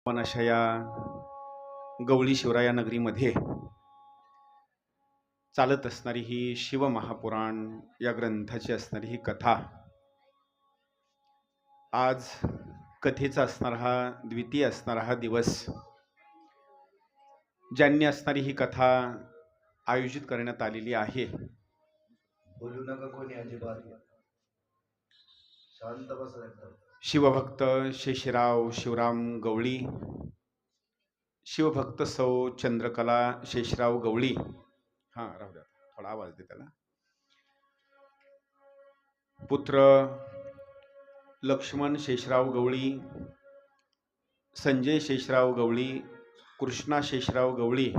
पण अशा या गवळी शिवराया नगरीमध्ये चालत असणारी ही शिवमहापुराण या ग्रंथाची असणारी ही कथा आज कथेचा असणारा हा द्वितीय असणारा हा दिवस ज्यांनी असणारी ही कथा आयोजित करण्यात आलेली आहे. बोलू नका कोणी अजिबात. शांत बसा एकदम. शिवभक्त शेषराव शिवराम गवळी, शिवभक्त सौ चंद्रकला शेषराव गवळी. हा राहू द्या, थोडा आवाज दे त्याला. पुत्र लक्ष्मण शेषराव गवळी, संजय शेषराव गवळी, कृष्णा शेषराव गवळी.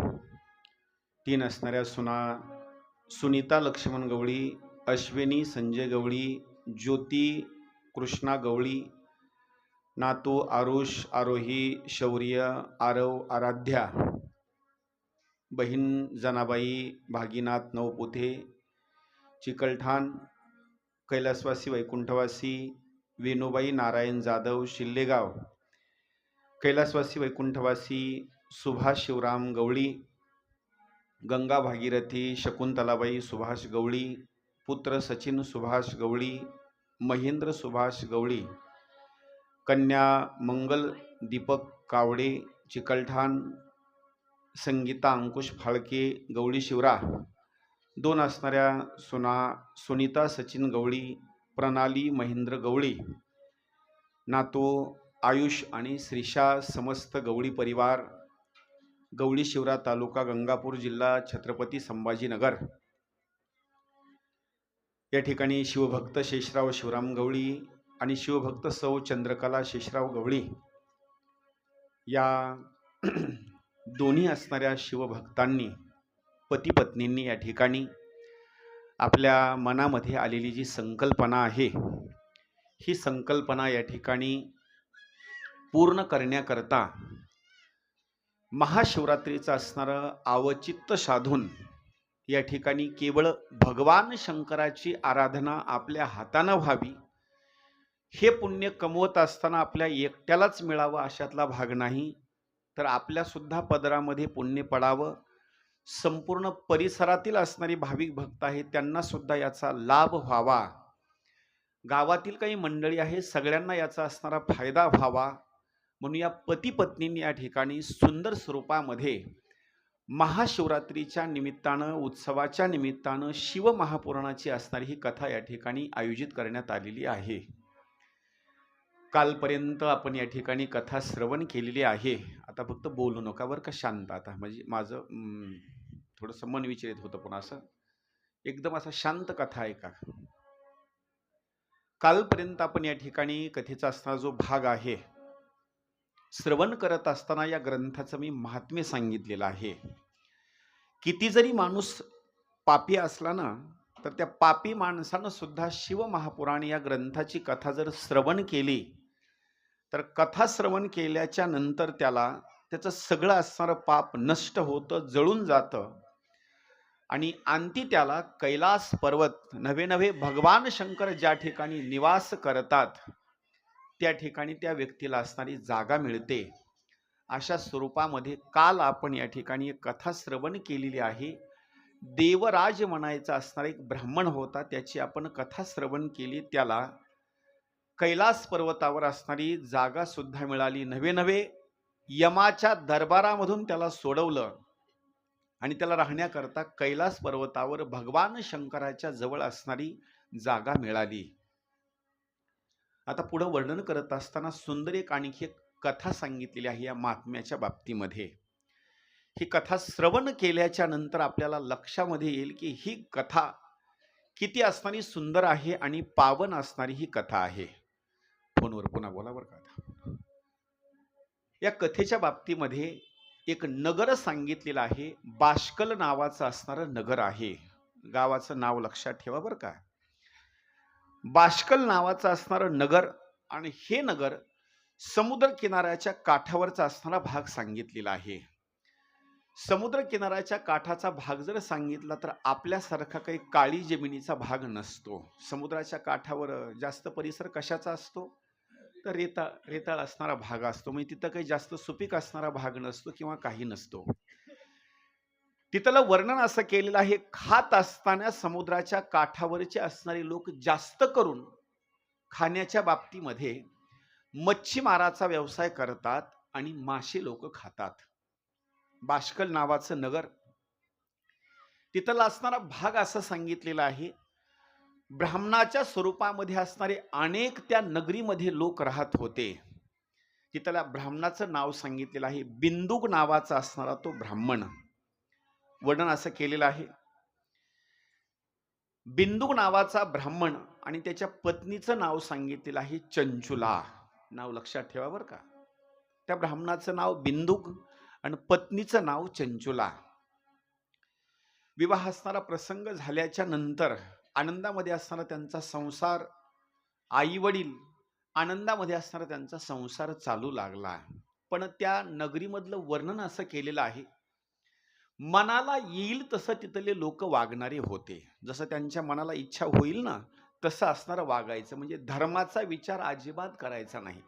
तीन असणाऱ्या सुना सुनीता लक्ष्मण गवळी, अश्विनी संजय गवळी, ज्योती कृष्णा गवळी. नातू आरुष आरोही शौर्य आरव आराध्या. बहीण जनाबाई भागीनाथ नवपुते चिकलठाण कैलासवासी वैकुंठवासी वेणुबाई नारायण जाधव शिल्लेगाव. कैलासवासी वैकुंठवासी सुभाष शिवराम गवळी, गंगा भागीरथी शकुंतलाबाई सुभाष गवळी. पुत्र सचिन सुभाष गवळी, महेंद्र सुभाष गवळी. कन्या मंगल दीपक कावडे चिकलठाण, संगीता अंकुश फाळके गवळी शिवरा. दोन असणाऱ्या सुना सुनीता सचिन गवळी, प्रणाली महेंद्र गवळी. नातू आयुष आणि श्रीषा. समस्त गवळी परिवार गवळी शिवरा तालुका गंगापूर जिल्हा छत्रपती संभाजीनगर. या ठिकाणी शिवभक्त शेषराव शिवराम गवळी आणि शिवभक्त सौ चंद्रकला शेषराव गवळी या दोन्ही असणाऱ्या शिवभक्तांनी पती पत्नींनी या ठिकाणी आपल्या मनामध्ये आलेली जी संकल्पना आहे, ही संकल्पना या ठिकाणी पूर्ण करण्याकरता महाशिवरात्रीचं असणारं आवचित्त साधून या ठिकाणी केवळ भगवान शंकराची आराधना आपल्या हातानं व्हावी, हे पुण्य कमवत असताना आपल्या एकट्यालाच मिळावं अशातला भाग नाही, तर आपल्या सुद्धा पदरामध्ये पुण्य पडावं. संपूर्ण परिसरातील असणारी भाविक भक्त आहेत त्यांना सुद्धा याचा लाभ व्हावा. गावातील काही मंडळी आहे सगळ्यांना याचा असणारा फायदा व्हावा म्हणून या पती पत्नींनी या ठिकाणी सुंदर स्वरूपामध्ये महाशिवरात्रीच्या निमित्तानं उत्सवाच्या निमित्तानं शिवमहापुराणाची असणारी ही कथा या ठिकाणी आयोजित करण्यात आलेली आहे. कालपर्यंत आपण या ठिकाणी कथा श्रवण केलेली आहे. आता फक्त बोलू नका बरं का, शांत. आता म्हणजे माझं थोडंसं मन विचलित होतं, पण असं एकदम असा शांत कथा आहे का. कालपर्यंत आपण या ठिकाणी कथेचा असणारा जो भाग आहे श्रवण करत असताना या ग्रंथाचं मी महात्म्य सांगितलेलं आहे. किती जरी माणूस पापी असला ना, तर त्या पापी माणसानं सुद्धा शिवमहापुराण या ग्रंथाची कथा जर श्रवण केली तर कथा श्रवण केल्याच्या नंतर त्याचं सगळं असणारं पाप नष्ट होतं, जळून जातं आणि अंती त्याला कैलास पर्वत नवे नवे भगवान शंकर ज्या ठिकाणी निवास करतात त्या ठिकाणी त्या व्यक्तीला असणारी जागा मिळते. अशा स्वरूपामध्ये काल आपण या ठिकाणी एक कथा श्रवण केलेली आहे. देवराज म्हणायचा असणारा एक ब्राह्मण होता, त्याची आपण कथा श्रवण केली. त्याला कैलास पर्वतावर असणारी जागा सुद्धा मिळाली. नवे नवे यमाच्या दरबारामधून त्याला सोडवलं आणि त्याला राहण्याकरता कैलास पर्वतावर भगवान शंकराच्या जवळ असणारी जागा मिळाली. आता पुढे वर्णन करत असताना सुंदर एक आणखी एक कथा सांगितलेली आहे या महात्म्याच्या बाबतीमध्ये. ही कथा श्रवण केल्याच्या नंतर आपल्याला लक्षामध्ये येईल की ही कथा किती असणारी सुंदर आहे आणि पावन असणारी ही कथा आहे. फोनवर पुन्हा बोला बरं का. या कथेच्या बाबतीमध्ये एक नगर सांगितलेलं आहे. बाष्कल नावाचं असणारं नगर आहे. गावाचं नाव लक्षात ठेवा बरं का. बाष्कल नावाचं असणारं नगर, आणि हे नगर समुद्र किनाऱ्याच्या काठावरचा असणारा भाग सांगितलेला आहे. समुद्र किनाऱ्याच्या काठाचा भाग जर सांगितला तर आपल्यासारखा काही काळी जमिनीचा भाग नसतो. समुद्राच्या काठावर जास्त परिसर कशाचा असतो? तर रेताळ असणारा भाग असतो, म्हणजे तिथं काही जास्त सुपीक असणारा भाग नसतो किंवा काही नसतो. तिथलं वर्णन असं केलेलं आहे, खात असताना समुद्राच्या काठावरचे असणारे लोक जास्त करून खाण्याच्या बाबतीमध्ये मच्छीमाराचा व्यवसाय करतात आणि मासे लोक खातात. बाष्कल नावाचं नगर, तिथला असणारा भाग असं सांगितलेला आहे, ब्राह्मणाच्या स्वरूपामध्ये असणारे अनेक त्या नगरीमध्ये लोक राहत होते. तिथल्या ब्राह्मणाचं नाव सांगितलेलं आहे, बिंदुक नावाचा असणारा तो ब्राह्मण. वर्णन असं केलेलं आहे, बिंदुक नावाचा ब्राह्मण आणि त्याच्या पत्नीचं नाव सांगितलेलं आहे चंचुला. नाव लक्षात ठेवा बरं का. त्या ब्राह्मणाचं नाव बिंदुक आणि पत्नीचं नाव चंचुला. विवाह असणारा प्रसंग झाल्याच्या नंतर आनंदामध्ये असणारा त्यांचा संसार, आई वडील आनंदामध्ये असणारा त्यांचा संसार चालू लागला. पण त्या नगरीमधलं वर्णन असं केलेलं आहे, मनाला येईल तसं तिथले लोक वागणारे होते. जसं त्यांच्या मनाला इच्छा होईल ना तसं असणारं वागायचं, म्हणजे धर्माचा विचार अजिबात करायचा नाही.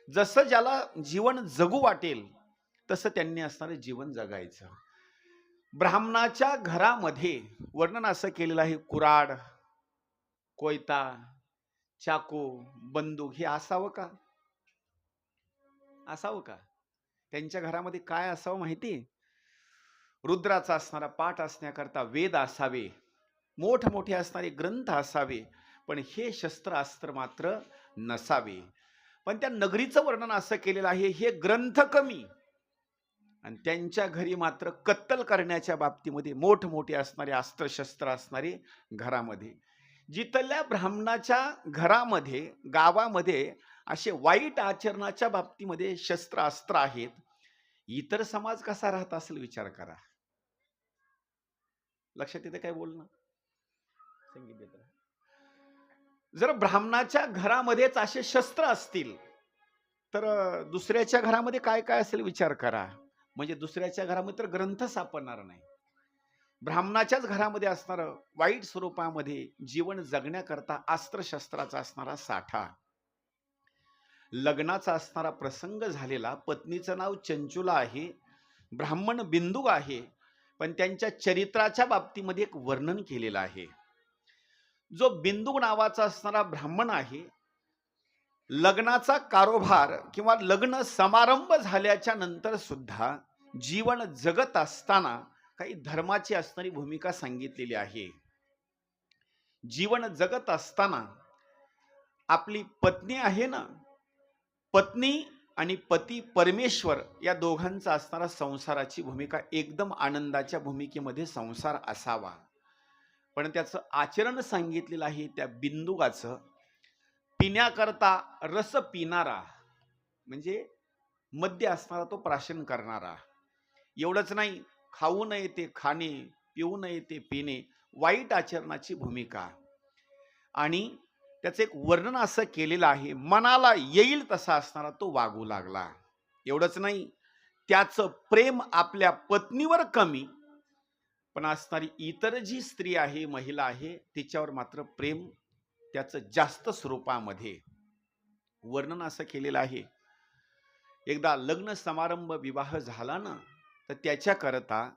जसं ज्याला जीवन जगू वाटेल तसं त्यांनी असणारं जीवन जगायचं. ब्राह्मणाच्या घरामध्ये वर्णन असं केलेलं आहे, कुऱ्हाड, कोयता, चाकू, बंदूक हे असावं का? असावं का? त्यांच्या घरामध्ये काय असावं माहिती? रुद्राचा असणारा पाठ असण्याकरता वेद असावे, मोठमोठे असणारे ग्रंथ असावे, पण हे शस्त्र अस्त्र मात्र नसावे. पण त्या नगरीचं वर्णन असं केलेलं आहे, हे ग्रंथ कमी आणि त्यांच्या घरी मात्र कत्तल करण्याच्या बाबतीमध्ये मोठमोठे असणारे अस्त्रशस्त्र असणारे घरामध्ये. जिथल्या ब्राह्मणाच्या घरामध्ये, गावामध्ये असे वाईट आचरणाच्या बाबतीमध्ये शस्त्र अस्त्र आहेत, इतर समाज कसा राहत असेल विचार करा. लक्षात येते काय बोलणं? संगीत देत राहा. जर ब्राह्मणाच्या घरामध्येच असे शस्त्र असतील तर दुसऱ्याच्या घरामध्ये काय काय असेल विचार करा. म्हणजे दुसऱ्याच्या घरामध्ये तर ग्रंथ सापडणार नाही. ब्राह्मणाच्याच घरामध्ये असणारं वाईट स्वरूपामध्ये जीवन जगण्याकरता अस्त्रशस्त्राचा असणारा साठा. लग्नाचा असणारा प्रसंग झालेला, पत्नीचं नाव चंचुला आहे, ब्राह्मण बिंदुक आहे, पण त्यांच्या चरित्राच्या बाबतीमध्ये एक वर्णन केलेलं आहे. जो बिंदुक नावाचा असणारा ब्राह्मण आहे, लग्नाचा कारोबार किंवा लग्न समारंभ झाल्याच्या नंतर सुद्धा जीवन जगत असताना काही धर्माची असणारी भूमिका सांगितलेली आहे. जीवन जगत असताना आपली पत्नी आहे ना, पत्नी आणि पती परमेश्वर या दोघांचा असणारा संसाराची भूमिका एकदम आनंदाच्या भूमिकेमध्ये संसार असावा. पण त्याचं आचरण सांगितलेलं आहे त्या बिंदुकाचं, पिण्याकरता रस पिणारा, म्हणजे मद्य असणारा तो प्राशन करणारा. एवढंच नाही, खाऊ नये ते खाणे, पिऊ नये ते पिणे, वाईट आचरणाची भूमिका. आणि त्याचं एक वर्णन असं केलेलं आहे, मनाला येईल तसा असणारा तो वागू लागला. एवढंच नाही, त्याचं प्रेम आपल्या पत्नीवर कमी, पण असणारी इतर जी स्त्री आहे, महिला आहे, तिच्यावर मात्र प्रेम त्याचं जास्त स्वरूपामध्ये. वर्णन असं केलेलं आहे, एकदा लग्न समारंभ विवाह झाला ना तर त्याच्याकरता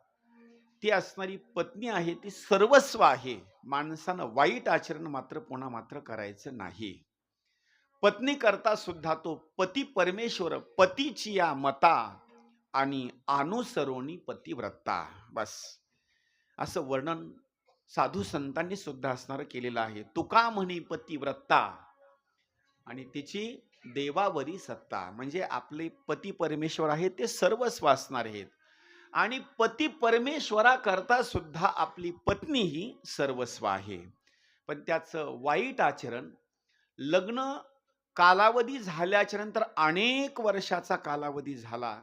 ती असणारी पत्नी आहे ती सर्वस्व आहे. माणसानं वाईट आचरण मात्र पुन्हा मात्र करायचं नाही. पत्नी करता सुद्धा तो पती परमेश्वर, पतीची या मता आणि अनुसरोनी पतिव्रता. बस असं वर्णन साधू संतांनी सुद्धा असणारं केलेलं आहे. तुका म्हणी पतिव्रता आणि तिची देवावरी सत्ता, म्हणजे आपले पती परमेश्वर आहे ते सर्वस्व असणार आहेत आणि पती परमेश्वरा करता सुद्धा आपली पत्नी ही सर्वस्व आहे. पण त्याचं वाईट आचरण लग्न कालावधी झाल्याच्या नंतर अनेक वर्षाचा कालावधी झाला,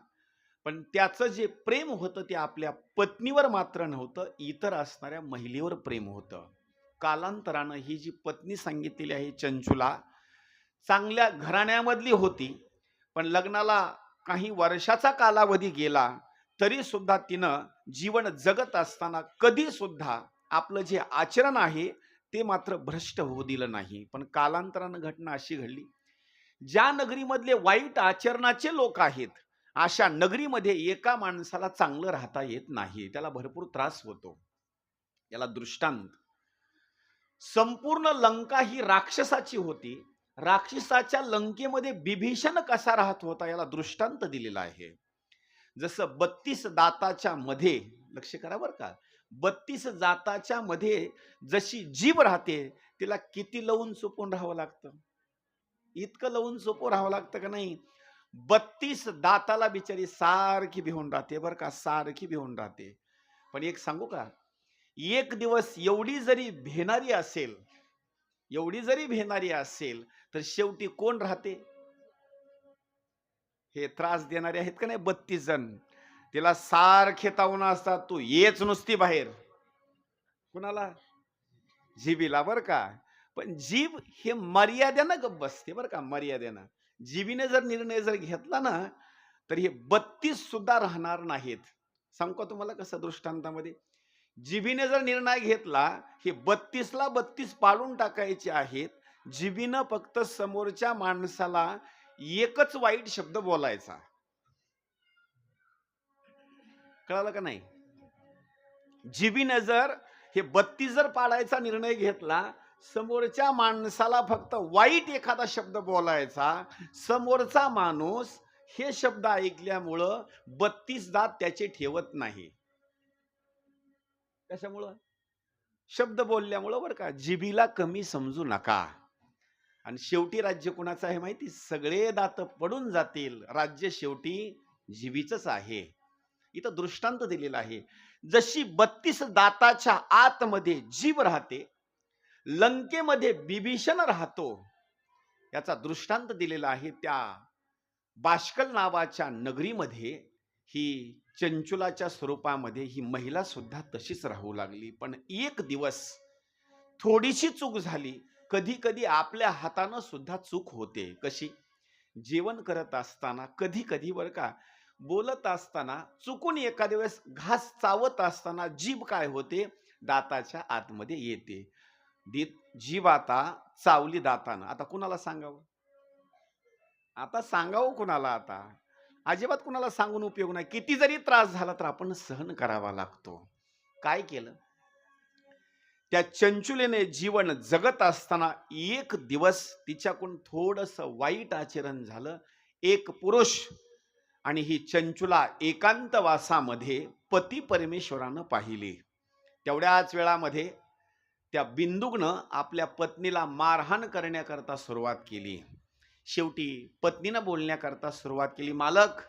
पण त्याचं जे प्रेम होतं ते आपल्या पत्नीवर मात्र नव्हतं, इतर असणाऱ्या महिलेवर प्रेम होतं. कालांतरानं ही जी पत्नी सांगितलेली आहे चंचुला, चांगल्या घराण्यामधली होती, पण लग्नाला काही वर्षाचा कालावधी गेला तरी सुद्धा तिनं जीवन जगत असताना कधी सुद्धा आपलं जे आचरण आहे ते मात्र भ्रष्ट होऊ दिलं नाही. पण कालांतरानं घटना अशी घडली, ज्या नगरीमधले वाईट आचरणाचे लोक आहेत, अशा नगरीमध्ये एका माणसाला चांगलं राहता येत नाही, त्याला भरपूर त्रास होतो. याला दृष्टांत, संपूर्ण लंका ही राक्षसाची होती. राक्षसाच्या लंकेमध्ये बिभीषण कसा राहत होता याला दृष्टांत दिलेला आहे. जसं 32 दाताच्या मध्ये, लक्ष करा बरं का, 32 दाताच्या मध्ये जशी जीभ राहते, तिला किती लवून चुपून राहावं लागतं, इतकं लवून चुपून राहावं लागतं का नाही. 32 दाताला बिचारी सारखी भिवून राहते बरं का, सारखी भिवून राहते. पण एक सांगू का, एक दिवस एवढी जरी भेणारी असेल, एवढी जरी भेणारी असेल, तर शेवटी कोण राहते, हे त्रास देणारे आहेत का नाही 32 जण, तिला सारखे तावून असतात, तू येच नुसती बाहेर. कुणाला? जीबीला बरं का. पण जीभ हे मर्यादेनं गप्प बसते बरं का, मर्यादेनं. जीबीने जर निर्णय जर घेतला ना, तर हे 32 सुद्धा राहणार नाहीत. सांगू का तुम्हाला कसं दृष्टांतामध्ये, जीबीने जर निर्णय घेतला, हे 32ला 32 पाडून टाकायचे आहेत. जीबीनं फक्त समोरच्या माणसाला एकच वाईट शब्द बोलायचा. कळालं का नाही? जीबीने जर हे 32 जर पाडायचा निर्णय घेतला, समोरच्या माणसाला फक्त वाईट एखादा शब्द बोलायचा. समोरचा माणूस हे शब्द ऐकल्यामुळं 32 दात त्याचे ठेवत नाही. कशामुळं? शब्द बोलल्यामुळं बरं का. जिभीला कमी समजू नका. आणि शेवटी राज्य कुणाचं आहे माहिती? सगळे दात पडून जातील, राज्य शेवटी जिभीचंच आहे. इथं दृष्टांत दिलेला आहे. जशी 32 दाताच्या आतमध्ये जीभ राहते, लंकेमध्ये बिभीषण राहतो, याचा दृष्टांत दिलेला आहे. त्या बाष्कल नावाच्या नगरीमध्ये ही चंचुलाच्या स्वरूपामध्ये ही महिला सुद्धा तशीच राहू लागली. पण एक दिवस थोडीशी चूक झाली. कधी कधी आपल्या हातानं सुद्धा चूक होते. कशी? जेवण करत असताना, कधी कधी बरं का, बोलत असताना चुकून एखाद्या वेळेस घास चावत असताना जीभ काय होते, दाताच्या आतमध्ये येते. जीभ आता चावली दातानं. आता कुणाला सांगावं? आता सांगावं कुणाला? आता अजिबात कुणाला सांगून उपयोग नाही. किती जरी त्रास झाला तर आपण सहन करावा लागतो. काय केलं? त्या चंचुलेने जीवन जगत असताना एक दिवस तिच्याकडून थोडंसं वाईट आचरण झालं. एक पुरुष आणि ही चंचुला एकांतवासामध्ये पती परमेश्वरानं पाहिली. तेवढ्याच वेळामध्ये त्या बिंदुकनं आपल्या पत्नीला मारहाण करण्याकरता सुरुवात केली. शेवटी पत्नीनं बोलण्याकरता सुरुवात केली, मालक,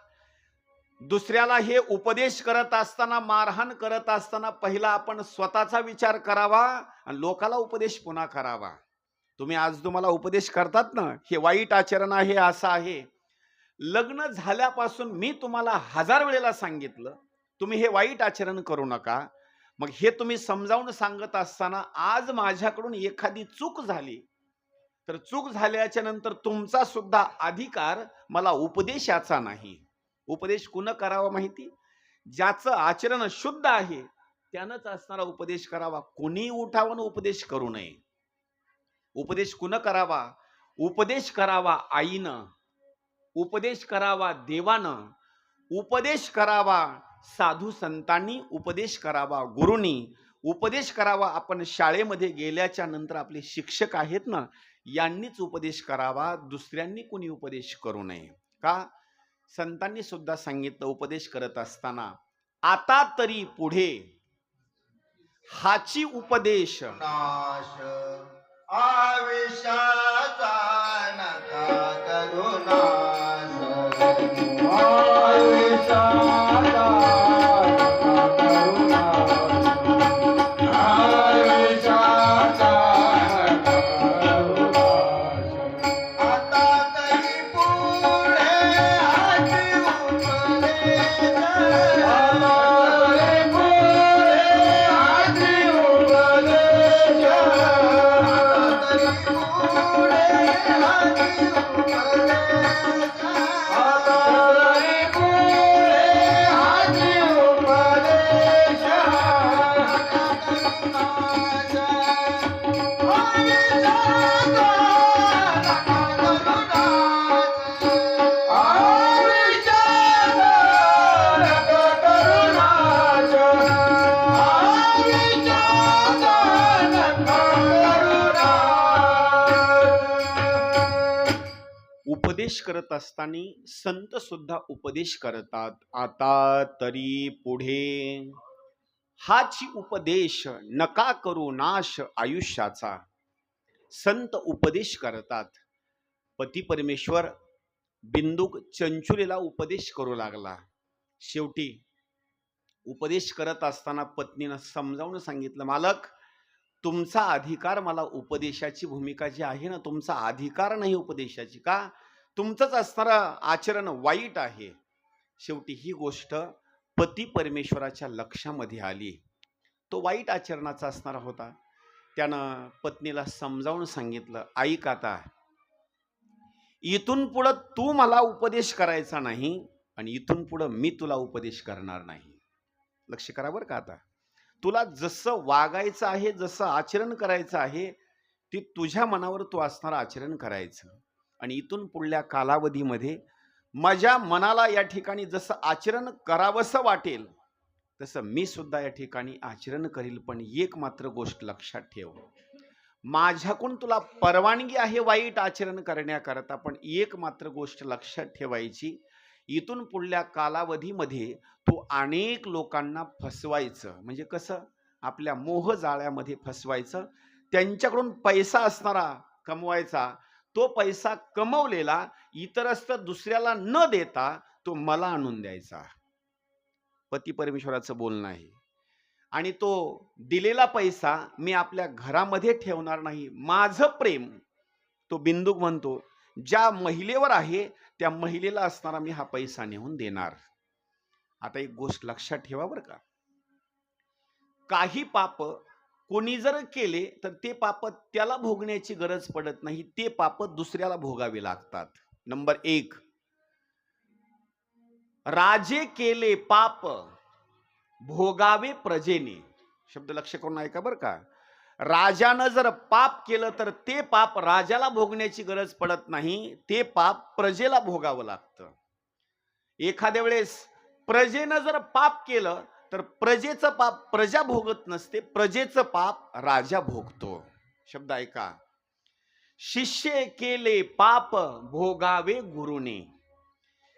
दुसऱ्याला हे उपदेश करत असताना, मारहाण करत असताना पहिला आपण स्वतःचा विचार करावा आणि लोकाला उपदेश पुन्हा करावा. तुम्ही आज तुम्हाला उपदेश करतात ना, हे वाईट आचरण आहे, असं आहे. लग्न झाल्यापासून मी तुम्हाला 1000 वेळेला सांगितलं, तुम्ही हे वाईट आचरण करू नका. मग हे तुम्ही समजावून सांगत असताना आज माझ्याकडून एखादी चूक झाली, तर चूक झाल्याच्या नंतर तुमचा सुद्धा अधिकार मला उपदेशाचा नाही. उपदेश कुणं करावा माहिती? ज्याचं आचरण शुद्ध आहे त्यानंच असणारा उपदेश करावा. कोणी उठावून उपदेश करू नये. उपदेश कुणं करावा? उपदेश करावा आईनं, उपदेश करावा देवानं, उपदेश करावा साधू संतांनी, उपदेश करावा गुरुनी, उपदेश करावा आपण शाळेमध्ये गेल्याच्या नंतर आपले शिक्षक आहेत ना, यांनीच उपदेश करावा. दुसऱ्यांनी कोणी उपदेश करू नये. का? संतांनी सुद्धा सांगितलं उपदेश करत असताना, आता तरी पुढे हाची उपदेश नाश आविषाचा नका करू नाश, आविषाचा नका करू नाश, आविषाचा नका करू नाश. आता तरी पुढे हाची उपदेश, आता तरी पुढे हाची उपदेश, आता तरी पुढे हाची उपदेश, आता तरी पुढे उपदेश करत असताना संत सुद्धा उपदेश करतात. आता तरी पुढे हाची उपदेश नका करू नाश आयुष्याचा. संत उपदेश करतात. पती परमेश्वर बिंदुक चंचुलीला उपदेश करू लागला. शेवटी उपदेश करत असताना पत्नीनं समजावून सांगितलं, मालक तुमचा अधिकार, मला उपदेशाची भूमिका जी आहे ना, तुमचा अधिकार नाही उपदेशाची. का? तुमचंच असणारं आचरण वाईट आहे. शेवटी ही गोष्ट पती परमेश्वराच्या लक्षामध्ये आली. तो वाईट आचरणाचा असणारा होता. त्यानं पत्नीला समजावून सांगितलं, ऐक आता, इथून पुढं तू मला उपदेश करायचा नाही आणि इथून पुढं मी तुला उपदेश करणार नाही. लक्ष करा बरं का. आता तुला जसं वागायचं आहे, जसं आचरण करायचं आहे, ते तुझ्या मनावर तू असणारं आचरण करायचं. आणि इथून पुढल्या कालावधीमध्ये माझ्या मनाला या ठिकाणी जसं आचरण करावंसं वाटेल तसं मी सुद्धा या ठिकाणी आचरण करील. पण एक मात्र गोष्ट लक्षात ठेव, माझ्याकडून तुला परवानगी आहे वाईट आचरण करण्याकरता, पण एक मात्र गोष्ट लक्षात ठेवायची, इथून पुढल्या कालावधीमध्ये तू अनेक लोकांना फसवायचं. म्हणजे कसं? आपल्या मोह जाळ्यामध्ये फसवायचं. त्यांच्याकडून पैसा असणारा कमवायचा. तो पैसा कमवलेला इतरस्त दुसऱ्याला न देता तो मला आणून द्यायचा. पती परमेश्वराचं बोलणं आहे. आणि तो दिलेला पैसा मी आपल्या घरामध्ये ठेवणार नाही. माझं प्रेम, तो बिंदुक म्हणतो, ज्या महिलेवर आहे त्या महिलेला असणारा मी हा पैसा नेऊन देणार. आता एक गोष्ट लक्षात ठेवा बरं का. काही पाप कोणी जर केले तर ते पाप त्याला भोगण्याची गरज पडत नाही. ते पाप दुसऱ्याला भोगावे लागतात. नंबर 1, राजे केले पाप भोगावे प्रजेने. शब्द लक्ष करून ऐका बरं का. राजानं जर पाप केलं तर ते पाप राजाला भोगण्याची गरज पडत नाही. ते पाप प्रजेला भोगावं लागतं. एखाद्या वेळेस प्रजेनं जर पाप केलं तर प्रजेचं पाप प्रजा भोगत नसते, प्रजेचं पाप राजा भोगतो. शब्द ऐका. शिष्य केले पाप भोगावे गुरुने.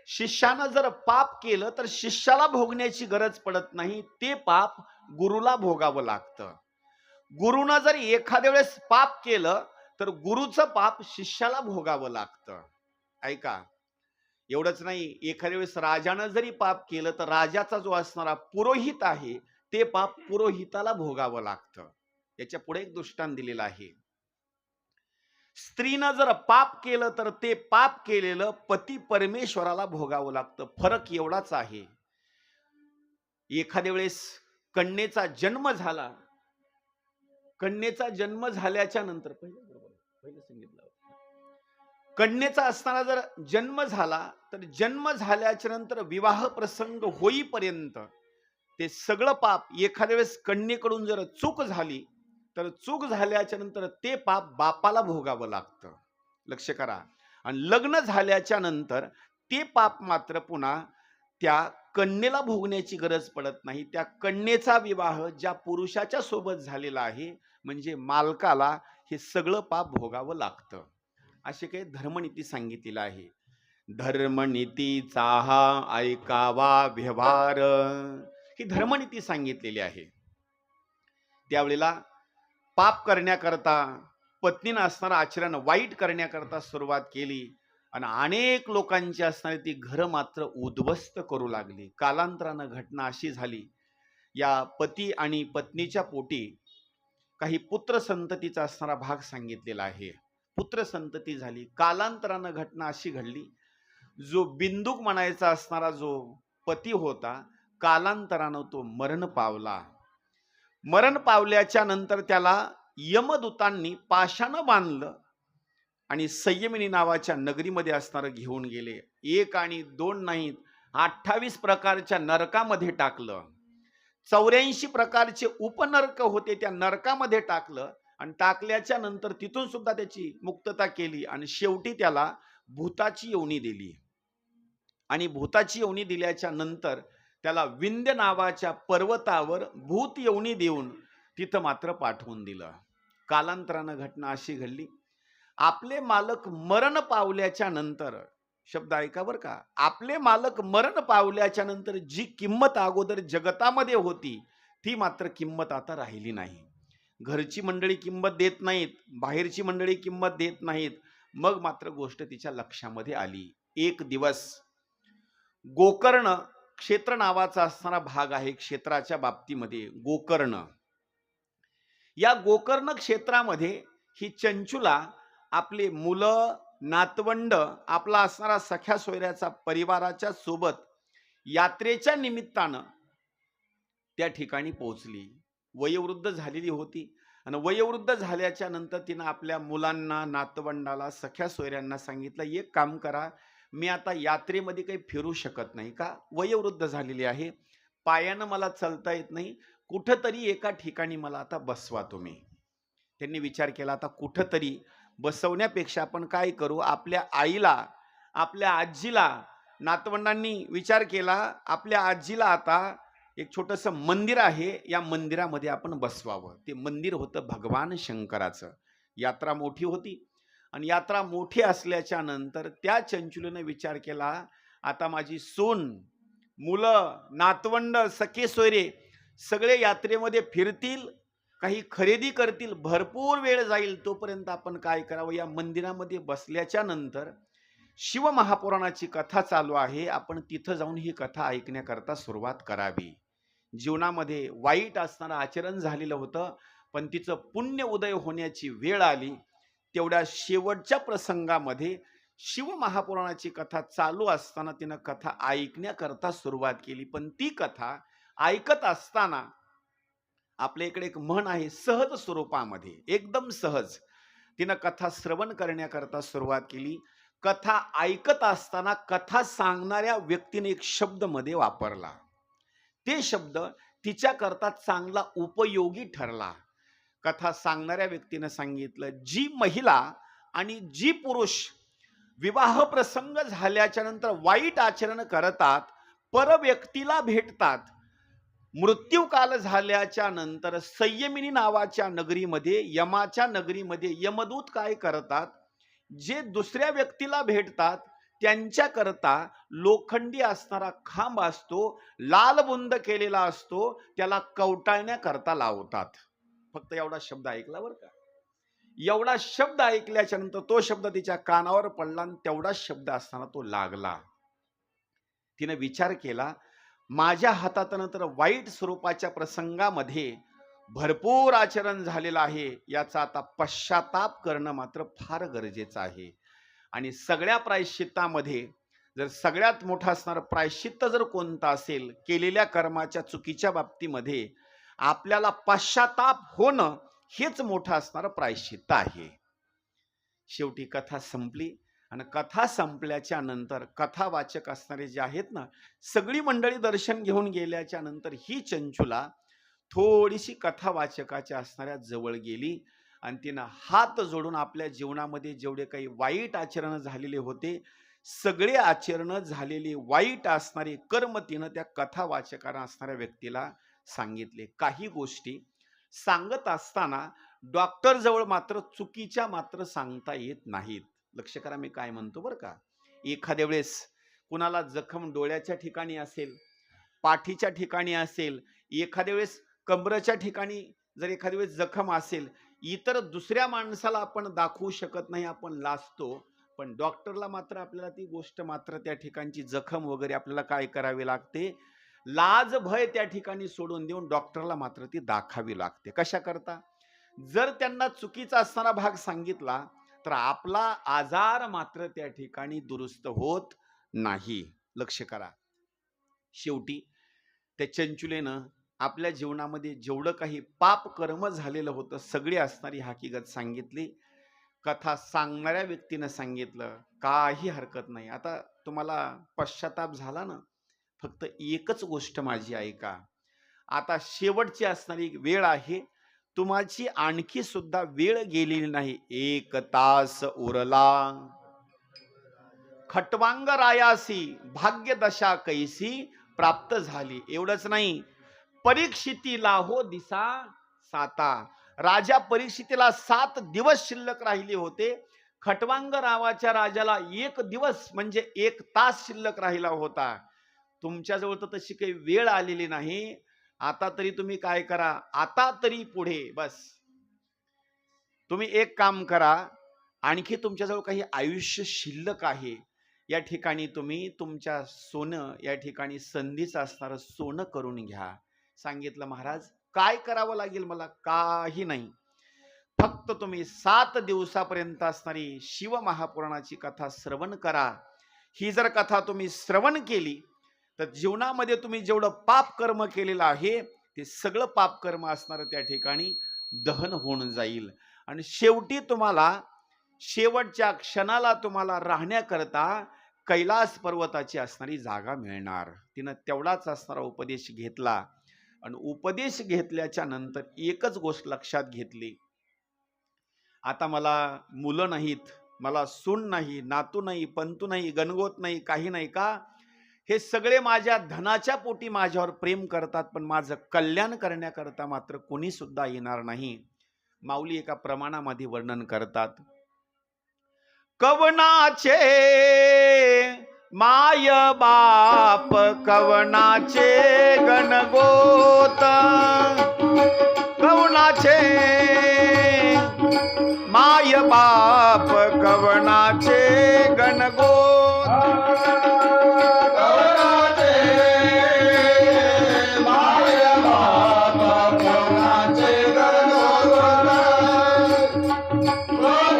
शिष्यानं जर पाप केलं तर शिष्याला भोगण्याची गरज पडत नाही. ते पाप गुरुला भोगावं लागतं. गुरुनं जर एखाद्या वेळेस पाप केलं तर गुरुचं पाप शिष्याला भोगावं लागतं. ऐका. एवढंच नाही, एखाद्या वेळेस राजानं जरी पाप केलं तर राजाचा जो असणारा पुरोहित आहे ते पाप पुरोहिताला भोगावं लागतं. याच्या पुढे एक दृष्टांत दिलेला आहे. स्त्रीनं जर पाप केलं तर ते पाप केलेलं पती परमेश्वराला भोगावं लागतं. फरक एवढाच आहे. एखाद्या वेळेस कन्येचा जन्म झाला, कन्येचा जन्म झाल्याच्या नंतर पहिलं सांगितलं, कन्येचा असताना जर जन्म झाला तर जन्म झाल्याच्या नंतर विवाह प्रसंग होईपर्यंत ते सगळं पाप, एखाद्या वेळेस कन्येकडून जर चूक झाली तर चूक झाल्याच्या नंतर ते पाप बापाला भोगावं लागतं. लक्ष करा. आणि लग्न झाल्याच्या नंतर ते पाप मात्र पुन्हा त्या कन्येला भोगण्याची गरज पडत नाही. त्या कन्येचा विवाह ज्या पुरुषाच्या सोबत झालेला आहे म्हणजे मालकाला हे सगळं पाप भोगावं लागतं. असे काही धर्मनीती सांगितलेला आहे. धर्मनीतीचा हा ऐकावा व्यवहार, ही धर्मनीती सांगितलेली आहे. त्यावेळेला पाप करण्याकरता, पत्नीनं असणारं आचरण वाईट करण्याकरता सुरुवात केली आणि अनेक लोकांची असणारी ती घरं मात्र उद्ध्वस्त करू लागली. कालांतरानं घटना अशी झाली, या पती आणि पत्नीच्या पोटी काही पुत्र संततीचा असणारा भाग सांगितलेला आहे. पुत्र संतती झाली. कालांतरानं घटना अशी घडली, जो बिंदुक म्हणायचा असणारा जो पती होता कालांतरानं तो मरण पावला. मरण पावल्याच्या नंतर त्याला यमदूतांनी पाशानं बांधलं आणि संयमिनी नावाच्या नगरीमध्ये असणारं घेऊन गेले. 1 आणि 2 नाहीत, 28 प्रकारच्या नरकामध्ये टाकलं. 84 प्रकारचे उपनरक होते, त्या नरकामध्ये टाकलं आणि टाकल्याच्या नंतर तिथून सुद्धा त्याची मुक्तता केली आणि शेवटी त्याला भूताची योनी दिली. आणि भूताची योनी दिल्याच्या नंतर त्याला विंध्य नावाच्या पर्वतावर भूत योनी देऊन तिथं मात्र पाठवून दिलं. कालांतरानं घटना अशी घडली, आपले मालक मरण पावल्याच्या नंतर शब्द ऐका बरं का. आपले मालक मरण पावल्याच्या नंतर जी किंमत अगोदर जगतामध्ये होती, ती मात्र किंमत आता राहिली नाही. घरची मंडळी किंमत देत नाहीत, बाहेरची मंडळी किंमत देत नाहीत. मग मात्र गोष्ट तिच्या लक्षामध्ये आली. एक दिवस गोकर्ण क्षेत्र नावाचा असणारा भाग आहे, क्षेत्राच्या बाबतीमध्ये गोकर्ण. या गोकर्ण क्षेत्रामध्ये ही चंचुला आपले मुलं, नातवंड, आपला असणारा सख्या सोयऱ्याचा परिवाराच्या सोबत यात्रेच्या निमित्तानं त्या ठिकाणी पोहोचली. वयोवृद्ध झालेली होती आणि वयोवृद्ध झाल्याच्या नंतर तिनं आपल्या मुलांना, नातवंडाला, सख्या सोयऱ्यांना सांगितलं, एक काम करा, मी आता यात्रेमध्ये काही फिरू शकत नाही, का वयोवृद्ध झालेली आहे, पायानं मला चालता येत नाही, कुठंतरी एका ठिकाणी मला आता बसवा तुम्ही. त्यांनी विचार केला, आता कुठंतरी बसवण्यापेक्षा आपण काय करू, आपल्या आईला, आपल्या आजीला, नातवंडांनी विचार केला, आपल्या आजीला आता एक छोटंसं मंदिर आहे, या मंदिरामध्ये आपण बसवावं. ते मंदिर होतं भगवान शंकराचं. यात्रा मोठी होती आणि यात्रा मोठी असल्याच्या नंतर त्या चंचुलीने विचार केला, आता माझी सून, मुलं, नातवंड, सखे सोयरे सगळे यात्रेमध्ये फिरतील, काही खरेदी करतील, भरपूर वेळ जाईल, तोपर्यंत आपण काय करावं, या मंदिरामध्ये बसल्याच्या नंतर शिवमहापुराणाची कथा चालू आहे, आपण तिथं जाऊन ही कथा ऐकण्याकरता सुरुवात करावी. जीवनामध्ये वाईट असणारं आचरण झालेलं होतं, पण तिचं पुण्य उदय होण्याची वेळ आली. तेवढ्या शेवटच्या प्रसंगामध्ये शिवमहापुराणाची कथा चालू असताना तिनं कथा ऐकण्याकरता सुरुवात केली. पण ती कथा ऐकत असताना आपल्या इकडे एक म्हण आहे, सहज स्वरूपामध्ये, एकदम सहज तिनं कथा श्रवण करण्याकरता सुरुवात केली. कथा ऐकत असताना कथा सांगणाऱ्या व्यक्तीने एक शब्द मध्ये वापरला. ते शब्द तिच्याकरता चांगला उपयोगी ठरला. कथा सांगणाऱ्या व्यक्तीने सांगितलं, जी महिला आणि जी पुरुष विवाह प्रसंग झाल्याच्या नंतर वाईट आचरण करतात, पर व्यक्तीला भेटतात, मृत्यूकाल झाल्याच्या नंतर संयमिनी नावाच्या नगरीमध्ये, यमाच्या नगरीमध्ये यमदूत काय करतात, जे दुसऱ्या व्यक्तीला भेटतात त्यांच्याकरता लोखंडी असणारा खांब असतो, लाल बुंद केलेला असतो, त्याला कवटाळण्याकरता लावतात. फक्त एवढा शब्द ऐकला बरं का. एवढा शब्द ऐकल्याच्या नंतर तो शब्द तिच्या कानावर पडला आणि तेवढा शब्द असताना तो लागला. तिने विचार केला, माझ्या हातातनं तर वाईट स्वरूपाच्या प्रसंगामध्ये भरपूर आचरण झालेलं आहे, याचा आता पश्चाताप करणं मात्र फार गरजेचं आहे. आणि सगळ्या प्रायश्चित्तामध्ये जर सगळ्यात मोठं असणारं प्रायश्चित्त जर कोणतं असेल, केलेल्या कर्माच्या चुकीच्या बाबतीमध्ये आपल्याला पश्चाताप होणं, हेच मोठं असणारं प्रायश्चित्त आहे. शेवटी कथा संपली आणि कथा संपल्याच्या नंतर कथावाचक असणारे जे आहेत ना, सगळी मंडळी दर्शन घेऊन गेल्याच्या नंतर ही चंचुला थोडीशी कथावाचकाच्या असणाऱ्या जवळ गेली आणि तिनं हात जोडून आपल्या जीवनामध्ये जेवढे काही वाईट आचरण झालेले होते, सगळे आचरण झालेले वाईट असणारे कर्म तिनं त्या कथावाचकांना असणाऱ्या व्यक्तीला सांगितले. काही गोष्टी सांगत असताना डॉक्टर जवळ मात्र चुकीच्या मात्र सांगता येत नाहीत. लक्ष करा मी काय म्हणतो बरं का. एखाद्या वेळेस कुणाला जखम डोळ्याच्या ठिकाणी असेल, पाठीच्या ठिकाणी असेल, एखाद्या वेळेस कमरेच्या ठिकाणी जर एखाद्या वेळेस जखम असेल, इतर दुसऱ्या माणसाला आपण दाखवू शकत नाही, आपण लाजतो, पण डॉक्टरला मात्र आपल्याला ती गोष्ट मात्र त्या ठिकाणची जखम वगैरे आपल्याला काय करावी लागते, लाज भय त्या ठिकाणी सोडून देऊन डॉक्टरला मात्र ती दाखावी लागते. कशा करता, जर त्यांना चुकीचा असणारा भाग सांगितला तर आपला आजार मात्र त्या ठिकाणी दुरुस्त होत नाही. लक्ष करा. शेवटी त्या चंचुलेनं आपल्या जीवनामध्ये जेवढं काही पाप कर्म झालेलं होतं, सगळी असणारी हकीकत सांगितली. कथा सांगणाऱ्या व्यक्तीनं सांगितलं, काही हरकत नाही, आता तुम्हाला पश्चाताप झाला ना, फक्त एकच गोष्ट माझी ऐका, आता शेवटची असणारी वेळ आहे, तुमची आणखी सुद्धा वेळ गेलेली नाही, 1 तास उरला, खटवांग रायासी भाग्यदशा कैसी प्राप्त झाली. एवढंच नाही, परीक्षितीला हो दिसा 7, राजा परीक्षितीला 7 दिवस शिल्लक राहिले होते. खटवांग नावाच्या राजाला 1 दिवस म्हणजे 1 तास शिल्लक राहिला होता. तुमच्याजवळ तर तशी काही वेळ आलेली नाही. आता तरी तुम्ही काय करा, आता तरी पुढे बस. तुम्ही एक काम करा, आणखी तुमच्याजवळ काही आयुष्य शिल्लक आहे. या ठिकाणी तुम्ही तुमच्या सोनं, या ठिकाणी संधीचं असणारं सोनं करून घ्या. सांगितलं महाराज, काय करावं लागेल मला? काही नाही. फक्त तुम्ही 7 दिवसापर्यंत असणारी शिव महापुराणाची कथा श्रवण करा. ही जर कथा तुम्ही श्रवण केली तर जीवनामध्ये तुम्ही जेवढं पाप कर्म केलेलं आहे ते सगळं पाप कर्म असणारं त्या ठिकाणी दहन होऊन जाईल. आणि शेवटी तुम्हाला शेवटच्या क्षणाला तुम्हाला राहण्याकरता कैलास पर्वताची असणारी जागा मिळणार. तिनं तेवढाच असणारा उपदेश घेतला. आणि उपदेश घेतल्याच्या नंतर एकच गोष्ट लक्षात घेतली, आता मला मुलं नाहीत, मला सून नाही, नातू नाही, पंतू नाही, गणगोत नाही, काही नाही. का? हे सगळे माझ्या धनाच्या पोटी माझ्यावर प्रेम करतात, पण माझं कल्याण करण्याकरता मात्र कोणी सुद्धा येणार नाही. माऊली एका प्रमाणामध्ये वर्णन करतात, कवनाचे माय बाप, कवनाचे गणगोत, कवनाचे माय बाप, कवनाचे गणगोत, कवनाचे माय बाप, कवनाचे गणगोत,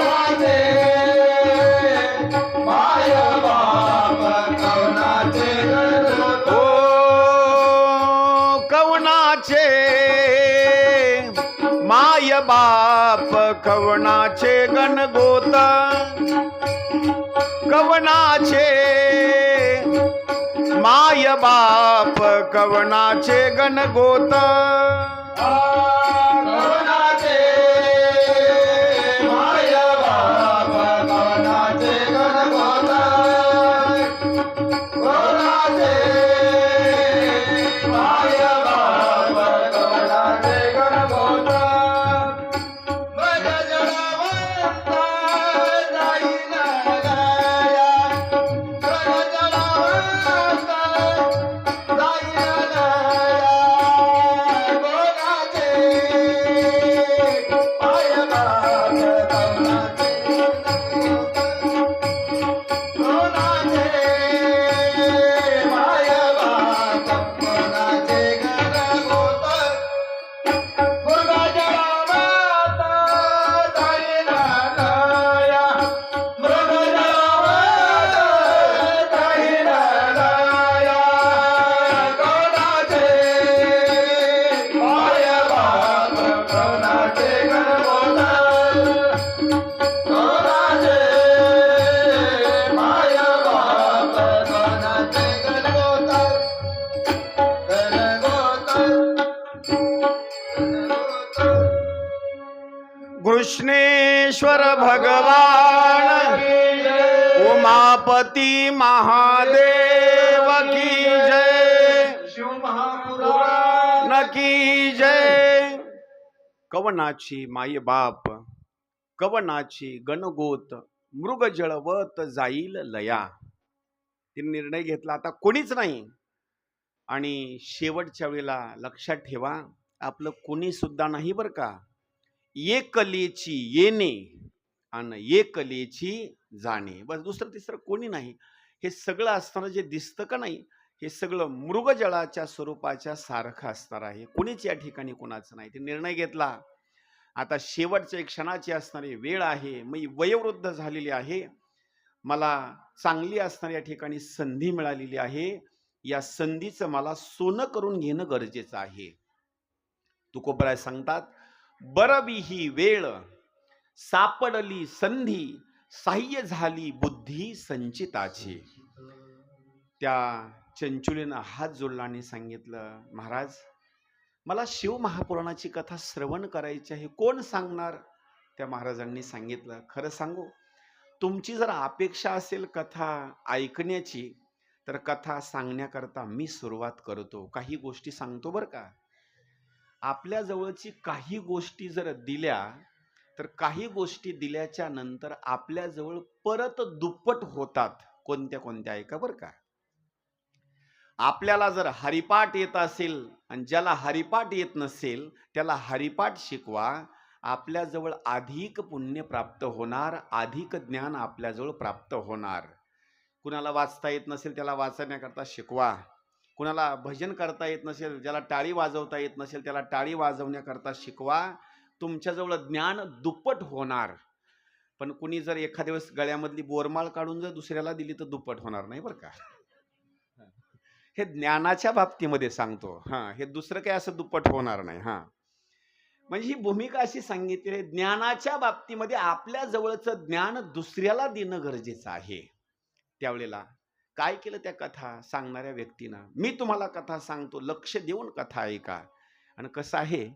कवनाचे माय बाप, कवनाचे गणगोत, ओ कवनाचे माय बाप, कवनाचे गणगोत, कवनाचे माय बाप, कवनाचे गणगोत, कवनाचे माय बाप, कवनाचे गणगोत, कवनाचे माय बाप, कवनाचे गणगोत, मग जळवंत जाईन गया, मग जळवंत जाईन गया, कोणाचे माय बाप, कवनाचे गणगोत, कोणाचे माय बाप, कवनाचे गणगोत, मृग जळवंत जाईन गया, मृग जळवंत जाईन गया, कोणाचे माय बाप, कवनाचे गणगोत, कोणाचे माय बाप, कवनाचे गणगोत, गणगोत, गणगोत. कृष्णेश्वर भगवान उमापती महादेव की जय, शिव महापुराण की जय. कवनाची माय बाप, कवनाची गणगोत, मृग जळवत जाईल लया. तिने निर्णय घेतला, आता कोणीच नाही. आणि शेवटच्या वेळेला लक्षात ठेवा, आपलं कोणी सुद्धा नाही बरं का. एकलेची येणे आणि एकलेची जाणे, बस. दुसरं तिसरं कोणी नाही. हे सगळं असताना जे दिसतं का नाही, हे सगळं मृगजळाच्या स्वरूपाच्या सारखं असणार आहे. कोणीच या ठिकाणी कोणाचं नाही. ते निर्णय घेतला, आता शेवटच्या क्षणाची असणारी वेळ आहे, मी वयोवृद्ध झालेली आहे, मला चांगली असणारी या ठिकाणी संधी मिळालेली आहे, या संधीचं मला सोनं करून घेणं गरजेचं आहे. तुकोबराय सांगतात, बरबी ही वेळ सापडली संधी, साह्य झाली बुद्धी संचिताची. त्या चंचुलीनं हात जोडला आणि सांगितलं, महाराज मला शिव महापुराणाची कथा श्रवण करायची आहे, कोण सांगणार? त्या महाराजांनी सांगितलं, खरं सांगू, तुमची जर अपेक्षा असेल कथा ऐकण्याची तर कथा सांगण्याकरता मी सुरुवात करतो. काही गोष्टी सांगतो बरं का. आपल्या जवळची काही गोष्टी जर दिल्या तर काही गोष्टी दिल्याच्या नंतर आपल्याजवळ परत दुप्पट होतात. कोणत्या कोणत्या ऐका बरं का. आपल्याला जर हरिपाठ येत असेल आणि ज्याला हरिपाठ येत नसेल त्याला हरिपाठ शिकवा. आपल्याजवळ अधिक पुण्य प्राप्त होणार, अधिक ज्ञान आपल्याजवळ प्राप्त होणार. कुणाला वाचता येत नसेल त्याला वाचण्याकरता शिकवा. कुणाला भजन करता येत नसेल, ज्याला टाळी वाजवता येत नसेल त्याला टाळी वाजवण्याकरता शिकवा. तुमच्याजवळ ज्ञान दुप्पट होणार. पण कुणी जर एखाद्या वेळेस गळ्यामधली बोरमाळ काढून जर दुसऱ्याला दिली तर दुप्पट होणार नाही बरं का. हे ज्ञानाच्या बाबतीमध्ये सांगतो. हे दुसरं काही असं दुप्पट होणार नाही. म्हणजे ही भूमिका अशी सांगितली आहे, ज्ञानाच्या बाबतीमध्ये आपल्या जवळचं ज्ञान दुसऱ्याला देणं गरजेचं आहे. त्यावेळेला काय केलं त्या कथा सांगणाऱ्या व्यक्तीनं, मी तुम्हाला कथा सांगतो, लक्ष देऊन कथा ऐका. आणि कसं आहे,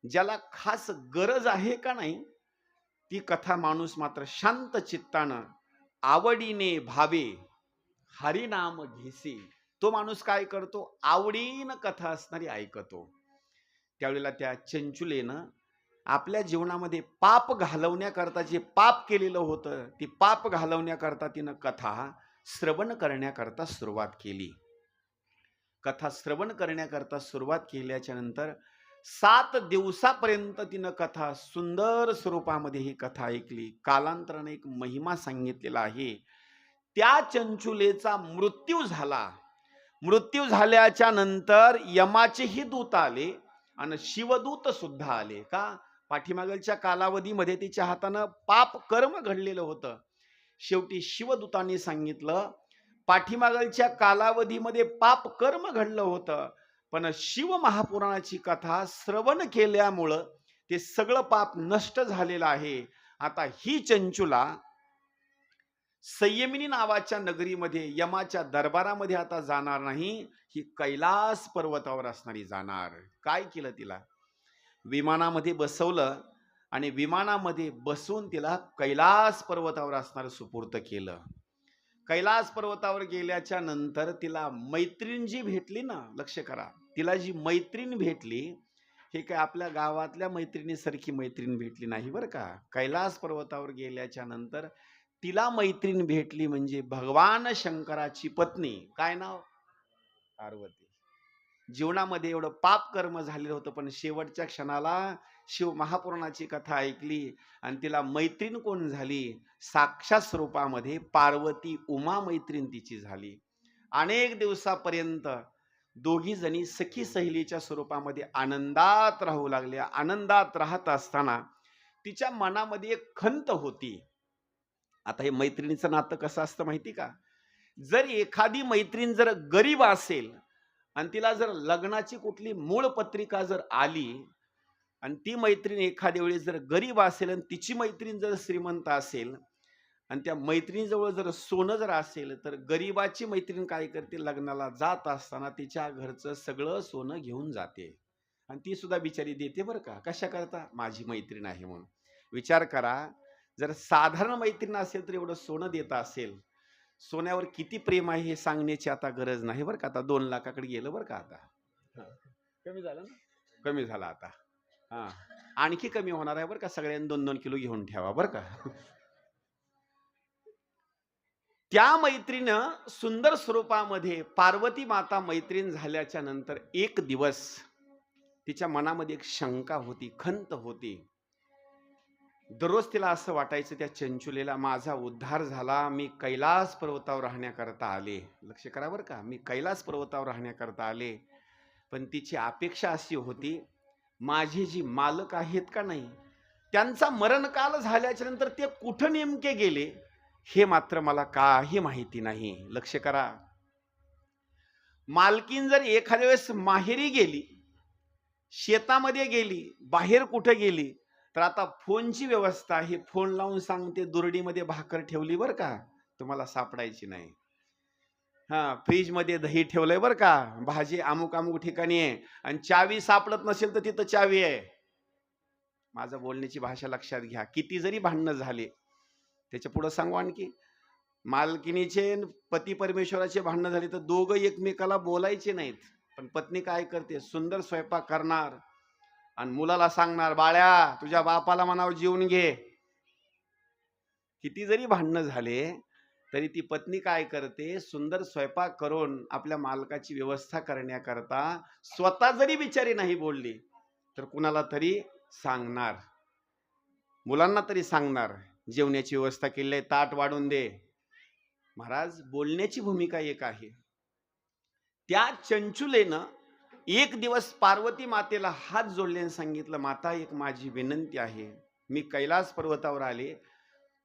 ज्याला खास गरज आहे का नाही ती कथा माणूस मात्र शांत चित्तानं आवडीने भावे हरिनाम घेसी, तो माणूस काय करतो, आवडीनं कथा असणारी ऐकतो. त्यावेळेला त्या चंचुलेनं आपल्या जीवनामध्ये पाप घालवण्याकरता जे पाप केलेलं होतं ती पाप घालवण्याकरता तिनं कथा श्रवण करण्याकरता सुरुवात केली. कथा श्रवण करण्याकरता सुरुवात केल्याच्या नंतर 7 दिवसापर्यंत तिनं कथा सुंदर स्वरूपामध्ये ही कथा ऐकली. कालांतराने एक महिमा सांगितलेला आहे. त्या चंचुलेचा मृत्यू झाला. मृत्यू झाल्याच्या नंतर यमाचेही दूत आले आणि शिवदूत सुद्धा आले. का, पाठीमागच्या कालावधीमध्ये तिच्या हातानं पाप कर्म घडलेलं होतं. शेवटी शिवदूतांनी सांगितलं, पाठीमागच्या कालावधीमध्ये पाप कर्म घडलं होतं, पण शिव महापुराणाची कथा श्रवण केल्यामुळं ते सगळं पाप नष्ट झालेलं आहे. आता ही चंचुला संयमिनी नावाच्या नगरीमध्ये यमाच्या दरबारामध्ये आता जाणार नाही, ही कैलास पर्वतावर असणारी जाणार. काय केलं, तिला विमानामध्ये बसवलं आणि विमानामध्ये बसून तिला कैलास पर्वतावर असणारं सुपूर्त केलं. कैलास पर्वतावर गेल्याच्या नंतर तिला मैत्रीण जी भेटली ना, लक्ष करा, तिला जी मैत्रीण भेटली हे काय आपल्या गावातल्या मैत्रिणीसारखी मैत्रीण भेटली नाही बरं का. कैलास पर्वतावर गेल्याच्या नंतर तिला मैत्रीण भेटली म्हणजे भगवान शंकराची पत्नी. काय नाव, पार्वती. जीवनामध्ये एवढं पाप कर्म झालेलं होतं, पण शेवटच्या क्षणाला शिव महापुराणाची कथा ऐकली आणि तिला मैत्रीण कोण झाली, साक्षात स्वरूपामध्ये पार्वती उमा मैत्रीण तिची झाली. अनेक दिवसापर्यंत दोघी जणी सखी सहेलीच्या स्वरूपामध्ये आनंदात राहू लागल्या. आनंदात राहत असताना तिच्या मनामध्ये एक खंत होती. आता हे मैत्रिणीचं नातं कसं असतं माहिती का, जर एखादी मैत्रीण जर गरीब असेल आणि तिला जर लग्नाची कुठली मूळ पत्रिका जर आली आणि ती मैत्रीण एखाद्या वेळी जर गरीब असेल आणि तिची मैत्रीण जर श्रीमंत असेल आणि त्या मैत्रिणीजवळ जर सोनं जर असेल, तर गरीबाची मैत्रीण काय करते, लग्नाला जात असताना तिच्या घरचं सगळं सोनं घेऊन जाते आणि ती सुद्धा बिचारी देते बरं का. कशा करता, माझी मैत्रीण आहे म्हणून. विचार करा, जर साधारण मैत्रीण असेल तर एवढं सोनं देत असेल, सोन्यावर किती प्रेम आहे हे सांगण्याची आता गरज नाही बरं का. आता 2 लाखाकडे गेलं बरं का. आता कमी झालं ना, कमी झालं आता. आणखी कमी होणार आहे बरं का. सगळ्यांनी 2-2 किलो घेऊन ठेवा बरं का. त्या मैत्रीनं सुंदर स्वरूपामध्ये पार्वती माता मैत्रीण झाल्याच्या नंतर एक दिवस तिच्या मनामध्ये एक शंका होती, खंत होती. दररोज तिला असं वाटायचं, त्या चंचुलेला माझा उद्धार झाला, मी कैलास पर्वतावर राहण्याकरता आले. लक्ष करा बरं का, मी कैलास पर्वतावर राहण्याकरता आले. पण तिची अपेक्षा अशी होती, माझे जी मालक आहेत का नाही, त्यांचा मरणकाल झाल्याच्या नंतर ते कुठं नेमके गेले हे मात्र मला काही माहिती नाही. लक्ष करा, मालकीन जर एखाद्या वेळेस माहेरी गेली, शेतामध्ये गेली, बाहेर कुठे गेली, तर आता फोनची व्यवस्था आहे, फोन लावून सांगते दुरडीमध्ये भाकर ठेवली बरं का, तुम्हाला सापडायची नाही. फ्रीज मध्ये दही ठेवलंय बरं का, भाजी अमुक अमुक ठिकाणी आहे आणि चावी सापडत नसेल तर तिथं चावी आहे. माझं बोलण्याची भाषा लक्षात घ्या. किती जरी भांडणं झाले, त्याच्या पुढे सांगू आणखी, मालकिनीचे पती परमेश्वराचे भांडणं झाले तर दोघं एकमेकाला बोलायचे नाहीत, पण पत्नी काय करते, सुंदर स्वयंपाक करणार, आणि मुलाला सांगणार, बाळ्या तुझ्या बापाला म्हणावं जेवून घे. किती जरी भांडणं झाले तरी ती पत्नी काय करते, सुंदर स्वयंपाक करून आपल्या मालकाची व्यवस्था करण्याकरता स्वतः जरी बिचारी नाही बोलली तर कुणाला तरी सांगणार, मुलांना तरी सांगणार, जेवण्याची व्यवस्था केली आहे, ताट वाढून दे. महाराज, बोलण्याची भूमिका एक आहे. त्या चंचुलेनं एक दिवस पार्वती मातेला हात जोडले आणि सांगितलं, माता एक माझी विनंती आहे, मी कैलास पर्वतावर आले,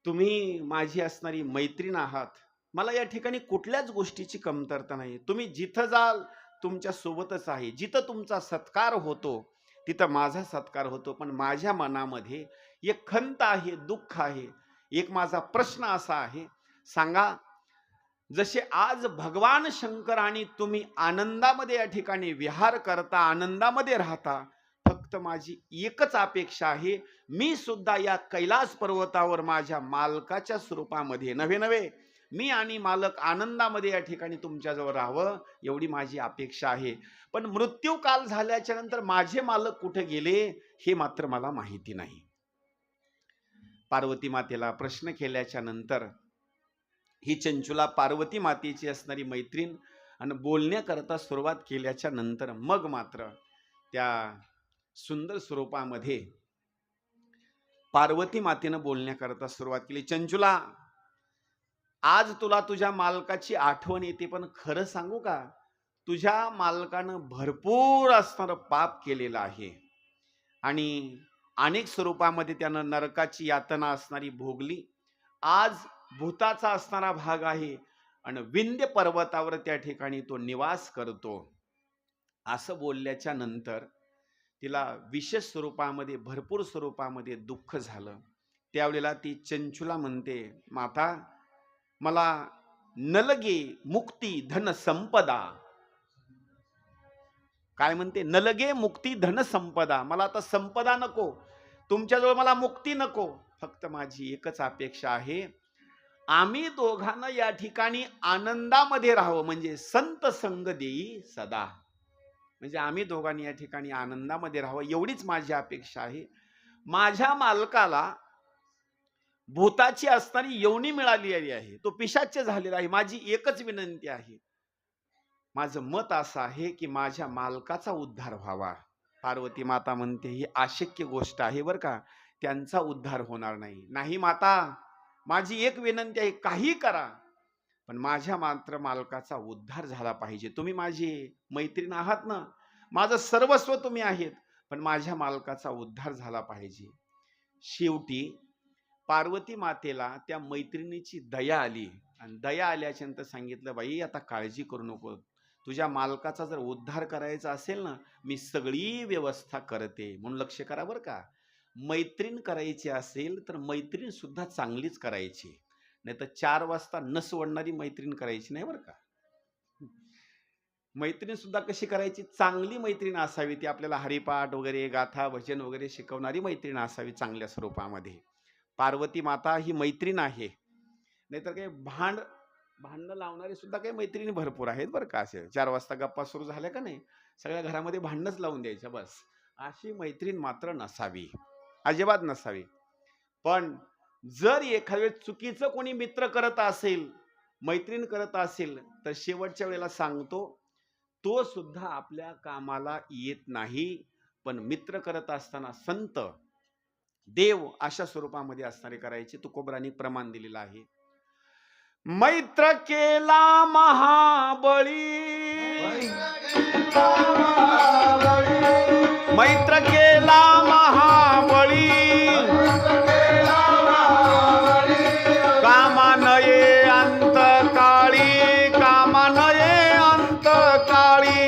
तुम्ही माझी असणारी मैत्रीण आहात, मला या ठिकाणी कुठल्याच गोष्टीची कमतरता नाही, तुम्ही जिथं जाल तुमच्या सोबतच आहे, जिथं तुमचा सत्कार होतो तिथं माझा सत्कार होतो, पण माझ्या मनामध्ये एक खंत आहे, दुःख आहे. एक माझा प्रश्न असा आहे, सांगा, जसे आज भगवान शंकर आणि तुम्ही आनंदामध्ये या ठिकाणी विहार करता, आनंदामध्ये राहता, फक्त माझी एकच अपेक्षा आहे, मी सुद्धा या कैलास पर्वतावर माझ्या मालकाच्या स्वरूपामध्ये नव्हे मी आणि मालक आनंदामध्ये या ठिकाणी तुमच्याजवळ राहावं, एवढी माझी अपेक्षा आहे. पण मृत्यू काल झाल्याच्या नंतर माझे मालक कुठे गेले हे मात्र मला माहिती नाही. पार्वती मातेला प्रश्न केल्याच्या नंतर ही चंचुला पार्वती मातेची असणारी मैत्रीण आणि बोलण्याकरता सुरुवात केल्याच्या नंतर मग मात्र त्या सुंदर स्वरूपामध्ये पार्वती मातेनं बोलण्याकरता सुरुवात केली. चंचुला, आज तुला तुझ्या मालकाची आठवण येते, पण खरं सांगू का, तुझ्या मालकानं भरपूर असणारं पाप केलेलं आहे आणि अनेक स्वरूपामध्ये त्यानं नरकाची यातना असणारी भोगली. आज भूताचा असणारा भाग आहे आणि विंध्य पर्वतावर त्या ठिकाणी तो निवास करतो. असं बोलल्याच्या नंतर तिला विशेष स्वरूपामध्ये, भरपूर स्वरूपामध्ये दुःख झालं. त्यावेळेला ती चंचुला म्हणते, माता, मला नलगे मुक्ती धन संपदा. काय म्हणते? नलगे मुक्ती धन संपदा. मला आता संपदा नको, तुमच्याजवळ मला मुक्ती नको, फक्त माझी एकच अपेक्षा आहे, आम्ही दोघांना या ठिकाणी आनंदामध्ये राहावं, म्हणजे संत संग देई सदा, म्हणजे आम्ही दोघांनी या ठिकाणी आनंदामध्ये राहावं, एवढीच माझी अपेक्षा आहे. माझ्या मालकाला भूताची असणारी योनी मिळालेली आहे, तो पिशाच्य झालेला आहे, माझी एकच विनंती आहे, माझं मत असं आहे की माझ्या मालकाचा उद्धार व्हावा. पार्वती माता म्हणते, ही अशक्य गोष्ट आहे बरं का, त्यांचा उद्धार होणार नाही. नाही माता, माझी एक विनंती आहे, काही करा, पण माझ्या मात्र मालकाचा उद्धार झाला पाहिजे. तुम्ही माझी मैत्रीण आहात ना, माझं सर्वस्व तुम्ही आहेत, पण माझ्या मालकाचा उद्धार झाला पाहिजे. शेवटी पार्वती मातेला त्या मैत्रिणीची दया आली आणि दया आल्याच्या नंतर सांगितलं, बाई आता काळजी करू नको, तुझ्या मालकाचा जर उद्धार करायचा असेल ना, मी सगळी व्यवस्था करते. म्हणून लक्ष करा बरं का, मैत्रीण करायची असेल तर मैत्रीण सुद्धा चांगलीच करायची, नाही तर 4 वाजता नस ओढणारी मैत्रीण करायची नाही बरं का. मैत्रीण सुद्धा कशी करायची, चांगली मैत्रीण असावी, ती आपल्याला हरिपाठ वगैरे, गाथा भजन वगैरे शिकवणारी मैत्रीण असावी चांगल्या स्वरूपामध्ये. पार्वती माता ही मैत्रीण आहे, नाहीतर काही भांडणं लावणारे सुद्धा काही मैत्रिणी भरपूर आहेत बरं का. असे 4 वाजता गप्पा सुरू झाल्या का नाही, सगळ्या घरामध्ये भांडणच लावून द्यायचं बस. अशी मैत्रीण मात्र नसावी, अजिबात नसावी. पण जर एखाद्या चुकीचं कोणी मित्र करत असेल, मैत्रीण करत असेल, तर शेवटच्या वेळेला सांगतो, तो सुद्धा आपल्या कामाला येत नाही. पण मित्र करत असताना संत, देव अशा स्वरूपामध्ये असणारे करायचे. तुकोबरांनी प्रमाण दिलेलं आहे. मैत्र केला महाबळी, मैत्र केला महाबळी, कामा नये अंत काळी, कामा नये अंत काळी.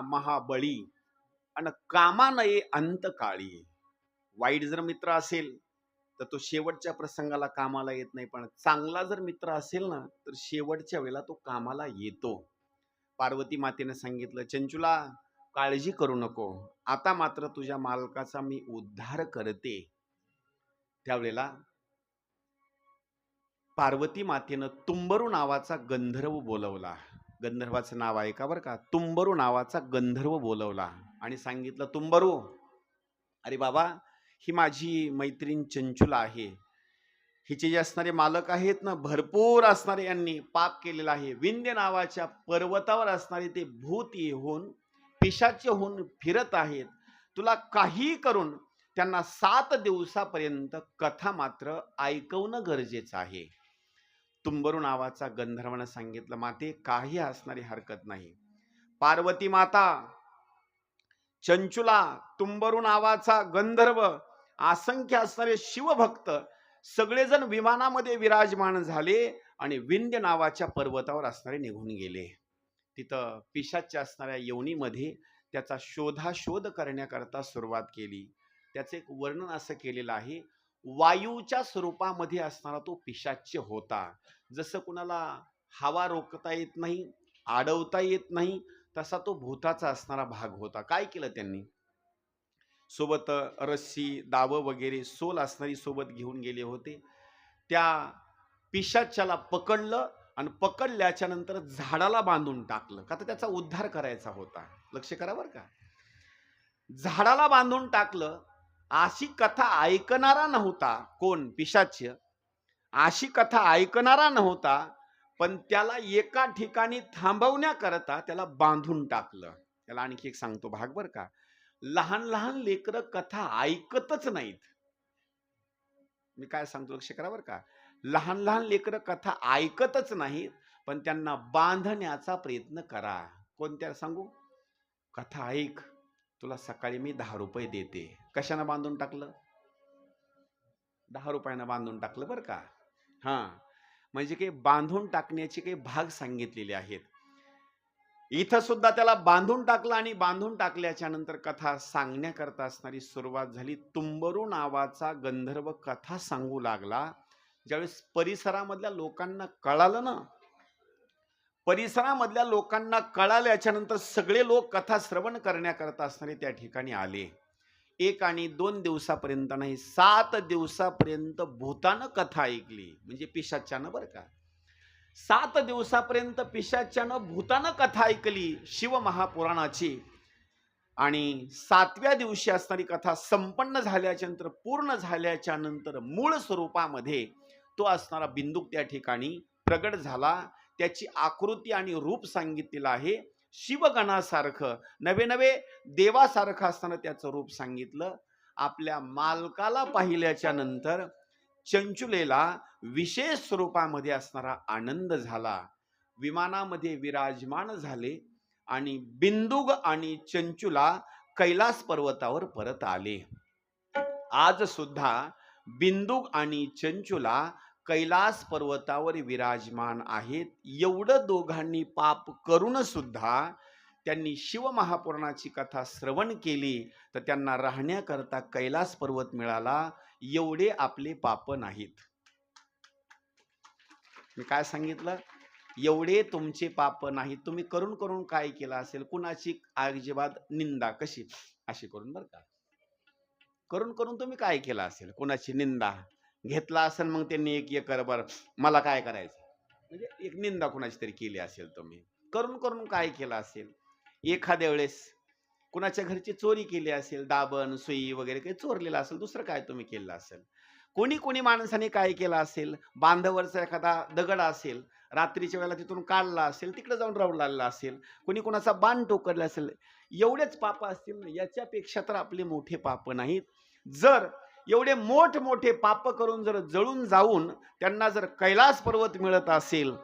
महाबळी आणि कामा नये अंतकाळी. वाईट जर मित्र असेल तर तो शेवटच्या प्रसंगाला कामाला येत नाही, पण चांगला जर मित्र असेल ना तर शेवटच्या वेळेला तो कामाला येतो. पार्वती मातेने सांगितलं, चंचुला काळजी करू नको, आता मात्र तुझ्या मालकाचा मी उद्धार करते. त्यावेळेला पार्वती मातेनं तुंबरू नावाचा गंधर्व बोलवला. गंधर्वाचं नाव आहे का बरं का, तुंबरू नावाचा गंधर्व बोलवला आणि सांगितलं, तुंबरू, अरे बाबा, ही माझी मैत्रीण चंचुला आहे. हिचे जे असणारे मालक आहेत ना, भरपूर असणारे, यांनी पाप केलेलं आहे. विंध्य नावाच्या पर्वतावर असणारे ते भूत येऊन पिशाच्य होऊन फिरत आहेत. तुला काही करून त्यांना 7 दिवसापर्यंत कथा मात्र ऐकवणं गरजेचं आहे. तुंबरू नावाचा गंधर्वानं सांगितलं, माते काही असणारी हरकत नाही. पार्वती माता, चंचुला, तुंबरू नावाचा गंधर्व, असंख्य असणारे शिवभक्त सगळेजण विमानामध्ये विराजमान झाले आणि विंध्य नावाच्या पर्वतावर असणारे निघून गेले. तिथं पिशाच्य असणाऱ्या योनीमध्ये त्याचा शोधाशोध करण्याकरता सुरुवात केली. त्याचं एक वर्णन असं केलेलं आहे, वायूच्या स्वरूपामध्ये असणारा तो पिशाच्य होता. जसं कुणाला हवा रोखता येत नाही, अडवता येत नाही, तसा तो भूताचा असणारा भाग होता. काय केलं त्यांनी, सोबत रस्सी, दावं वगैरे सोल असणारी सोबत घेऊन गेले होते. त्या पिशाच्याला पकडलं आणि पकडल्याच्या नंतर झाडाला बांधून टाकलं, का तर त्याचा उद्धार करायचा होता. लक्ष करा बरं का, झाडाला बांधून टाकलं. अशी कथा ऐकणारा नव्हता कोण, पिशाच्य. अशी कथा ऐकणारा नव्हता, पण त्याला एका ठिकाणी थांबवण्याकरता त्याला बांधून टाकलं. त्याला आणखी एक सांगतो भाग बरं का, लहान लहान लेकरं कथा ऐकतच नाहीत. मी काय सांगतो लक्ष करा बरं का, लहान लहान लेकरं कथा ऐकतच नाहीत, पण त्यांना बांधण्याचा प्रयत्न करा. कोणत्या सांगू, कथा ऐक, तुला सकाळी मी 10 रुपये देते. कशानं बांधून टाकलं, 10 रुपयानं बांधून टाकलं बरं का. हां, म्हणजे काही बांधून टाकण्याचे काही भाग सांगितलेले आहेत. इथं सुद्धा त्याला बांधून टाकलं आणि बांधून टाकल्याच्या नंतर कथा सांगण्याकरता असणारी सुरुवात झाली. तुंबरू नावाचा गंधर्व कथा सांगू लागला. ज्यावेळेस परिसरामधल्या लोकांना कळालं ना, परिसरामधल्या लोकांना कळाल्याच्या नंतर सगळे लोक कथा श्रवण करण्याकरता असणारे त्या ठिकाणी आले. 1 आणि 2 दिवसापर्यंत नाही, 7 दिवसापर्यंत भूतानं कथा ऐकली, म्हणजे पिशाच्यानं बरं का. 7 दिवसापर्यंत पिशाच्यानं भूतानं कथा ऐकली शिव महापुराणाची. आणि 7व्या दिवशी असणारी कथा संपन्न झाल्याच्या नंतर, पूर्ण झाल्याच्या नंतर मूळ स्वरूपामध्ये तो असणारा बिंदू त्या ठिकाणी प्रगट झाला. त्याची आकृती आणि रूप सांगितलेलं आहे शिवगणासारखं, नवे नवे देवासारखं असताना त्याचं रूप सांगितलं. आपल्या मालकाला पाहिल्याच्या नंतर चंचुलेला विशेष स्वरूपामध्ये असणारा आनंद झाला. विमानामध्ये विराजमान झाले आणि बिंदुग आणि चंचुला कैलास पर्वतावर परत आले. आज सुद्धा बिंदुग आणि चंचुला कैलास पर्वतावर विराजमान आहेत. एवढं दोघांनी पाप करून सुद्धा त्यांनी शिव महापुराणाची कथा श्रवण केली, तर त्यांना राहण्याकरता कैलास पर्वत मिळाला. एवढे आपले पाप नाहीत. मी काय सांगितलं, एवढे तुमचे पाप नाहीत. तुम्ही करून करून काय केलं असेल, कुणाची अजिबात निंदा, कशी अशी करून बरं का, करून करून तुम्ही काय केलं असेल, कुणाची निंदा घेतला असेल, मग त्यांनी एक एकर बरं मला काय करायचं, म्हणजे एक निंदा कुणाची तरी केली असेल. तुम्ही करून करून काय केलं असेल, एखाद्या वेळेस कुणाच्या घरची चोरी केली असेल, दाबण सुई वगैरे काही चोरलेलं असेल, दुसरं काय तुम्ही केलं असेल. कोणी माणसाने काय केलं असेल, बांधावरचा एखादा दगड असेल, रात्रीच्या वेळेला तिथून काढला असेल, तिकडे जाऊन रवडलेला असेल, कोणी कोणाचा बाण टोकरला असेल, एवढेच पाप असतील ना. याच्यापेक्षा तर आपले मोठे पाप नाहीत. जर एवढे मोठमोठे पाप करून जर जळून जाऊन त्यांना जर कैलास पर्वत मिळत असेल,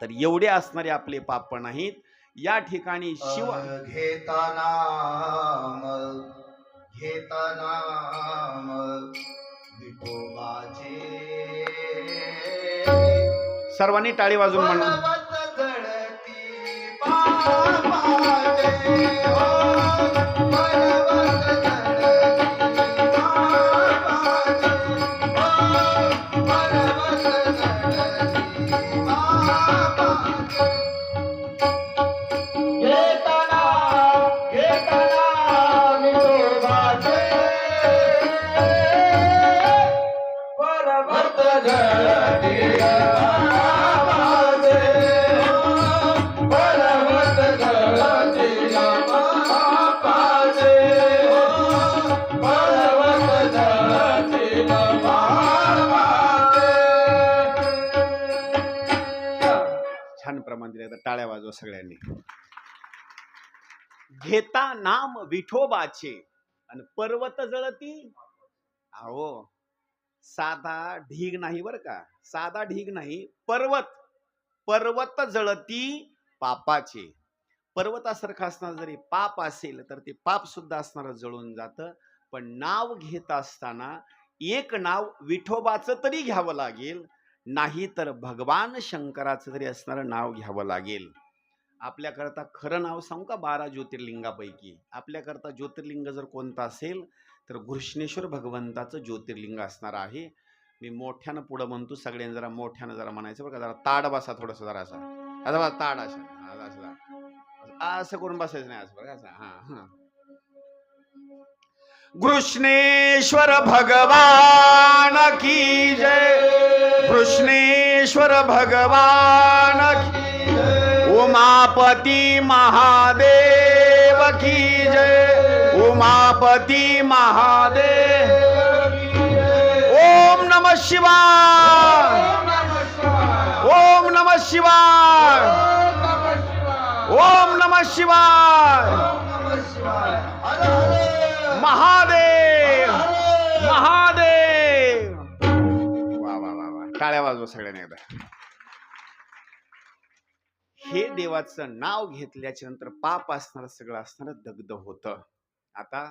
तर एवढे असणारे आपले पाप नाहीत. या ठिकाणी शिव घेता नाम विठोबाचे, सर्वांनी टाळी वाजून म्हणा. पर्वत जळती घेताना घेताना विठोबाचे पर्वत जळती बाबाचे पर्वत जळती बाबाचे पर्वत जळती बाबाचे. छान प्रमाण दिले. आता टाळ्या वाजवा सगळ्यांनी. घेता नाम विठोबाचे आणि पर्वत जळती. अहो साधा ढीग नाही बर का, साधा ढीग नाही, पर्वत. पर्वत जळती पापाचे. पर्वतासारखं असणार जरी पाप असेल तर ते पाप सुद्धा असणार जळून जातं. पण नाव घेत असताना एक नाव विठोबाचं तरी घ्यावं लागेल, नाही तर भगवान शंकराचं तरी असणारं नाव घ्यावं लागेल. आपल्याकरता खरं नाव सांगू का? 12 ज्योतिर्लिंगापैकी आपल्याकरता ज्योतिर्लिंग जर कोणतं असेल तर घृष्णेश्वर भगवंताचं ज्योतिर्लिंग असणार आहे. मी मोठ्यानं पुढं म्हणतो, सगळ्यांनी जरा मोठ्यानं जरा म्हणायचं बरं का. जरा ताड बसा थोडस, जरा असा आता बघा ताड असा असं करून बसायचं नाही असं बरं असं. हा हा. घृष्णेश्वर भगवान की जय. घृष्णेश्वर भगवान की उमापती महादेव की जय. उमापती महादेव. ओम नमः शिवाय. ओम नमः शिवाय. ओम नमः शिवाय. महादेव महादेव. वा वा वा वा. टाळ्या वाजवा सगळ्यांनी एकदा. हे देवाचं नाव घेतल्याच्या नंतर पाप असणार सगळं असणार दग्ध होतं. आता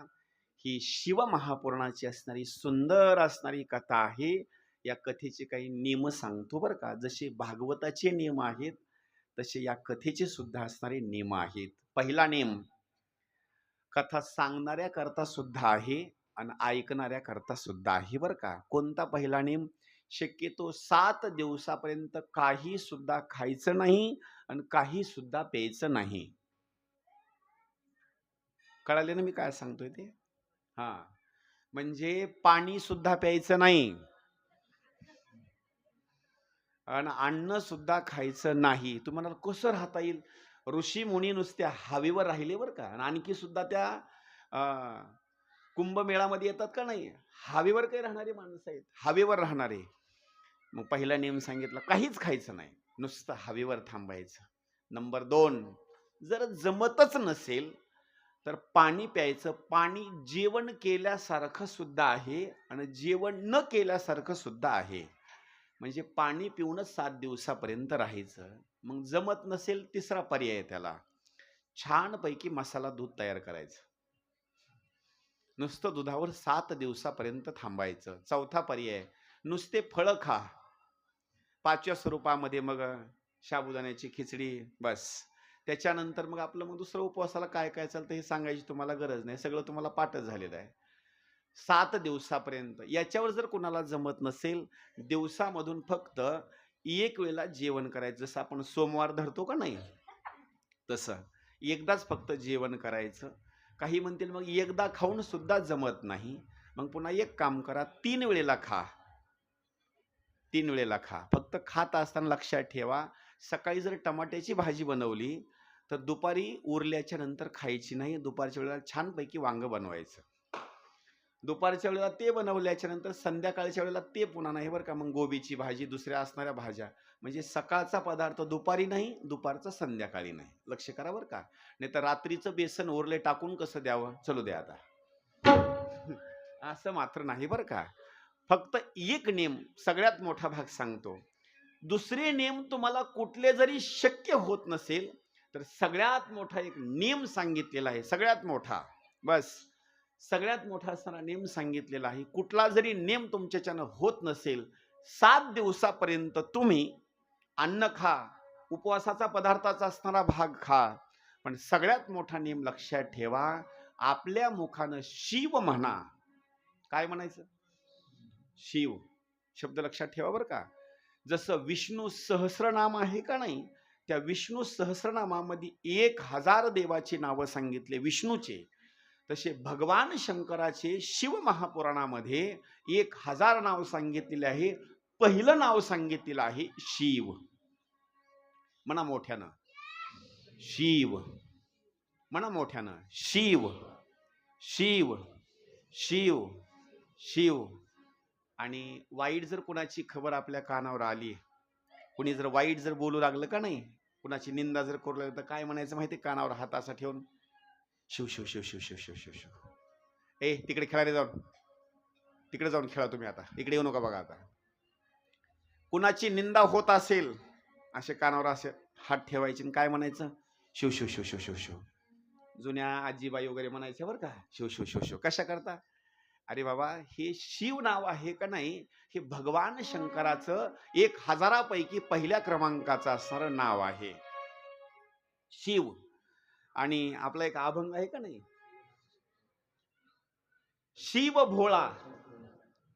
ही शिव महापुराणाची असणारी सुंदर असणारी कथा आहे. या कथेचे काही नियम सांगतो बरं का. जसे भागवताचे नियम आहेत तसे या कथेचे सुद्धा असणारे नियम आहेत. पहिला नियम कथा सांगणाऱ्या करता सुद्धा आहे आणि ऐकणाऱ्या करता सुद्धा आहे बरं का. कोणता पहिला नियम? शक्यतो 7 दिवसापर्यंत काही सुद्धा खायचं नाही आणि काही सुद्धा प्यायचं नाही. कळाले ना मी काय सांगतोय ते? हा, म्हणजे पाणी सुद्धा प्यायचं नाही आणि अन्न सुद्धा खायचं नाही. तुम्हाला कसं राहता येईल? ऋषी मुनी नुसत्या हवेवर राहिले बरं का. आणि आणखी सुद्धा त्या कुंभमेळामध्ये येतात का नाही, हवेवर काही राहणारे माणसं आहेत, हवेवर राहणारे. मग पहिला नियम सांगितला, काहीच खायचं नाही, नुसतं हवेवर थांबायचं. नंबर 2, जर जमतच नसेल तर पाणी प्यायचं. पाणी जेवण केल्यासारखं सुद्धा आहे आणि जेवण न केल्यासारखं सुद्धा आहे. म्हणजे पाणी पिऊनच 7 दिवसापर्यंत राहायचं. मग जमत नसेल, तिसरा पर्याय त्याला, छानपैकी मसाला दूध तयार करायचं. नुसतं दुधावर 7 दिवसापर्यंत थांबायचं. चौथा पर्याय, नुसते फळं खा. 5व्या स्वरूपामध्ये मग साबुदाण्याची खिचडी, बस. त्याच्यानंतर मग आपलं मग दुसरं उपवासाला काय काय चालतं हे सांगायची तुम्हाला गरज नाही, सगळं तुम्हाला पाठच झालेलं आहे. 7 दिवसापर्यंत. याच्यावर जर कोणाला जमत नसेल, दिवसामधून फक्त एक वेळेला जेवण करायचं. जसं आपण सोमवार धरतो का नाही, तसं एकदाच फक्त जेवण करायचं. काही म्हणतील मग एकदा खाऊन सुद्धा जमत नाही, मग पुन्हा एक काम करा, 3 वेळेला खा. 3 वेळेला खा. फक्त खात असताना लक्षात ठेवा, सकाळी जर टमाट्याची भाजी बनवली तर दुपारी उरल्याच्या नंतर खायची नाही. दुपारच्या वेळेला छानपैकी वांग बनवायचं. दुपारच्या वेळेला ते बनवल्याच्या नंतर संध्याकाळच्या वेळेला ते पुन्हा नाही बरं का. मग गोबीची भाजी, दुसऱ्या असणाऱ्या भाज्या, म्हणजे सकाळचा पदार्थ दुपारी नाही, दुपारचा संध्याकाळी नाही. लक्ष करा बरं का. नाही तर रात्रीचं बेसन उरले टाकून कसं द्यावं, चलू द्या आता, असं मात्र नाही बरं का. फक्त एक नियम, सगळ्यात मोठा भाग सांगतो. दुसरे नियम तुम्हाला कुठले जरी शक्य होत नसेल तर सगळ्यात मोठा एक नियम सांगितलेला आहे. सगळ्यात मोठा, बस सगळ्यात मोठा असणारा नियम सांगितलेला आहे. कुठला जरी नियम तुमच्याच्यानं होत नसेल, 7 दिवसापर्यंत तुम्ही अन्न खा, उपवासाचा पदार्थाचा असणारा भाग खा, पण सगळ्यात मोठा नियम लक्षात ठेवा, आपल्या मुखानं शिव म्हणा. काय म्हणायचं? शिव शब्द लक्षात ठेवा बरं का. जसं विष्णू सहस्रनाम आहे का नाही, त्या विष्णू सहस्रनामामध्ये 1000 देवाची नावं सांगितले विष्णूचे, तसे भगवान शंकराचे शिव महापुराणामध्ये 1000 नाव सांगितलेले आहे. पहिलं नाव सांगितलेलं आहे शिव. म्हणा मोठ्यानं शिव, म्हणा मोठ्यानं शिव शिव शिव शिव. आणि वाईट जर कुणाची खबर आपल्या कानावर आली, कुणी जर वाईट जर बोलू लागलं का नाही, कुणाची निंदा जर करू लागलं, तर काय म्हणायचं माहिती? कानावर हात असा ठेवून शिव शिव शिव शिव शिव शिव शिव शिव. ए तिकडे खेळायला जाऊन, तिकडे जाऊन खेळा तुम्ही, आता इकडे येऊ नका बघा. आता कुणाची निंदा होत असेल, असे कानावर असे हात ठेवायचे आणि काय म्हणायचं? शिव शिव शिव शिव शिव शिव. जुन्या आजीबाई वगैरे म्हणायच्या बरं का, शिव शिव शिव शिव. कशा करता? अरे बाबा, हे शिव नाव आहे का नाही, हे भगवान शंकराचं 1000 पैकी पहिल्या क्रमांकाचं असणारं नाव आहे शिव. आणि आपला एक अभंग आहे का नाही, शिव भोळा,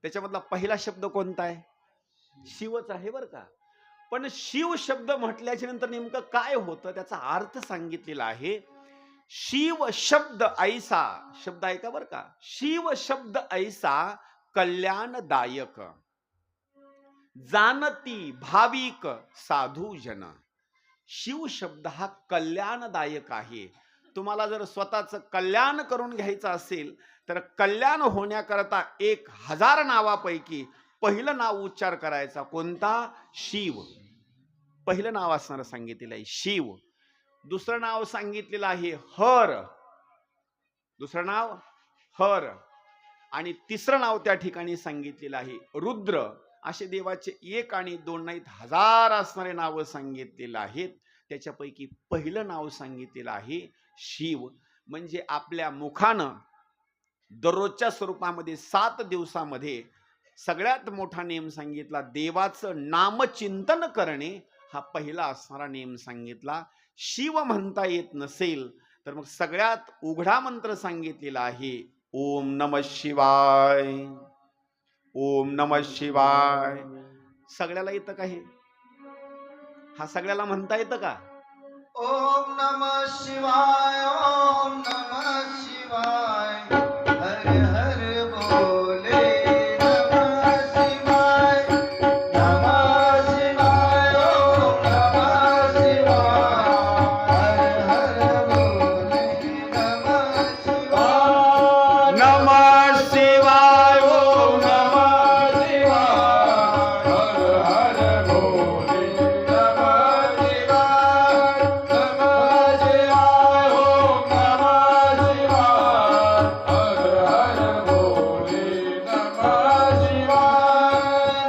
त्याच्यामधला पहिला शब्द कोणता आहे? शिवच आहे बरं का. पण शिव शब्द म्हटल्याच्या नंतर नेमकं काय होतं त्याचा अर्थ सांगितलेला आहे. शिव शब्द ऐसा, शब्द ऐका बरं का, शिव शब्द ऐसा कल्याणदायक, जानती भाविक साधू जन. शिव शब्द हा कल्याणदायक आहे. तुम्हाला जर स्वतःचं कल्याण करून घ्यायचं असेल तर कल्याण होण्याकरता 1000 नावापैकी पहिलं नाव उच्चार करायचा कोणता? शिव. पहिलं नाव असणारं सांगितलेलं आहे शिव. दुसरं नाव सांगितलेलं आहे हर, दुसरं नाव हर. आणि तिसरं नाव त्या ठिकाणी सांगितलेलं आहे रुद्र. असे देवाचे 1 आणि 2 नाहीत 1000 असणारे नावं सांगितलेलं आहेत. त्याच्यापैकी पहिलं नाव सांगितलेलं आहे शिव. म्हणजे आपल्या मुखानं दररोजच्या स्वरूपामध्ये 7 दिवसामध्ये सगळ्यात मोठा नेम सांगितला, देवाचं नामचिंतन करणे हा पहिला असणारा नेम सांगितला. शिव म्हणता येत नसेल तर मग सगळ्यात उघडा मंत्र सांगितलेला आहे ओम नमः शिवाय, ओम नमः शिवाय. सगळ्याला येतं का हे? हा सगळ्याला म्हणता येतं का? ओम नमः शिवाय, ओम नमः शिवाय, हर हर बोले नमः शिवाय, नमः शिवाय, ओम नमः शिवाय, हर हर बोले नमः शिवाय, नमः शिवाय, ओम नमः शिवाय, हर हर बोले नमः शिवाय, नमः शिवाय,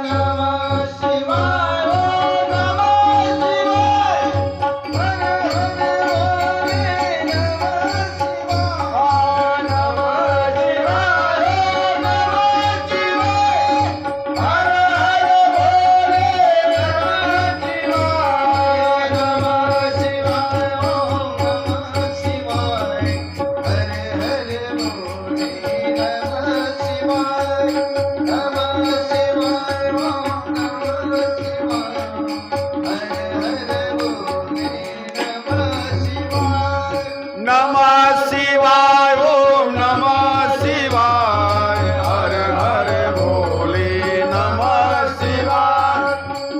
ओम नमः शिवाय, हर हर बोले नमः शिवाय, नमः शिवाय, ओम नमः शिवाय, हर हर बोले नमः शिवाय, नमः शिवाय, ओम नमः शिवाय, हर हर बोले नमः शिवाय, नमः शिवाय, ओम नमः शिवाय, हर हर बोले नमः शिवाय, नमः शिवाय, ओम नमः शिवाय, हर हर बोले नमः शिवाय, नमः शिवाय, ओम नमः शिवाय, हर हर बोले नमः शिवाय,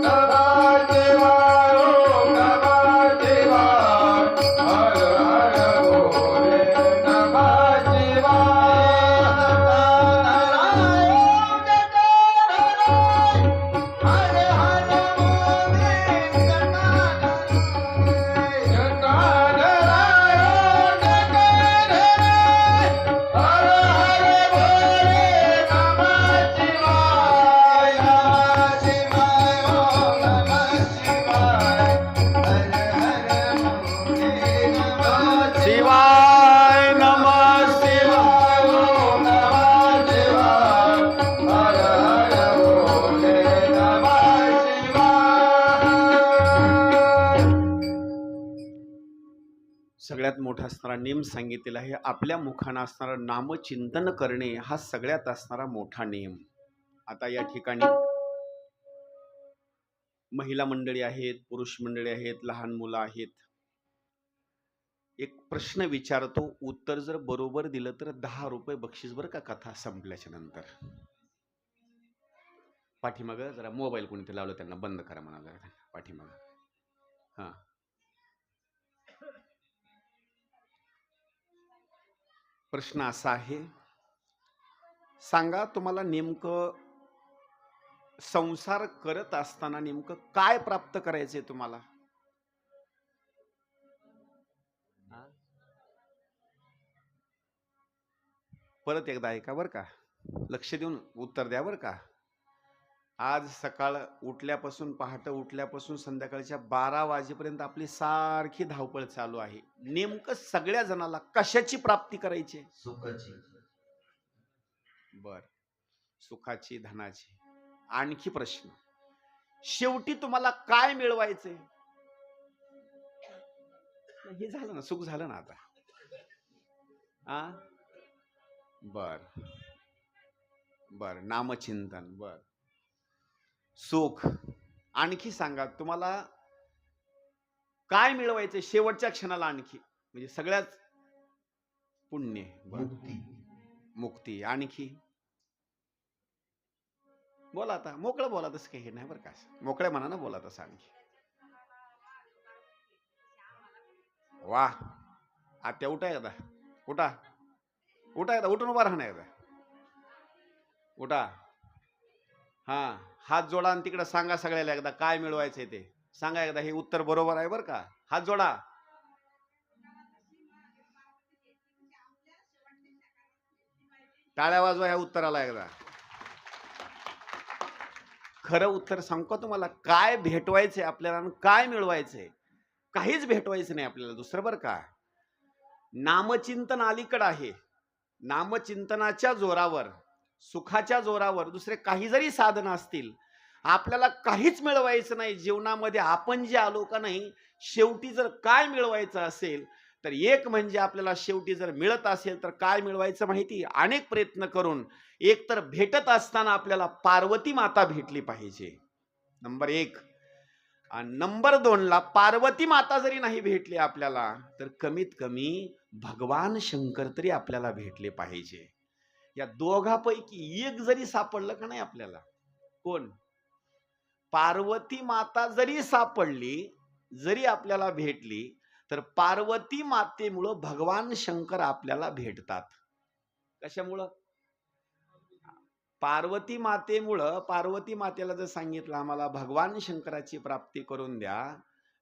नमः शिवाय, ओम नमः शिवाय, नमः शिवाय, ओम नमः शिवाय, हर हर बोले नमः शिवाय, सगळ्यात मोठा असणारा नेम सांगितलेला आहे. आपल्या मुखानं असणारं नामचिंतन करणे हा सगळ्यात असणारा मोठा नेम. आता या ठिकाणी महिला मंडळी आहेत, पुरुष मंडळी आहेत, लहान मुलं आहेत. एक प्रश्न विचारतो, उत्तर जर बरोबर दिलं तर 10 रुपये बक्षीस बरं का कथा संपल्याच्या नंतर. पाठीमागं जरा मोबाईल कोणीतरी लावलं, त्यांना बंद करा म्हणा जरा पाठीमागं. हां, प्रश्न असा आहे, सांगा तुम्हाला नेमकं संसार करत असताना नेमकं काय प्राप्त करायचंय तुम्हाला? हा? परत एकदा ऐका बरं का, लक्ष देऊन उत्तर द्या बरं का. आज सकाळ उठल्यापासून, पहाटे उठल्यापासून संध्याकाळच्या 12 वाजेपर्यंत आपली सारखी धावपळ चालू आहे. नेमकं सगळ्या जणाला कशाची प्राप्ती करायची? सुखाची. बर, सुखाची, धनाची. आणखी प्रश्न, शेवटी तुम्हाला काय मिळवायचंय? हे झालं ना, सुख झालं ना आता. आ बर बर, नामचिंतन, बर, सुख. आणखी सांगा तुम्हाला काय मिळवायचंय शेवटच्या क्षणाला? आणखी म्हणजे सगळ्यात पुण्य, बर, मुक्ती. मुक्ती. आणखी बोला, आता मोकळं बोला, तसं काही नाही बरं का, मोकळ्या मनानं बोला तसं. आणखी वा, आत्या उठा एकदा, उठा उठा एकदा, उठून उभा राहा ना एकदा, उठा. हा, हात जोडा आणि तिकडे सांगा सगळ्याला एकदा काय मिळवायचंय ते सांगा एकदा. हे उत्तर बरोबर आहे बरं का, हात जोडा. टाळ्या वाजवा ह्या उत्तराला एकदा. खरं उत्तर सांगतो तुम्हाला, काय भेटवायचंय आपल्याला आणि काय मिळवायचंय? काहीच भेटवायचं नाही आपल्याला दुसरं बरं का. नामचिंतन अलीकडं आहे. नामचिंतनाच्या जोरावर, सुखाच्या जोरावर दुसरे काही जरी साधन असतील, आपल्याला काहीच मिळवायचं नाही जीवनामध्ये. आपण जे आलो का नाही, शेवटी जर काय मिळवायचं असेल तर एक म्हणजे आपल्याला शेवटी जर मिळत असेल तर काय मिळवायचं माहिती? अनेक प्रयत्न करून एक तर भेटत असताना आपल्याला पार्वती माता भेटली पाहिजे, नंबर 1. आणि नंबर 2 ला पार्वती माता जरी नाही भेटली आपल्याला तर कमीत कमी भगवान शंकर तरी आपल्याला भेटले पाहिजे. या दोघांपैकी एक जरी सापडलं का नाही आपल्याला, कोण? पार्वती माता जरी सापडली, जरी आपल्याला भेटली, तर पार्वती मातेमुळं भगवान शंकर आपल्याला भेटतात. कशामुळं? पार्वती मातेमुळं. पार्वती मातेला जर सांगितलं आम्हाला भगवान शंकराची प्राप्ती करून द्या,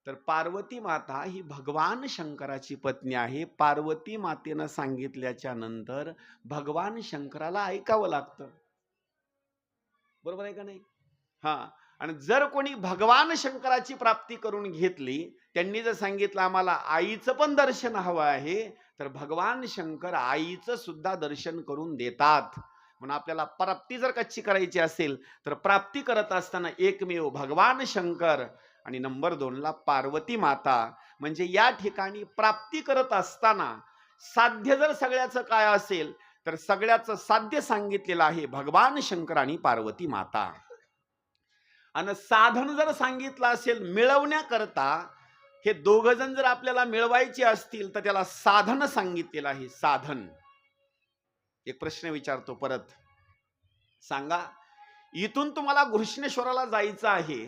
तर पार्वती माता ही भगवान शंकराची पत्नी आहे. पार्वती मातेनं सांगितल्याच्या नंतर भगवान शंकराला ऐकावं लागतं, बरोबर आहे का नाही? हा, आणि जर कोणी भगवान शंकराची प्राप्ती करून घेतली, त्यांनी जर सांगितलं आम्हाला आईचं पण दर्शन हवं आहे, तर भगवान शंकर आईचं सुद्धा दर्शन करून देतात. म्हणून आपल्याला प्राप्ती जर कच्ची करायची असेल तर प्राप्ती करत असताना एकमेव भगवान शंकर आणि नंबर 2 ला पार्वती माता. म्हणजे या ठिकाणी प्राप्ती करत असताना साध्य जर सगळ्याचं काय असेल तर सगळ्याचं साध्य सांगितलेलं आहे भगवान शंकर आणि पार्वती माता. आणि साधन जर सांगितलं असेल मिळवण्याकरता, हे दोघ जण जर आपल्याला मिळवायचे असतील तर त्याला साधन सांगितलेलं आहे, साधन. एक प्रश्न विचारतो परत, सांगा इथून तुम्हाला घृष्णेश्वराला जायचं आहे,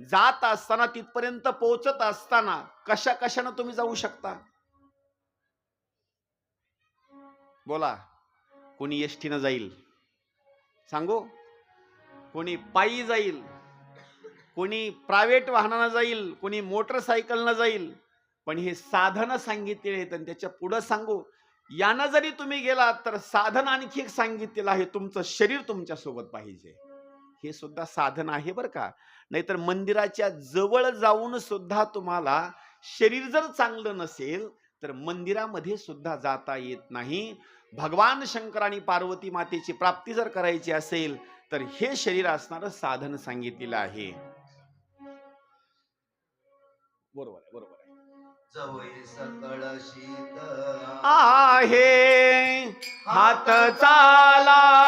जात असताना तिथपर्यंत पोहोचत असताना कशा कशानं तुम्ही जाऊ शकता? बोला. कोणी एसटीनं जाईल, सांगू? कोणी पायी जाईल, कोणी प्रायव्हेट वाहनानं जाईल, कोणी मोटरसायकलनं जाईल. पण हे साधन सांगितलेले आहेत. आणि त्याच्या पुढे सांगू, यानं जरी तुम्ही गेलात तर साधन आणखी एक सांगितलेलं आहे, तुमचं शरीर तुमच्या सोबत पाहिजे. हे सुद्धा साधन आहे बरं का. नाहीतर मंदिराच्या जवळ जाऊन सुद्धा तुम्हाला शरीर जर चांगलं नसेल तर मंदिरामध्ये सुद्धा जाता येत नाही. भगवान शंकर आणि पार्वती मातेची प्राप्ती जर करायची असेल तर हे शरीर असणारं साधन सांगितलेलं आहे. बरोबर आहे, बरोबर आहे. जवळ सकळ शीत आहे हात चालावया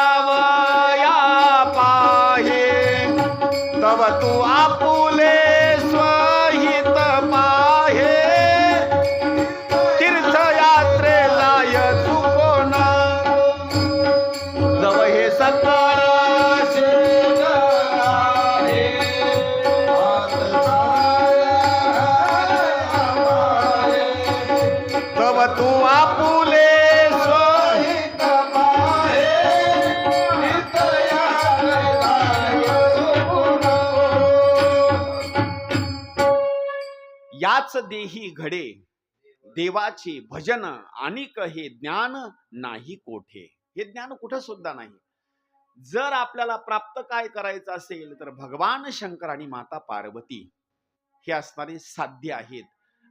पाहे तव तू आपुले स्वहित पाहे तीर्थयात्रेला चुकोन जव हे सकळ शीत आहे हात चालावया तव तू आपुले हित पाहे तीर्थयात्रेला चुकोन याच देही घडे देवाचे भजन आणिक हे ज्ञान नाही कोठे. हे ज्ञान कुठं सुद्धा नाही. जर आपल्याला प्राप्त काय करायचं असेल तर भगवान शंकर आणि माता पार्वती हे असणारे साध्य आहेत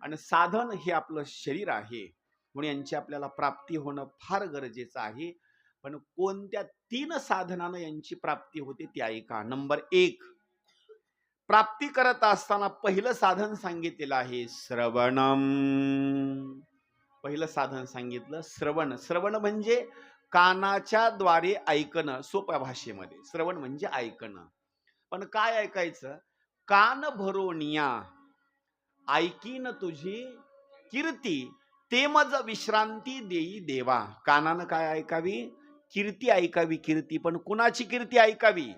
आणि साधन हे आपलं शरीर आहे. म्हणून यांची आपल्याला प्राप्ती होणं फार गरजेचं आहे. पण कोणत्या 3 साधनानं यांची प्राप्ती होते ते ऐका. नंबर 1, प्राप्ती करत असताना पहिलं साधन सांगितलेलं आहे श्रवणम. पहिलं साधन सांगितलं श्रवण. श्रवण म्हणजे कानाच्या द्वारे ऐकणं. सोप्या भाषेमध्ये श्रवण म्हणजे ऐकणं. पण काय ऐकायचं? कान भरोनिया ऐकीन तुझी कीर्ती ते मज विश्रांती देई देवा. कानानं काय ऐकावी? कीर्ती ऐकावी. कीर्ती पण कुणाची कीर्ती ऐकावी?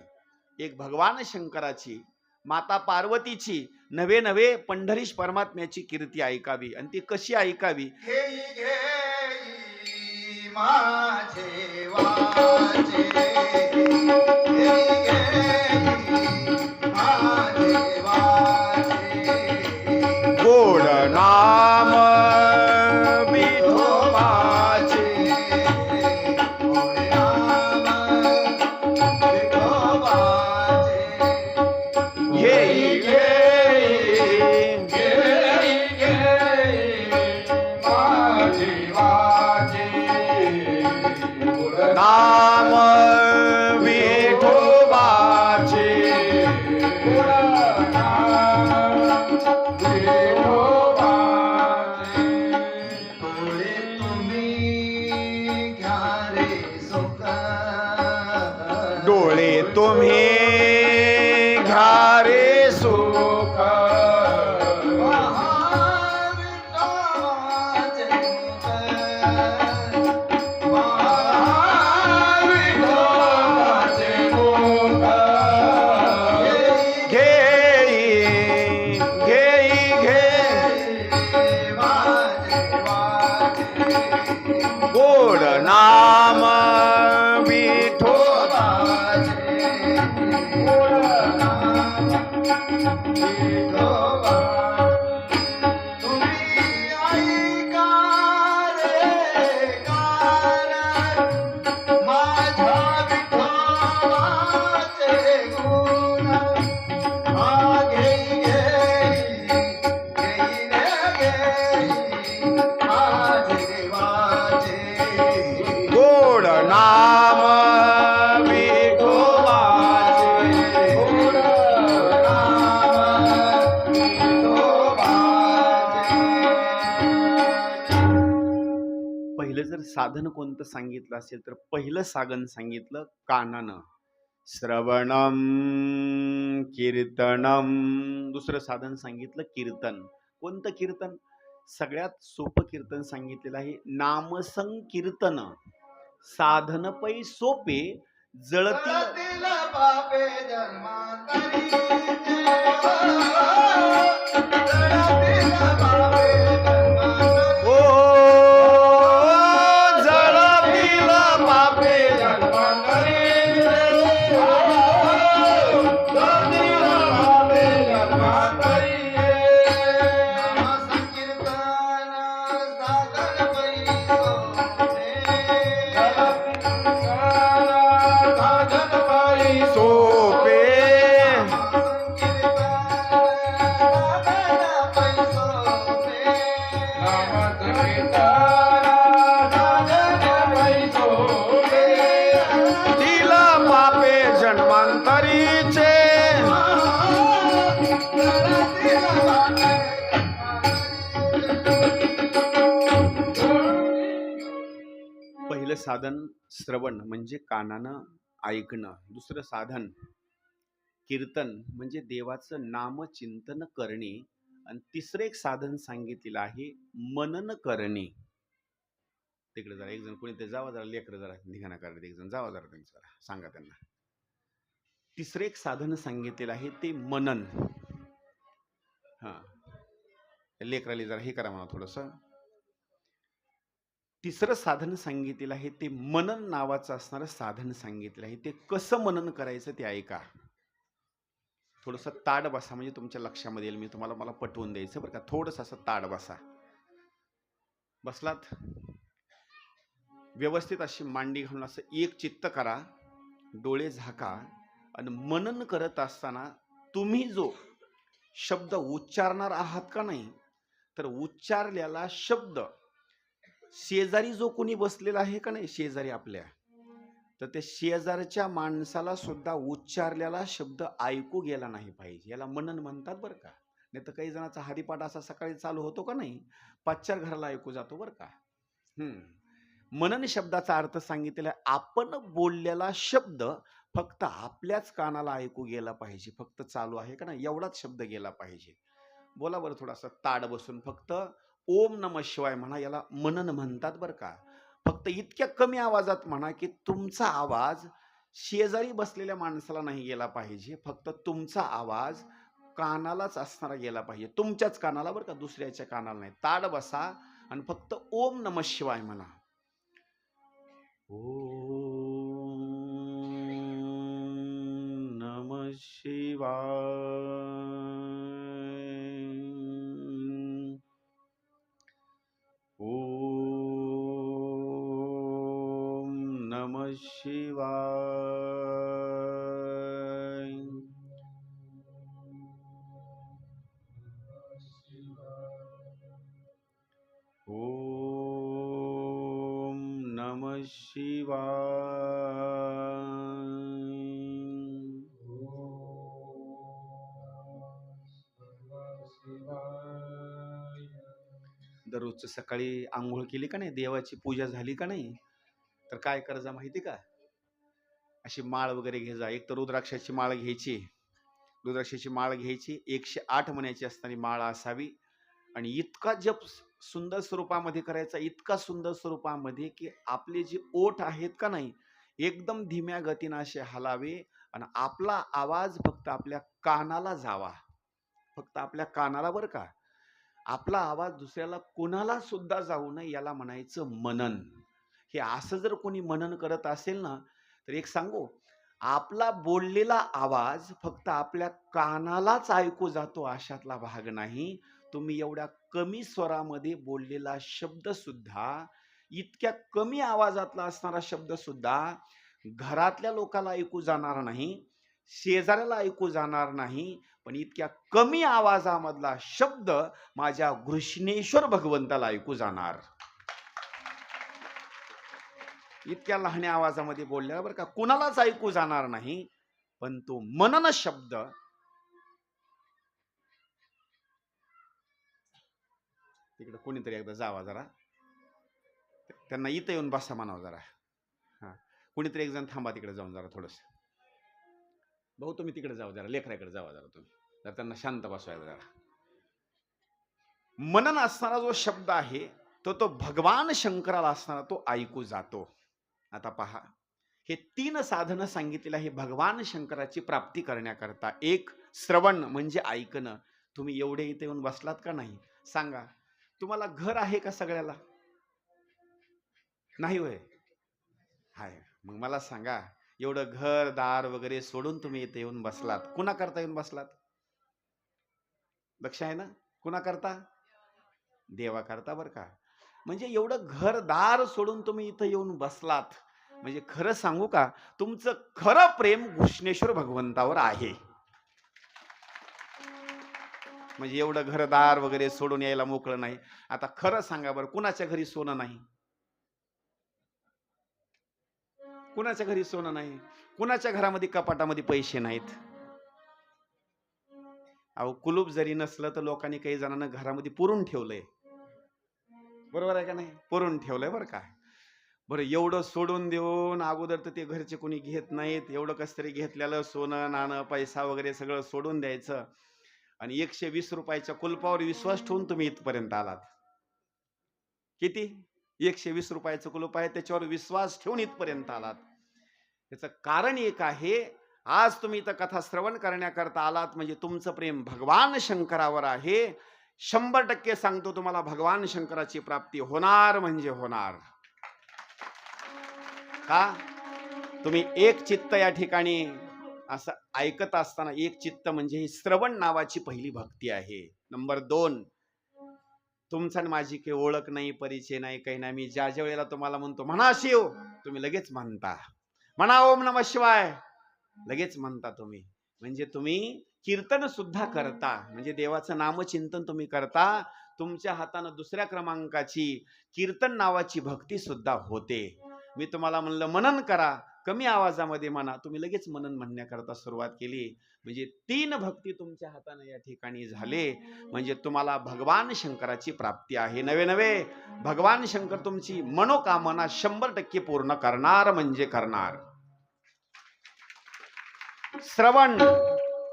एक भगवान शंकराची, माता पार्वतीची, नवे नवे पंढरीश परमात्म्याची कीर्ती ऐकावी. आणि ती कशी ऐकावी? घेई घेई माझे वाचे घेई घेई माझे वाचे गोड नाम विठोबाचे गोड नाम विठोबाचे घेई घेई घेई घेई माझे वाचे गोड नाम विठोबाचे डोळे तुम्ही घ्या रे सुख घेई घेई घे गोड नाम विठो गोड नाम पहिलं जर साधन कोणतं सांगितलं असेल तर पहिलं साधन सांगितलं कानानं, श्रवणम कीर्तनम. दुसरं साधन सांगितलं कीर्तन. कोणतं कीर्तन? सगळ्यात सोपं कीर्तन सांगितलेलं आहे नामसंकीर्तन. साधन पै सोपे जळतील बापे जन्मांतरी ओ जळतील बापे सोपे साधन श्रवण म्हणजे कानानं ऐकणं. दुसरं साधन कीर्तन म्हणजे देवाचं नामचिंतन करणे. आणि तिसरं एक साधन सांगितलेलं आहे मनन करणे. तिकडे जरा एक जण कोणी ते जावा जरा लेकरं जरा निघाणा करत एक जण जावा जरा त्यांचं जरा सांगा त्यांना. तिसरं एक साधन सांगितलेलं आहे ते मनन. हा लेकराली जरा हे करा म्हणा थोडस. तिसरं साधन सांगितलेलं आहे ते मनन नावाचं असणारं साधन सांगितलेलं आहे. ते कसं मनन करायचं ते ऐका. थोडस ताड बसा म्हणजे तुमच्या लक्षामध्ये येईल. मी तुम्हाला मला पटवून द्यायचं बरं का. थोडस असं ताड बसा. बसलात व्यवस्थित अशी मांडी घालून असं एक चित्त करा. डोळे झाका आणि मनन करत असताना तुम्ही जो शब्द उच्चारणार आहात का नाही, तर उच्चारलेला शब्द शेजारी जो कोणी बसलेला आहे का नाही शेजारी आपल्या, तर त्या शेजारच्या माणसाला सुद्धा उच्चारलेला शब्द ऐकू गेला नाही पाहिजे. याला मनन म्हणतात बरं का. नाही तर काही जणांचा हरिपाठ असा सकाळी चालू होतो का नाही, पाच्चार घराला ऐकू जातो बरं का. मनन शब्दाचा अर्थ सांगितलेला आपण बोललेला शब्द फक्त आपल्याच कानाला ऐकू गेला पाहिजे. फक्त चालू आहे का नाही एवढाच शब्द गेला पाहिजे. बोला बरं थोडासा ताड बसून फक्त ओम नमः शिवाय म्हणा. याला मनन म्हणतात बरं का. फक्त इतक्या कमी आवाजात म्हणा की तुमचा आवाज शेजारी बसलेल्या माणसाला नाही गेला पाहिजे. फक्त तुमचा आवाज कानालाच असणारा गेला पाहिजे. तुमच्याच कानाला बरं का, दुसऱ्याच्या कानाला नाही. ताड बसा आणि फक्त ओम नमः शिवाय म्हणा. ओम नमः शिवाय. ओम नमः शिवाय. ओम नमः शिवाय. दररोजचं सकाळी आंघोळ केली का नाही, देवाची पूजा झाली का नाही, तर काय करायचं माहिती का, अशी माळ वगैरे घे जा. एक तर रुद्राक्षाची माळ घ्यायची. रुद्राक्षाची माळ घ्यायची 108 महिन्याची असताना माळ असावी. आणि इतका जप सुंदर स्वरूपामध्ये करायचा, इतका सुंदर स्वरूपामध्ये की आपले जे ओठ आहेत का नाही एकदम धीम्या गतीनं असे हलावे आणि आपला आवाज फक्त आपल्या कानाला जावा. फक्त आपल्या कानाला बरं का. आपला आवाज दुसऱ्याला कोणाला सुद्धा जाऊ नये. याला म्हणायचं मनन. हे असं जर कोणी मनन करत असेल ना, तर एक सांगू, आपला बोललेला आवाज फक्त आपल्या कानालाच ऐकू जातो अशातला भाग नाही. तुम्ही एवढ्या कमी स्वरामध्ये बोललेला शब्द सुद्धा, इतक्या कमी आवाजातला असणारा शब्द सुद्धा घरातल्या लोकांना ऐकू जाणार नाही, शेजाऱ्याला ऐकू जाणार नाही, पण इतक्या कमी आवाजामधला शब्द माझ्या घृष्णेश्वर भगवंताला ऐकू जाणार. इतक्या लहान आवाजामध्ये बोलल्या बरं का, कुणालाच ऐकू जाणार नाही. पण तो मनन शब्द, तिकडे कोणीतरी एकदा जावा जरा, त्यांना इथं येऊन बसा म्हणावं जरा. हा कोणीतरी एक जण थांबा तिकडे जाऊन जरा थोडस. भाऊ तुम्ही तिकडे जावा जरा, लेकराकडे जावा जरा तुम्ही, जरा त्यांना शांत बसवायला जरा. मनन असणारा जो शब्द आहे तो भगवान शंकराला असणारा तो ऐकू जातो. आता पहा, हे 3 साधनं सांगितलेलं आहे भगवान शंकराची प्राप्ती करण्याकरता. एक श्रवण म्हणजे ऐकणं. तुम्ही एवढे इथे येऊन बसलात का नाही सांगा, तुम्हाला घर आहे का सगळ्याला? नाही होय, हाय. मग मला सांगा, एवढं घर दार वगैरे सोडून तुम्ही इथे येऊन बसलात, कुणा करता येऊन बसलात? लक्ष आहे ना, कुणा करता? देवा करता बरं का. म्हणजे एवढं घरदार सोडून तुम्ही इथं येऊन बसलात म्हणजे खरं सांगू का, तुमचं खरं प्रेम घृष्णेश्वर भगवंतावर आहे. म्हणजे एवढं घरदार वगैरे सोडून यायला मोकळं नाही. आता खरं सांगा बरं, कुणाच्या घरी सोनं नाही? कुणाच्या घरी सोनं नाही? कुणाच्या घरामध्ये कपाटामध्ये पैसे नाहीत? अहो कुलूप जरी नसलं तर लोकांनी काही जणांना घरामध्ये पुरून ठेवलंय. बरोबर आहे का नाही? पुरून ठेवलंय बरं का. बरं एवढं सोडून देऊन अगोदर तर ते घरचे कोणी घेत नाहीत, एवढं कसं तरी घेतलेलं सोनं नाणं पैसा वगैरे सगळं सोडून द्यायचं आणि 120 रुपयाच्या कुलपावर विश्वास ठेवून तुम्ही इथपर्यंत आलात. किती? 120 रुपयाचं कुलूप आहे, त्याच्यावर विश्वास ठेवून इथपर्यंत आलात. त्याचं कारण एक आहे, आज तुम्ही इथं कथा श्रवण करण्याकरता आलात म्हणजे तुमचं प्रेम भगवान शंकरावर आहे. 100% सांगतो तुम्हाला भगवान शंकराची प्राप्ती होणार म्हणजे होणार. का? तुम्ही एक चित्त या ठिकाणी असं ऐकत असताना, एक चित्त म्हणजे ही श्रवण नावाची पहिली भक्ती आहे. नंबर 2, तुमचा आणि माझी काही ओळख नाही, परिचय नाही, काही नाही. मी ज्या ज्या वेळेला तुम्हाला म्हणतो म्हणा शिव, तुम्ही लगेच म्हणता. म्हणा ओम नमः शिवाय, लगेच म्हणता तुम्ही. म्हणजे तुम्ही कीर्तन सुद्धा करता, म्हणजे देवाचं नामचिंतन तुम्ही करता. तुमच्या हातानं दुसऱ्या क्रमांकाची कीर्तन नावाची भक्ती सुद्धा होते. मी तुम्हाला म्हणलं मनन करा, कमी आवाजामध्ये म्हणा, तुम्ही लगेच मनन म्हणण्याकरता सुरुवात केली. म्हणजे 3 भक्ती तुमच्या हाताने या ठिकाणी झाले, म्हणजे तुम्हाला भगवान शंकराची प्राप्ती आहे. नवे नवे भगवान शंकर तुमची मनोकामना 100% पूर्ण करणार म्हणजे करणार. श्रवण,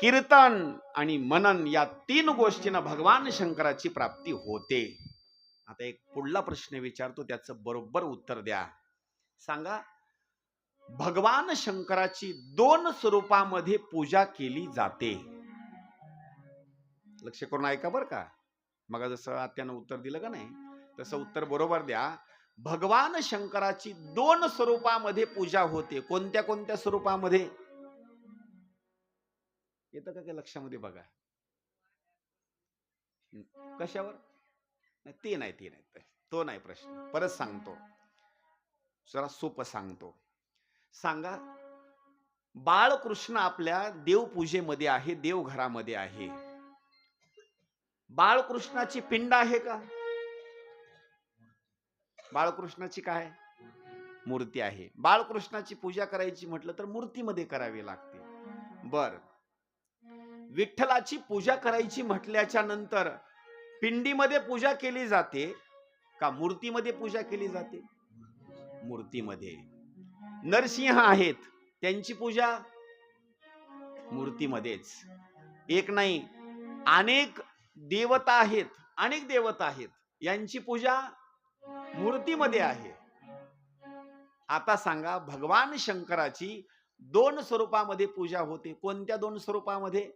कीर्तन आणि मनन या 3 गोष्टींना भगवान शंकराची प्राप्ती होते. आता एक पुढला प्रश्न विचारतो, त्याचं बरोबर उत्तर द्या. सांगा, भगवान शंकराची 2 स्वरूपामध्ये पूजा केली जाते. लक्ष करून ऐका बरं का. मग जसं आत्यानं उत्तर दिलं का नाही, तसं उत्तर बरोबर द्या. भगवान शंकराची 2 स्वरूपामध्ये पूजा होते. कोणत्या कोणत्या स्वरूपामध्ये? येतं का लक्षामध्ये? बघा कशावर? ते नाही तो नाही प्रश्न. परत सांगतो, जरा सोपं सांगतो. सांगा, बाळकृष्ण आपल्या देवपूजेमध्ये आहे, देवघरामध्ये आहे. बाळकृष्णाची पिंड आहे का? बाळकृष्णाची काय? मूर्ती आहे. बाळकृष्णाची पूजा करायची म्हटलं तर मूर्तीमध्ये करावी लागते. बर, विठ्ठलाची पूजा करायची म्हटल्याच्या नंतर पिंडीमध्ये पूजा केली जाते का मूर्तीमध्ये पूजा केली जाते? मूर्तीमध्ये. नरसिंह आहेत, त्यांची पूजा मूर्तीमध्येच. एक नाही, अनेक देवता आहेत, अनेक देवता आहेत, यांची पूजा मूर्तीमध्ये आहे. आता सांगा, भगवान शंकराची 2 स्वरूपामध्ये पूजा होते. कोणत्या 2 स्वरूपामध्ये?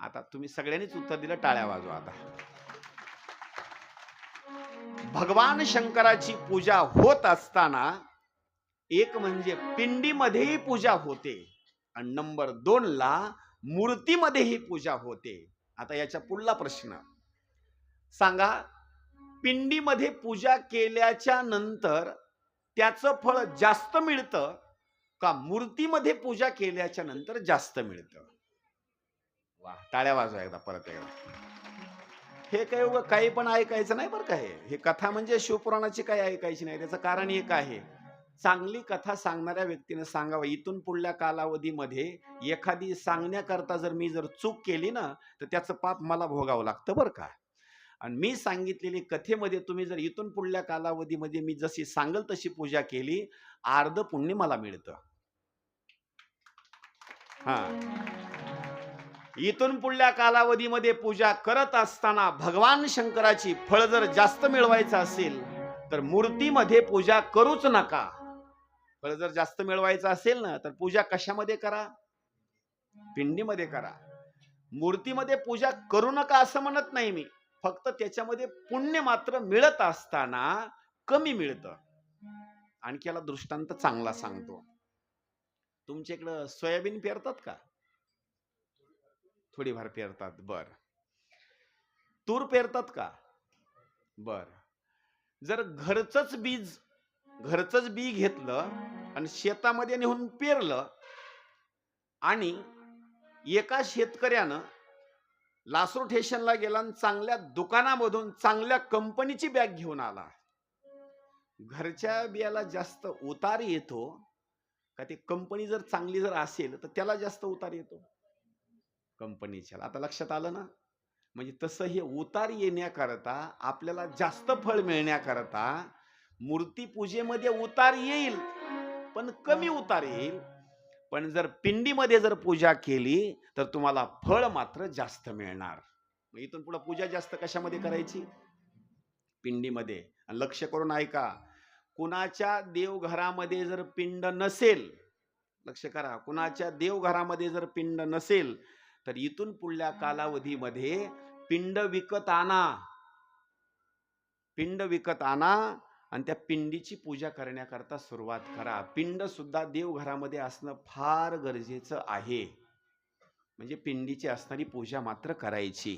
आता तुम्ही सगळ्यांनीच उत्तर दिलं, टाळ्या वाजवा. आता भगवान शंकराची पूजा होत असताना एक म्हणजे पिंडीमध्येही पूजा होते आणि नंबर 2 ला मूर्तीमध्येही पूजा होते. आता याच्या पुढला प्रश्न सांगा, पिंडीमध्ये पूजा केल्याच्या नंतर त्याचं फळ जास्त मिळतं का मूर्तीमध्ये पूजा केल्याच्या नंतर जास्त मिळतं? वा, टाळ्या वाजवा एकदा, परत एकदा. हे काही पण ऐकायचं नाही बरं का. हे कथा म्हणजे शिवपुराणाची काही ऐकायची नाही. त्याचं कारण एक आहे, चांगली कथा सांगणाऱ्या व्यक्तीने सांगावं. इथून पुढल्या कालावधीमध्ये एखादी सांगण्याकरता जर मी चूक केली ना, तर त्याचं पाप मला भोगावं लागतं बरं का. आणि मी सांगितलेली कथेमध्ये तुम्ही जर इथून पुढल्या कालावधीमध्ये मी जशी सांगल तशी पूजा केली, अर्ध पुण्य मला मिळतं. इथून पुढल्या कालावधीमध्ये पूजा करत असताना भगवान शंकराची फळ जर जास्त मिळवायचं असेल तर मूर्तीमध्ये पूजा करूच नका. फळ जर जास्त मिळवायचं असेल ना, तर पूजा कशामध्ये करा? पिंडीमध्ये करा. मूर्तीमध्ये पूजा करू नका असं म्हणत नाही मी, फक्त त्याच्यामध्ये पुण्य मात्र मिळत असताना कमी मिळतं. आणखी याला दृष्टांत चांगला सांगतो. तुमच्या इकडं सोयाबीन पेरतात का? थोडीफार पेरतात. बर. तूर पेरतात का? बर. जर घरचंच बी घेतलं आणि शेतामध्ये नेऊन पेरलं आणि एका शेतकऱ्यानं लासूर स्टेशनला गेला आणि चांगल्या दुकानामधून चांगल्या कंपनीची बॅग घेऊन आला, घरच्या बियाला जास्त उतार येतो का ती कंपनी जर चांगली जर असेल तर त्याला जास्त उतार येतो? कंपनीच्या. आता लक्षात आलं ना? म्हणजे तसं हे उतार येण्याकरता, आपल्याला जास्त फळ मिळण्याकरता मूर्ती पूजेमध्ये उतार येईल, पण कमी उतार येईल. पण जर पिंडीमध्ये जर पूजा केली तर तुम्हाला फळ मात्र जास्त मिळणार. मग इथून पुढे पूजा जास्त कशामध्ये करायची? पिंडीमध्ये. आणि लक्ष करून ऐका, कुणाच्या देवघरामध्ये जर पिंड नसेल, लक्ष करा, कुणाच्या देवघरामध्ये जर पिंड नसेल तर इथून पुढल्या कालावधीमध्ये पिंड विकत आणा. पिंड विकत आणा आणि त्या पिंडीची पूजा करण्याकरता सुरुवात करा. पिंड सुद्धा देवघरामध्ये असणं फार गरजेचं आहे. म्हणजे पिंडीची असणारी पूजा मात्र करायची.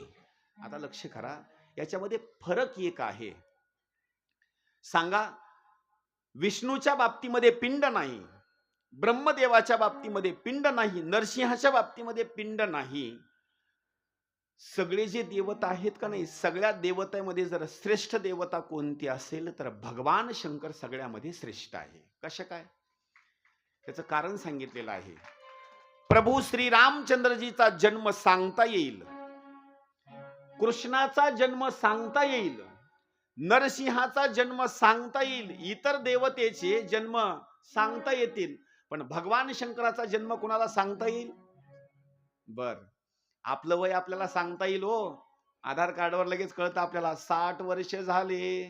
आता लक्ष करा, याच्यामध्ये फरक एक आहे. सांगा, विष्णूच्या बाबतीमध्ये पिंड नाही, ब्रह्मदेवाच्या बाबतीमध्ये पिंड नाही, नरसिंहाच्या बाबतीमध्ये पिंड नाही. सगळे जे देवता आहेत का नाही, सगळ्या देवतेमध्ये जर श्रेष्ठ देवता कोणती असेल तर भगवान शंकर सगळ्यामध्ये श्रेष्ठ आहे. कसं काय? त्याचं कारण सांगितलेलं आहे. प्रभू श्री रामचंद्रजीचा जन्म सांगता येईल, कृष्णाचा जन्म सांगता येईल, नरसिंहाचा जन्म सांगता येईल, इतर देवतेचे जन्म सांगता येतील, पण भगवान शंकराचा जन्म कुणाला सांगता येईल? बर, आपलं वय आपल्याला सांगता येईल हो. आधार कार्डवर लगेच कळतं आपल्याला 60 वर्ष झाले.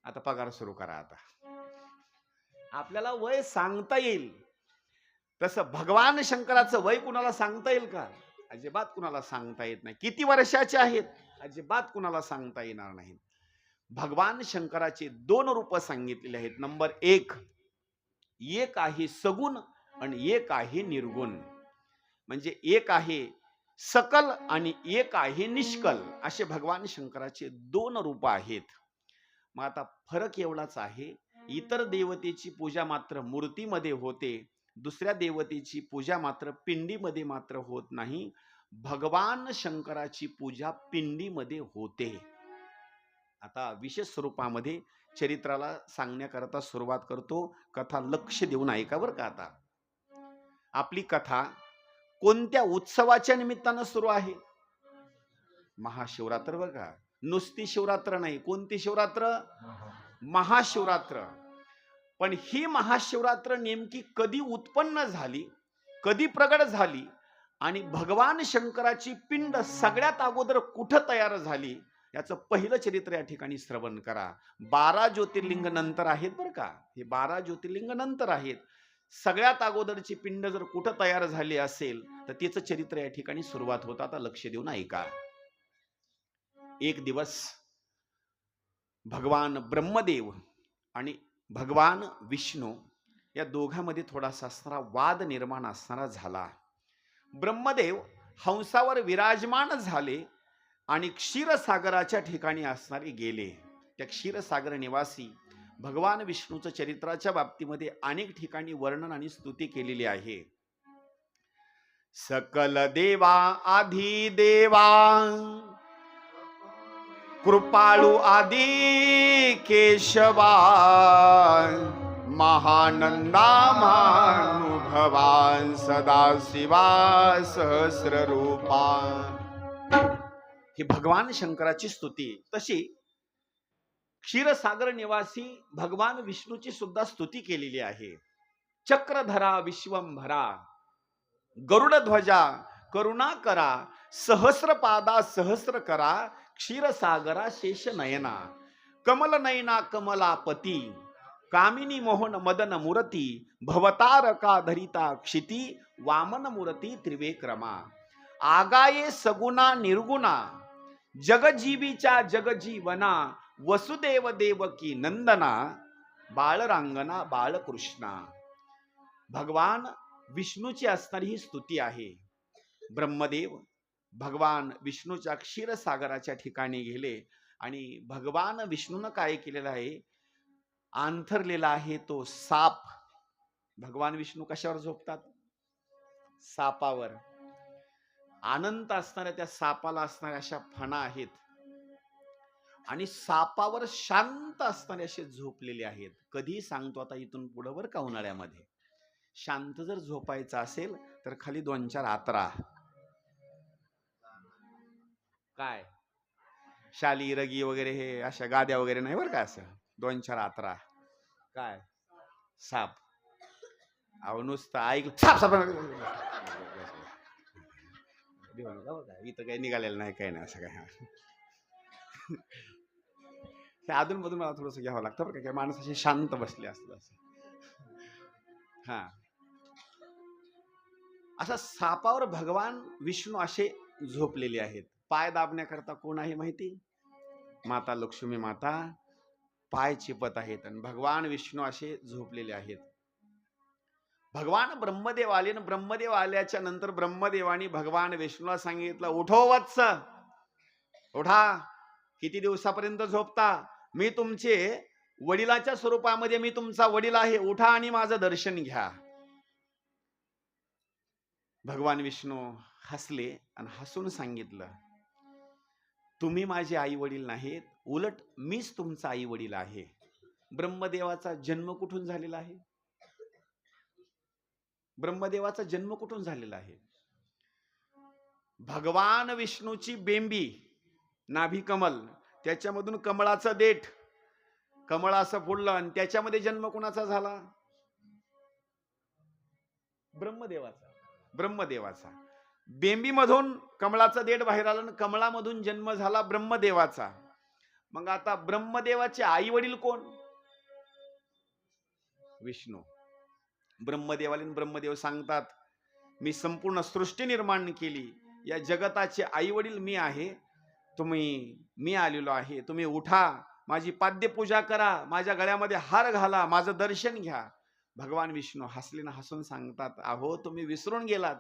आता पगार सुरू करा. आता आपल्याला वय सांगता येईल. तसं भगवान शंकराचं वय कुणाला सांगता येईल का? अजिबात कुणाला सांगता येत नाही. किती वर्षाचे आहेत अजिबात कुणाला सांगता येणार नाही. भगवान शंकराचे 2 रूप सांगितलेले आहेत. नंबर 1, एक आहे सगुण आणि एक आहे निर्गुण. म्हणजे एक आहे सकल आणि एक आहे निष्कल, असे भगवान शंकराचे 2 रूप आहेत. मग आता फरक एवढाच आहे, इतर देवतेची पूजा मात्र मूर्तीमध्ये होते, दुसऱ्या देवतेची पूजा मात्र पिंडीमध्ये मात्र होत नाही. भगवान शंकराची पूजा पिंडीमध्ये होते. आता विशेष स्वरूपामध्ये चरित्राला सांगण्याकरता सुरुवात करतो. कथा लक्ष देऊन ऐका बरं का. आता आपली कथा कोणत्या उत्सवाच्या निमित्तानं सुरू आहे? महाशिवरात्र. बरं का, नुसती शिवरात्र नाही. कोणती शिवरात्र? महाशिवरात्र. पण ही महाशिवरात्र नेमकी कधी उत्पन्न झाली, कधी प्रगट झाली आणि भगवान शंकराची पिंड सगळ्यात अगोदर कुठं तयार झाली, याचं पहिलं चरित्र या ठिकाणी श्रवण करा. 12 ज्योतिर्लिंग नंतर आहेत बरं का. हे 12 ज्योतिर्लिंग नंतर आहेत. सगळ्यात अगोदरची पिंड जर कुठं तयार झाली असेल तर तिचं चरित्र या ठिकाणी सुरुवात होतं. आता लक्ष देऊन ऐका. एक दिवस भगवान ब्रह्मदेव आणि भगवान विष्णू या दोघांमध्ये थोडासा असणारा वाद निर्माण असणारा झाला. ब्रह्मदेव हंसावर विराजमान झाले आणि क्षीरसागराच्या ठिकाणी असणारे गेले. त्या क्षीरसागर निवासी भगवान विष्णूचं चरित्राच्या बाबतीमध्ये अनेक ठिकाणी वर्णन आणि स्तुती केलेली आहे. सकल देवा आधी देवा, कृपाळू आदी केशवा, महानंदा महानुभवान सदाशिवा सहस्र रूपा. ही भगवान शंकराची स्तुती. तशी क्षीरसागर निवासी भगवान विष्णूची सुद्धा स्तुती केलेली आहे. चक्रधरा विश्वंभरा, गरुड ध्वजा करुणाकरा, सहस्रपादा सहस्र करा, क्षीरसागरा शेष नयना, कमल नयना कमलापती, कामिनी मोहन मदन मूर्ती, भवतारका धरिता क्षिती, वामन मूर्ती त्रिवेक्रमा, आगाये सगुणा निर्गुणा, जगजीवीच्या जगजीवना, वसुदेव देवकी नंदना, बाळरांगना बाळकृष्णा. भगवान विष्णूची असणारी ही स्तुती आहे. ब्रह्मदेव भगवान विष्णूच्या क्षीरसागराच्या ठिकाणी गेले आणि भगवान विष्णूनं काय केलेलं आहे, आंथरलेला आहे तो साप. भगवान विष्णू कशावर झोपतात? सापावर. अनंत असणाऱ्या त्या सापाला असणाऱ्या अशा फणा आहेत आणि सापावर शांत असणारे असे झोपलेले आहेत. कधी सांगतो आता इथून पुढं बरं का, उन्हाळ्यामध्ये शांत जर झोपायचं असेल तर खाली 2-4 आतरा, काय शाली रगी वगैरे हे अशा गाद्या वगैरे नाही बरं का, असं 2-4 आत्रा. काय साप. अहो नुसतं ऐकलं साप साप इथं काही निघालेलं नाही, काही नाही असं काय. ते अधून मधून मला थोडस घ्यावं लागतं बरं का, माणूस अशी शांत बसले असतात असं. हा, असा सापावर भगवान विष्णू असे झोपलेले आहेत. पाय दाबण्याकरता कोण आहे माहिती? माता लक्ष्मी माता पाय चिपत आहेत आणि भगवान विष्णू असे झोपलेले आहेत. भगवान ब्रह्मदेव आले आणि ब्रह्मदेव आल्याच्या नंतर ब्रह्मदेवानी भगवान विष्णूला सांगितलं, उठो वत्स, उठा, किती दिवसापर्यंत झोपता? मी तुमचे वडिलाच्या स्वरूपामध्ये मी तुमचा वडील आहे, उठा आणि माझं दर्शन घ्या. भगवान विष्णू हसले आणि हसून सांगितलं, तुम्ही माझे आई वडील नाहीत, उलट मीच तुमचा आई वडील आहे. ब्रह्मदेवाचा जन्म कुठून झालेला आहे? ब्रह्मदेवाचा जन्म कुठून झालेला आहे? भगवान विष्णूची बेंबी, नाभी कमल, त्याच्यामधून कमळाचं देठ, कमळ असं फुडलं आणि त्याच्यामध्ये जन्म कुणाचा झाला? ब्रह्मदेवाचा. ब्रह्मदेवाचा. बेंबीमधून कमळाचं देठ बाहेर आलं आणि कमळामधून जन्म झाला ब्रह्मदेवाचा. मग आता ब्रह्मदेवाचे आई वडील कोण? विष्णू. ब्रह्मदेवाला ब्रह्मदेव सांगतात, मी संपूर्ण सृष्टी निर्माण केली, या जगताचे आई वडील मी आहे, मी आलेलो आहे, तुम्ही उठा, माझी पाद्य पूजा करा, माझ्या गळ्यामध्ये हार घाला, माझं दर्शन घ्या. भगवान विष्णू हसले ना हसून सांगतात, अहो तुम्ही विसरून गेलात,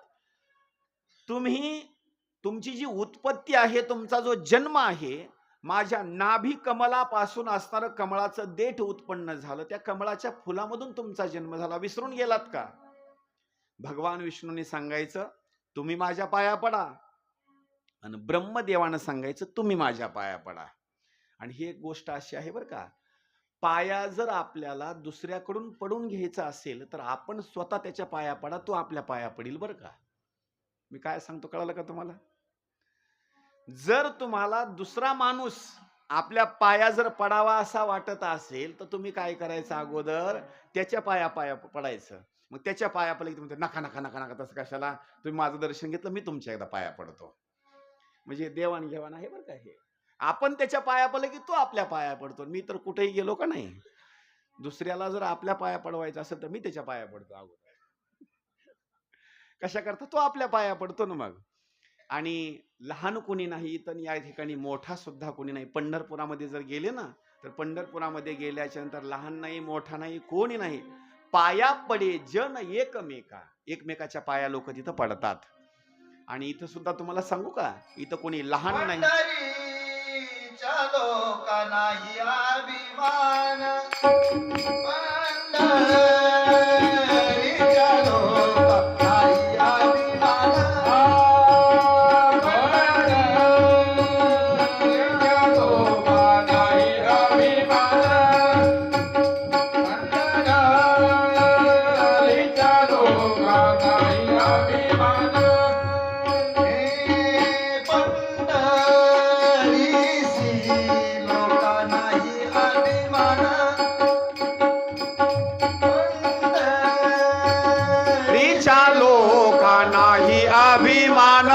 तुमची जी उत्पत्ती आहे, तुमचा जो जन्म आहे, माझ्या नाभी कमलापासून असणारं कमळाचं देठ उत्पन्न झालं, त्या कमळाच्या फुलामधून तुमचा जन्म झाला, विसरून गेलात का? भगवान विष्णूने सांगायचं, तुम्ही माझ्या पाया पडा, आणि ब्रह्मदेवानं सांगायचं, तुम्ही माझ्या पाया पडा. आणि ही एक गोष्ट अशी आहे बरं का, पाया जर आपल्याला दुसऱ्याकडून पडून घ्यायचा असेल तर आपण स्वतः त्याच्या पाया पडा, तो आपल्या पाया पडेल बरं का. मी काय सांगतो कळालं का तुम्हाला? जर तुम्हाला दुसरा माणूस आपल्या पाया जर पडावा असा वाटत असेल तर तुम्ही काय करायचं, अगोदर त्याच्या पाया पडायचं. मग त्याच्या पाया पडले की तुम्ही नका नका नका नका तसं कशाला, तुम्ही माझं दर्शन घेतलं, मी तुमच्या एकदा पाया पडतो. म्हणजे देवाणघेवाण आहे बरं का हे. आपण त्याच्या पाया पडले की तो आपल्या पाया पडतो. मी तर कुठेही गेलो का नाही, दुसऱ्याला जर आपल्या पाया पडवायचं असेल तर मी त्याच्या पाया पडतो अगोदर. कशा करता? तो आपल्या पाया पडतो ना मग. आणि लहान कोणी नाही तर या ठिकाणी मोठा सुद्धा कोणी नाही. पंढरपुरामध्ये जर गेले ना तर पंढरपुरामध्ये गेल्याच्या नंतर लहान नाही मोठा नाही कोणी नाही, पाया पडे जन एकमेका, एकमेकाच्या पाया लोक तिथं पडतात. आणि इथं सुद्धा तुम्हाला सांगू का, इथं कोणी लहान नाही. पंढरीच्या लोका नाही अभिमान, पंढरीच्या लोका नाही अभिमान, पंढरीच्या लोका नाही अभिमान, पंढरीच्या लोका नाही अभिमान. अभिमान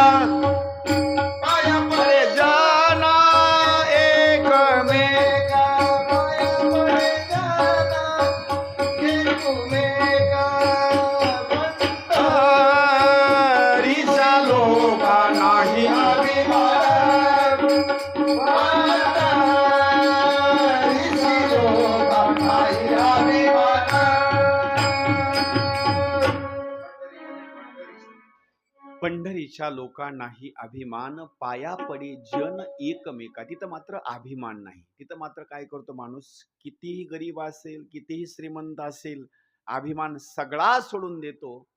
पाया पडे जन एकमेका, पाया पडे जन एकमेका, पंढरीच्या लोका नाही अभिमान, पंढरीच्या लोका नाही अभिमान. पंढरीच्या लोका नाही अभिमान, पाया पडे जन एकमेका. तिथं मात्र अभिमान नाही. तिथं मात्र काय करतो माणूस, कितीही गरीब असेल कितीही श्रीमंत असेल, अभिमान सगळा सोडून देतो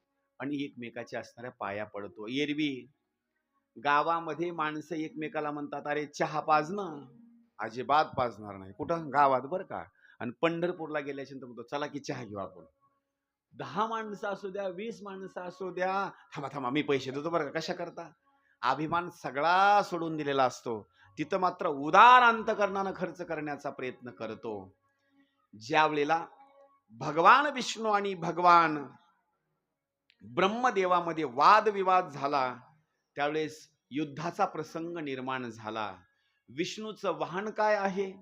आणि एकमेकाच्या असणाऱ्या पाया पडतो. एरवी गावामध्ये माणसं एकमेकाला म्हणतात, अरे चहा पाज ना, अजिबात पाजणार नाही. कुठं? गावात बरं का. आणि पंढरपूरला गेल्याच्या नंतर म्हणतो, चला की चहा घेऊ आपण. 10 माणसं असू द्या 20 माणसं असू द्या, थांबा थांबा मी पैसे देतो बरं का. कशा करता? अभिमान सगळा सोडून दिलेला असतो. तिथं मात्र उदार अंतकरणानं खर्च करण्याचा प्रयत्न करतो. ज्या वेळेला भगवान विष्णू आणि भगवान ब्रह्मदेवामध्ये वादविवाद झाला, त्यावेळेस युद्धाचा प्रसंग निर्माण झाला. विष्णूचं वाहन काय आहे?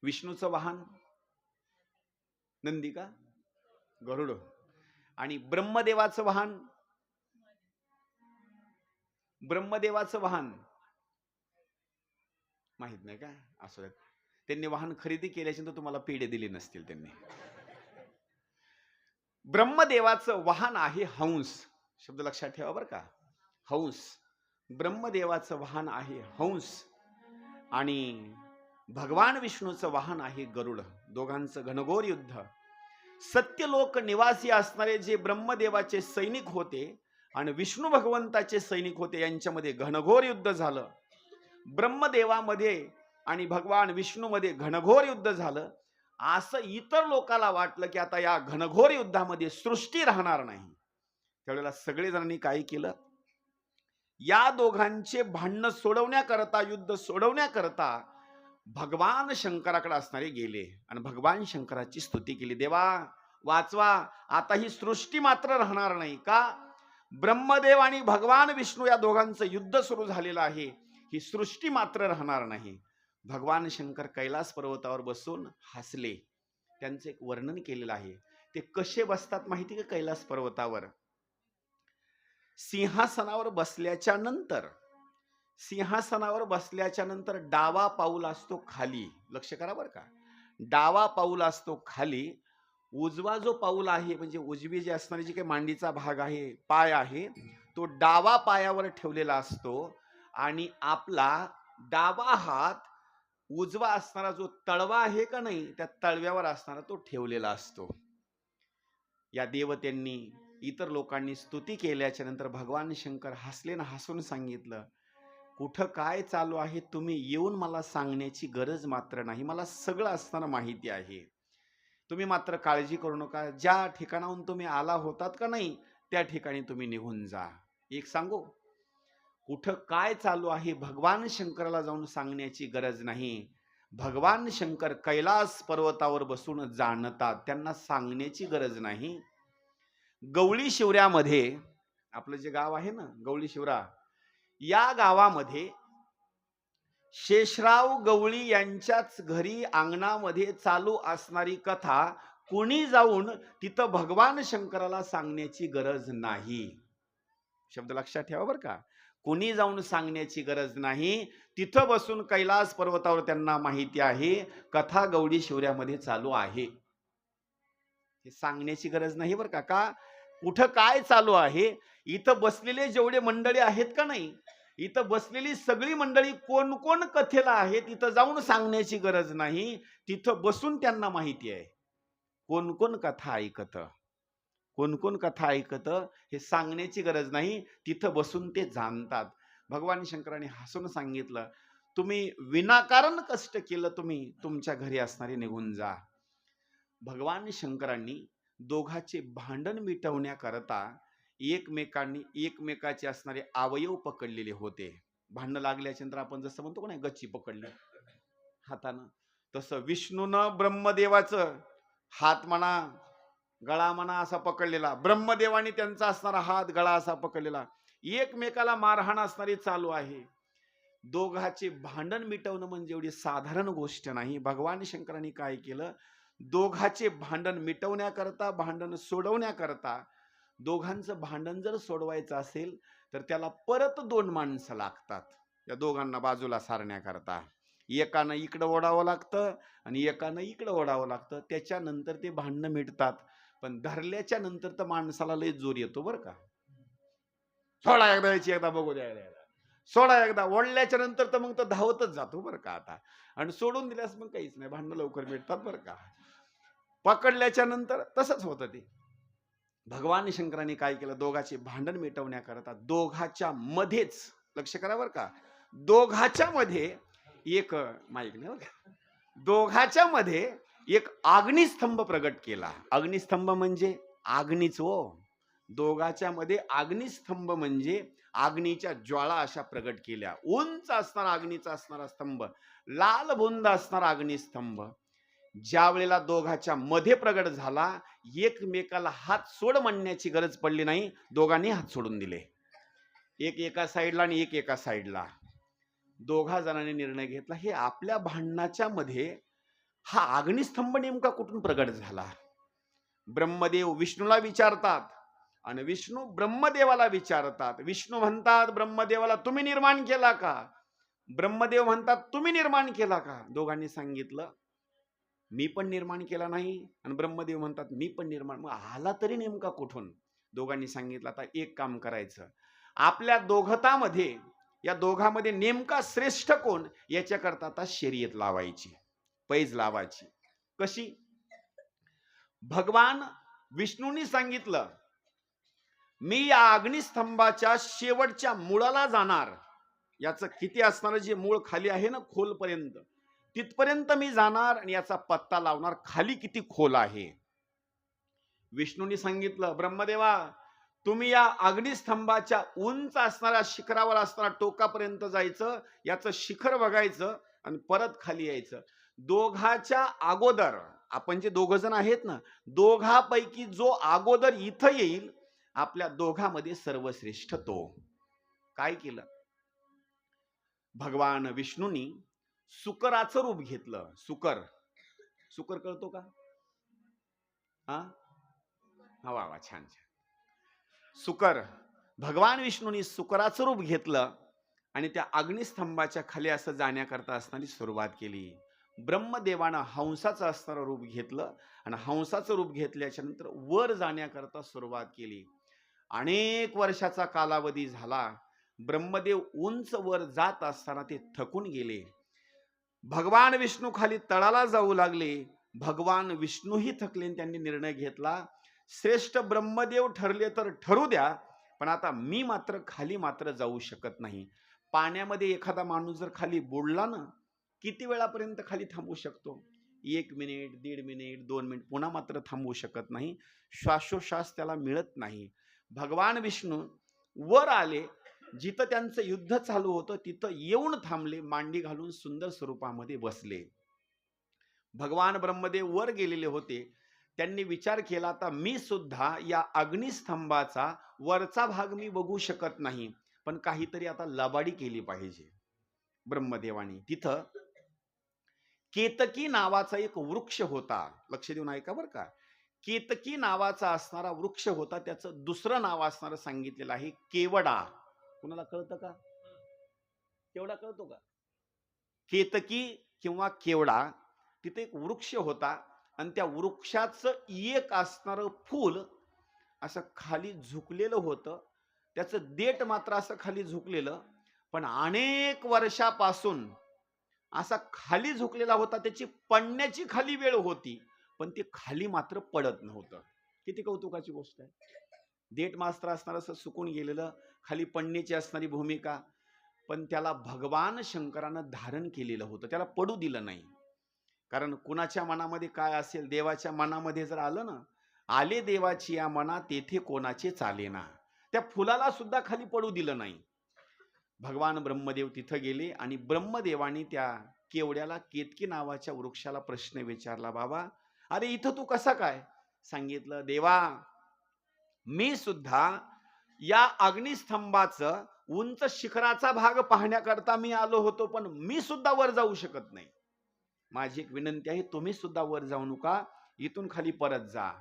विष्णूचं वाहन नंदी का? गरुड. आणि ब्रह्मदेवाचं वाहन? ब्रह्मदेवाचं वाहन माहित नाही का? असू द्या, त्यांनी वाहन खरेदी केल्याच्या तर तुम्हाला पेढे दिले नसतील त्यांनी. ब्रह्मदेवाचं वाहन आहे हंस. शब्द लक्षात ठेवा बरं का, हंस. ब्रह्मदेवाचं वाहन आहे हंस आणि भगवान विष्णूचं वाहन आहे गरुड. दोघांचं घनघोर युद्ध. सत्यलोक निवासी असणारे जे ब्रह्मदेवाचे सैनिक होते आणि विष्णू भगवंताचे सैनिक होते, यांच्यामध्ये घनघोर युद्ध झालं. ब्रह्मदेवामध्ये आणि भगवान विष्णूमध्ये घनघोर युद्ध झालं. असं इतर लोकांना वाटलं की आता या घनघोर युद्धामध्ये सृष्टी राहणार नाही. त्यावेळेला सगळेजणांनी काय केलं? या दोघांचे भांडण सोडवण्याकरता, युद्ध सोडवण्याकरता भगवान शंकराकडे असणारे गेले आणि भगवान शंकराची स्तुती केली. देवा वाचवा, आता ही सृष्टी मात्र राहणार नाही का? ब्रह्मदेव आणि भगवान विष्णू या दोघांचं युद्ध सुरू झालेलं आहे, ही सृष्टी मात्र राहणार नाही. भगवान शंकर कैलास पर्वतावर बसून हसले. त्यांचं एक वर्णन केलेलं आहे. ते कसे बसतात माहिती का? कैलास पर्वतावर सिंहासनावर बसल्याच्या नंतर डावा पाऊल असतो खाली. लक्ष करा बरं का, डावा पाऊल असतो खाली. उजवा जो पाऊल आहे, म्हणजे उजवी जी असणारी जी काही मांडीचा भाग आहे, पाय आहे, तो डावा पायावर ठेवलेला असतो आणि आपला डावा हात उजवा असणारा जो तळवा आहे का नाही, त्या तळव्यावर असणारा तो ठेवलेला असतो. या देवतेंनी, इतर लोकांनी स्तुती केल्याच्या नंतर भगवान शंकर हसले ना, हसून सांगितलं, कुठं काय चालू आहे तुम्ही येऊन मला सांगण्याची गरज मात्र नाही, मला सगळं असताना माहिती आहे. तुम्ही मात्र काळजी करू नका. ज्या ठिकाणाहून तुम्ही आला होतात का नाही, त्या ठिकाणी तुम्ही निघून जा. एक सांगू, कुठं काय चालू आहे भगवान शंकराला जाऊन सांगण्याची गरज नाही. भगवान शंकर कैलास पर्वतावर बसून जाणतात, त्यांना सांगण्याची गरज नाही. गवळी शिवऱ्यामध्ये, आपलं जे गाव आहे ना गवळी शिवरा, या गावामध्ये शेषराव गवळी यांच्याच घरी अंगणामध्ये चालू असणारी कथा कोणी जाऊन तिथं भगवान शंकराला सांगण्याची गरज नाही. शब्द लक्षात ठेवा बरं का, कोणी जाऊन सांगण्याची गरज नाही. तिथं बसून कैलास पर्वतावर त्यांना माहिती आहे कथा गवळी शिवऱ्यामध्ये चालू आहे. हे सांगण्याची गरज नाही बरं का. का? कुठं काय चालू आहे, इथं बसलेले जेवढे मंडळी आहेत का नाही, इथं बसलेली सगळी मंडळी कोण कोण कथेला आहे, तिथं जाऊन सांगण्याची गरज नाही. तिथं बसून त्यांना माहिती आहे कोण कोण कथा ऐकत, कोण कोण कथा ऐकत, हे सांगण्याची गरज नाही. तिथं बसून ते जाणतात. भगवान शंकराने हसून सांगितलं, तुम्ही विनाकारण कष्ट केलं, तुम्ही तुमच्या घरी असणारे निघून जा. भगवान शंकरांनी दोघांचे भांडण मिटवण्याकरता एकमेकाचे असणारे अवयव पकडलेले होते. भांडण लागल्याच्या नंतर आपण जसं म्हणतो का नाही, गच्ची पकडली हातानं, तसं विष्णूनं ब्रह्मदेवाचं हात म्हणा, गळा म्हणा असा पकडलेला, ब्रह्मदेवाने त्यांचा असणारा हात गळा असा पकडलेला, एकमेकाला मारहाण असणारी चालू आहे. दोघांचे भांडण मिटवणं म्हणजे एवढी साधारण गोष्ट नाही. भगवान शंकरांनी काय केलं, दोघांचे भांडण मिटवण्याकरता, भांडण सोडवण्याकरता, दोघांचं भांडण जर सोडवायचं असेल तर त्याला परत 2 माणसं लागतात या दोघांना बाजूला सारण्याकरता. एकानं इकडं ओढावं लागतं आणि एकानं इकडं ओढावं लागतं. त्याच्यानंतर ते भांडणं मिटतात. पण धरल्याच्या नंतर तर माणसाला लय जोर येतो बरं का. सोडा एकदा याची, एकदा बघू द्या, सोडा एकदा. ओढल्याच्या नंतर तर मग तो धावतच जातो बरं का आता. आणि सोडून दिल्यास मग काहीच नाही, भांडणं लवकर मिटतात बरं का. पकडल्याच्या नंतर तसंच होतं ते. भगवान शंकरांनी काय केलं, दोघांचे भांडण मिटवण्याकरता दोघांच्या मध्येच, लक्ष करा बरं का, दोघांच्या मध्ये एक माईक नाही बरं का, दोघांच्या मध्ये एक अग्निस्तंभ प्रगट केला. अग्निस्तंभ म्हणजे अग्नीच हो, दोघाच्या मध्ये अग्निस्तंभ म्हणजे अग्नीच्या ज्वाळा अशा प्रगट केल्या. उंच असणारा अग्नीचा असणारा स्तंभ, लाल बुंद असणारा अग्निस्तंभ ज्या वेळेला दोघाच्या मध्ये प्रगट झाला, एकमेकाला हात सोड म्हणण्याची गरज पडली नाही, दोघांनी हात सोडून दिले. एक एका साईडला आणि एक एका साईडला. दोघा जणांनी निर्णय घेतला, हे आपल्या भांडणाच्या मध्ये हा अग्निस्तंभ नेमका कुठून प्रगट झाला. ब्रह्मदेव विष्णूला विचारतात आणि विष्णू ब्रह्मदेवाला विचारतात. विष्णू म्हणतात ब्रह्मदेवाला, तुम्ही निर्माण केला का? ब्रह्मदेव म्हणतात, तुम्ही निर्माण केला का? दोघांनी सांगितलं, मी पण निर्माण केला नाही. आणि ब्रह्मदेव म्हणतात, मी पण निर्माण. मग आला तरी नेमका कुठून? दोघांनी सांगितलं, आता एक काम करायचं, आपल्या दोघतामध्ये, या दोघांमध्ये नेमका श्रेष्ठ कोण याच्याकरता आता शर्यत लावायची, पैज लावायची. कशी? भगवान विष्णूंनी सांगितलं, मी या अग्निस्तंभाच्या शेवटच्या मुळाला जाणार. याचं किती असणार, जे मूळ खाली आहे ना खोलपर्यंत, तिथपर्यंत मी जाणार आणि याचा पत्ता लावणार खाली किती खोल आहे. विष्णूंनी सांगितलं, ब्रह्मदेवा, तुम्ही या अग्निस्तंभाच्या उंच असणाऱ्या शिखरावर असणाऱ्या टोकापर्यंत जायचं, याचं शिखर बघायचं आणि परत खाली यायचं. दोघाच्या अगोदर, आपण जे दोघ जण आहेत ना, दोघापैकी जो अगोदर इथं येईल, आपल्या दोघांमध्ये सर्वश्रेष्ठ तो. काय केलं? भगवान विष्णूंनी सुकराचं रूप घेतलं. सुकर, सुकर कळतो का? हा वा वा, छान छान. सुकर, भगवान विष्णूंनी सुकराचं रूप घेतलं आणि त्या अग्निस्तंभाच्या खाली असं जाण्याकरता असणारी सुरुवात केली. ब्रह्मदेवानं हंसाचं असणारं रूप घेतलं आणि हंसाचं रूप घेतल्याच्या नंतर वर जाण्याकरता सुरुवात केली. अनेक वर्षाचा कालावधी झाला. ब्रह्मदेव उंच वर जात असताना ते थकून गेले. भगवान विष्णू खाली तळाला जाऊ लागले. भगवान विष्णूही थकले. त्यांनी निर्णय घेतला, श्रेष्ठ ब्रह्मदेव ठरले तर ठरू द्या, पण आता मी मात्र खाली मात्र जाऊ शकत नाही. पाण्यामध्ये एखादा माणूस जर खाली बुडला ना, किती वेळापर्यंत खाली थांबू शकतो? 1 मिनिट, 1.5 मिनिट, 2 मिनिट, पुन्हा मात्र थांबू शकत नाही. श्वासोश्वास त्याला मिळत नाही. भगवान विष्णू वर आले, जिथं त्यांचं युद्ध चालू होतं तिथं येऊन थांबले, मांडी घालून सुंदर स्वरूपामध्ये बसले. भगवान ब्रह्मदेव वर गेलेले होते. त्यांनी विचार केला, आता मी सुद्धा या अग्निस्तंभाचा वरचा भाग मी बघू शकत नाही, पण काहीतरी आता लबाडी केली पाहिजे. ब्रह्मदेवानी तिथं केतकी नावाचा एक वृक्ष होता. लक्ष देऊन ऐका बरं का. केतकी नावाचा असणारा वृक्ष होता. त्याचं दुसरं नाव असणारं सांगितलेलं आहे केवडा. कुणाला कळतं का? केवडा कळतो का? केतकी किंवा केवडा, तिथे एक वृक्ष होता आणि त्या वृक्षाचं एक असणारं फूल असं खाली झुकलेलं होतं. त्याचं देठ मात्र असं खाली झुकलेलं, पण अनेक वर्षापासून असा खाली झुकलेला होता. त्याची पडण्याची खाली वेळ होती, पण ते खाली मात्र पडत नव्हतं. किती कौतुकाची गोष्ट आहे. देठ मात्र असणारं असं सुकून गेलेलं, खाली पडण्याची असणारी भूमिका, पण त्याला भगवान शंकरानं धारण केलेलं होतं. त्याला पडू दिलं नाही. कारण कुणाच्या मनामध्ये काय असेल, देवाच्या मनामध्ये जर आलं ना, आले देवाची या मना तेथे कोणाचे चालेना. त्या फुलाला सुद्धा खाली पडू दिलं नाही. भगवान ब्रह्मदेव तिथं गेले आणि ब्रह्मदेवानी त्या केवड्याला, केतकी नावाच्या वृक्षाला प्रश्न विचारला, बाबा अरे इथं तू कसा काय? सांगितलं, देवा मी सुद्धा या अग्निस्तंभाचं उंच शिखराचा भाग पाहण्याकरता मी आलो होतो, पण मी सुद्धा वर जाऊ शकत नाही. माझी एक विनंती आहे, तुम्ही सुद्धा वर जाऊ नका, इथून खाली परत जा.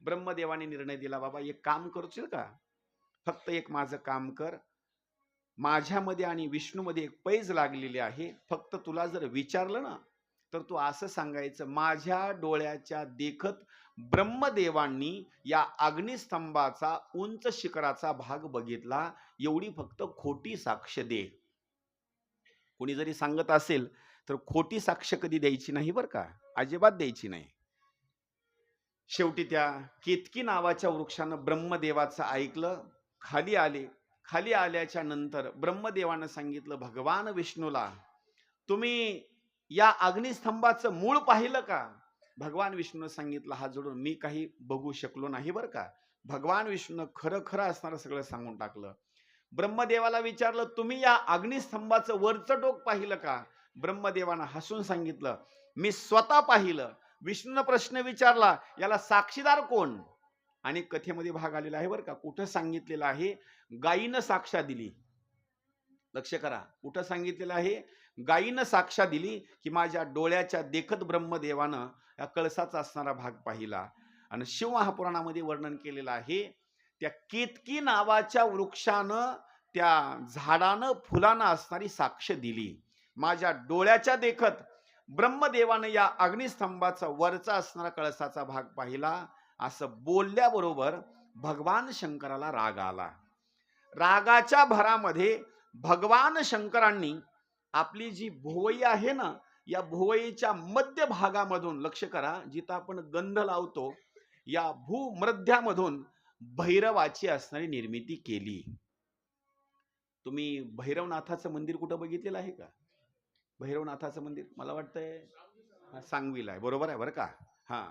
ब्रह्मदेवाने निर्णय दिला, बाबा एक काम करशील का? फक्त एक माझं काम कर. माझ्यामध्ये आणि विष्णूमध्ये एक पैज लागलेली आहे. फक्त तुला जर विचारलं ना, तर तू असं सांगायचं, माझ्या डोळ्याच्या देखत ब्रह्मदेवांनी या अग्निस्तंभाचा उंच शिखराचा भाग बघितला, एवढी फक्त खोटी साक्ष दे. कोणी जरी सांगत असेल तर खोटी साक्ष कधी द्यायची नाही बरं का, अजिबात द्यायची नाही. शेवटी त्या केतकी नावाच्या वृक्षानं ब्रह्मदेवाचं ऐकलं, खाली आले. खाली आल्याच्या नंतर ब्रह्मदेवानं सांगितलं भगवान विष्णूला, तुम्ही या अग्निस्तंभाचं मूळ पाहिलं का? भगवान विष्णू सांगितलं, हात जोडून, मी काही बघू शकलो नाही बरं का, भगवान विष्णूनं खरं खरं असणारं सगळं सांगून टाकलं. ब्रह्मदेवाला विचारलं, तुम्ही या अग्निस्तंभाचं वरचं टोक पाहिलं का? ब्रह्मदेवानं हसून सांगितलं, मी स्वतः पाहिलं. विष्णूनं प्रश्न विचारला, याला साक्षीदार कोण? आणि कथेमध्ये भाग आलेला आहे बरं का. कुठं सांगितलेलं आहे? गायीनं साक्ष दिली. लक्ष करा, कुठं सांगितलेलं आहे? गायीनं साक्ष दिली की माझ्या डोळ्याच्या देखत ब्रह्मदेवानं या कळसाचा असणारा भाग पाहिला. आणि शिवमहापुराणामध्ये वर्णन केलेलं आहे, त्या केतकी नावाच्या वृक्षानं, त्या झाडानं, फुलानं असणारी साक्ष दिली. माझ्या डोळ्याच्या देखत ब्रह्मदेवानं या अग्निस्तंभाचा वरचा असणारा कळसाचा भाग पाहिला. असं बोलल्याबरोबर भगवान शंकराला राग आला. रागाच्या भरामध्ये भगवान शंकरांनी आपली जी भुवई आहे ना, या भुवईच्या मध्य भागामधून, लक्ष करा, जिथं आपण गंध लावतो, या भूमध्यामधून भैरवाची असणारी निर्मिती केली. तुम्ही भैरवनाथाचं मंदिर कुठं बघितलेलं आहे का? भैरवनाथाचं मंदिर मला वाटतंय सांगवीला आहे. बरोबर आहे बरं का? हा,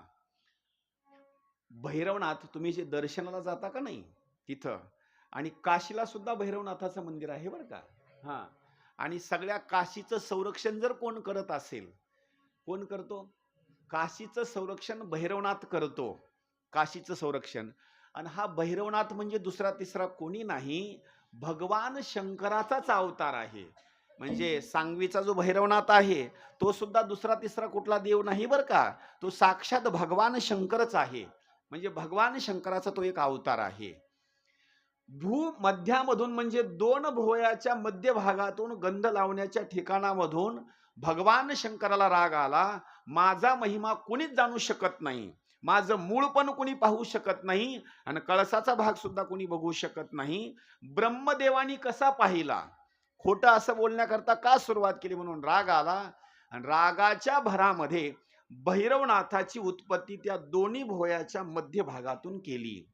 भैरवनाथ तुम्ही जे दर्शनाला जाता का नाही तिथं, आणि काशीला सुद्धा भैरवनाथाचं मंदिर आहे बरं का. हा, आणि सगळ्या काशीचं संरक्षण जर कोण करत असेल, कोण करतो? काशीचं संरक्षण भैरवनाथ करतो. काशीचं संरक्षण. आणि हा भैरवनाथ म्हणजे दुसरा तिसरा कोणी नाही, भगवान शंकराचाच अवतार आहे. म्हणजे सांगवीचा जो भैरवनाथ आहे तो सुद्धा दुसरा तिसरा कुठला देव नाही बरं का. तो साक्षात भगवान शंकरच आहे. म्हणजे भगवान शंकराचा तो एक अवतार आहे. भूमध्यामधून म्हणजे दोन भुवयाच्या मध्य भागातून गंध लावण्याच्या ठिकाणामधून भगवान शंकराला राग आला. माझा महिमा कुणीच जाणू शकत नाही, माझं मूळ पण कुणी पाहू शकत नाही, आणि कळसाचा भाग सुद्धा कुणी बघू शकत नाही. ब्रह्मदेवानी कसा पाहिला? खोटं असं बोलण्याकरता का सुरुवात केली? म्हणून राग आला. आणि रागाच्या भरामध्ये भैरवनाथाची उत्पत्ती त्या दोन्ही भुवयाच्या मध्य भागातून केली.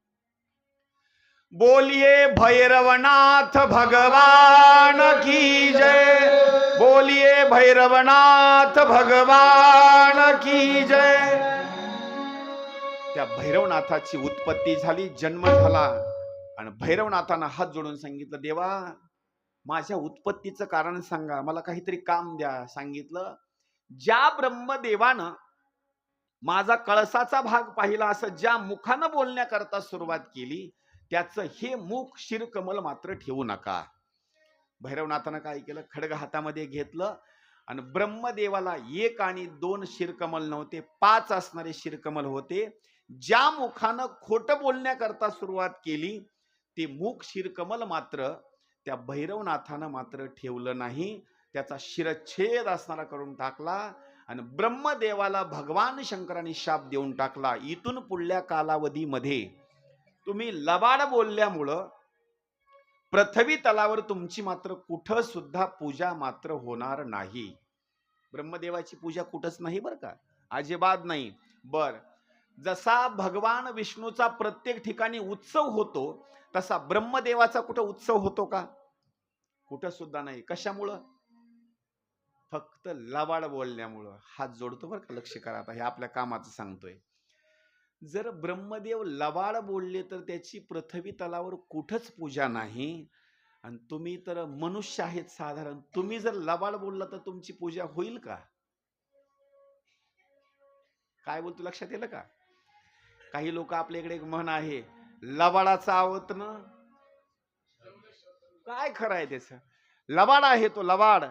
बोलिए भैरवनाथ भगवान की जय, बोलिए भैरवनाथ भगवान की जय. त्या भैरवनाथाची उत्पत्ती झाली, जन्म झाला. आणि भैरवनाथानं हात जोडून सांगितलं, देवा माझ्या उत्पत्तीचं कारण सांगा, मला काहीतरी काम द्या. सांगितलं, ज्या ब्रह्मदेवानं माझा कळसाचा भाग पाहिला असं ज्या मुखानं बोलण्याकरता सुरुवात केली, त्याचं हे मुख शिरकमल मात्र ठेवू नका. भैरवनाथानं काय केलं? खडग हातामध्ये घेतलं, आणि ब्रह्मदेवाला एक आणि दोन शिरकमल नव्हते, 5 असणारे शिरकमल होते. ज्या मुखानं खोटं बोलण्याकरता सुरुवात केली, ते मुख शिरकमल मात्र त्या भैरवनाथानं मात्र ठेवलं नाही. त्याचा शिरच्छेद असणारा करून टाकला. आणि ब्रह्मदेवाला भगवान शंकरांनी शाप देऊन टाकला, इथून पुढल्या कालावधीमध्ये तुम्ही लबाड बोलल्यामुळं पृथ्वी तलावर तुमची मात्र कुठं सुद्धा पूजा मात्र होणार नाही. ब्रह्मदेवाची पूजा कुठंच नाही बरं का, अजिबात नाही. बर, जसा भगवान विष्णूचा प्रत्येक ठिकाणी उत्सव होतो, तसा ब्रह्मदेवाचा कुठं उत्सव होतो का? कुठं सुद्धा नाही. कशामुळं? फक्त लबाड बोलण्यामुळं. हात जोडतो बरं का, लक्ष करा, आता हे आपल्या कामाचं सांगतोय. जर ब्रह्मदेव लबाड बोलले तर त्याची पृथ्वी तलावर कुठंच पूजा नाही. आणि तुम्ही तर मनुष्य आहेत साधारण, तुम्ही जर लबाड बोलला तर तुमची पूजा होईल का? काय बोलतो लक्षात येलं का? काही लोक आपल्या इकडे एक म्हण आहे, लबाडाचा आवतन काय खरं आहे त्याचं? लबाड आहे तो, लबाड.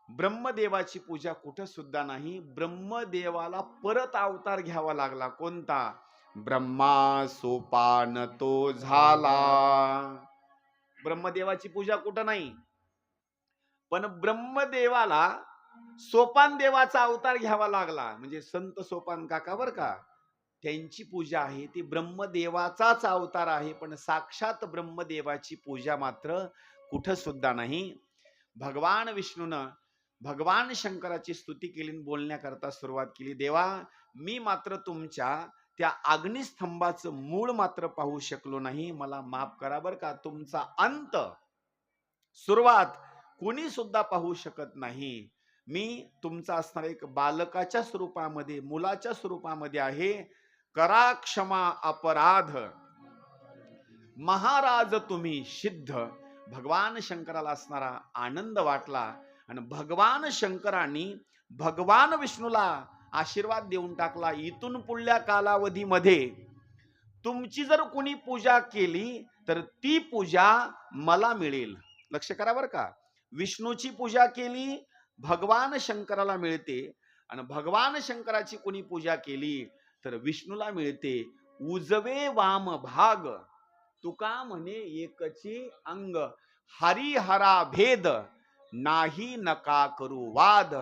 ब्रह्मदेवाची पूजा कुठं सुद्धा नाही. ब्रह्मदेवाला परत अवतार घ्यावा लागला. कोणता? ब्रह्मा सोपान तो झाला. ब्रह्मदेवाची पूजा कुठं नाही, पण ब्रह्मदेवाला सोपान देवाचा अवतार घ्यावा लागला. म्हणजे संत सोपान काका बर का, त्यांची पूजा आहे ती ब्रह्मदेवाचाच अवतार आहे, पण साक्षात ब्रह्मदेवाची पूजा मात्र कुठं सुद्धा नाही. भगवान विष्णूनं भगवान शंकराची स्तुती केली, बोलण्याकरता सुरुवात केली, देवा मी मात्र तुमच्या त्या अग्निस्तंभाचं मूळ मात्र पाहू शकलो नाही, मला माफ करा बर का. तुमचा अंत सुरुवात कोणी सुद्धा पाहू शकत नाही. मी तुमचा असणारा एक बालकाच्या स्वरूपामध्ये, मुलाच्या स्वरूपामध्ये आहे. करा क्षमा अपराध, महाराज तुम्ही सिद्ध. भगवान शंकराला असणारा आनंद वाटला आणि भगवान शंकरांनी भगवान विष्णूला आशीर्वाद देऊन टाकला, इथून पुढल्या कालावधीमध्ये तुमची जर कोणी पूजा केली तर ती पूजा मला मिळेल. लक्ष करा बरं का, विष्णूची पूजा केली भगवान शंकराला मिळते आणि भगवान शंकराची कोणी पूजा केली तर विष्णूला मिळते. उजवे वाम भाग तुका म्हणे एकची अंग, हरिहरा भेद नाही नका करू वाद,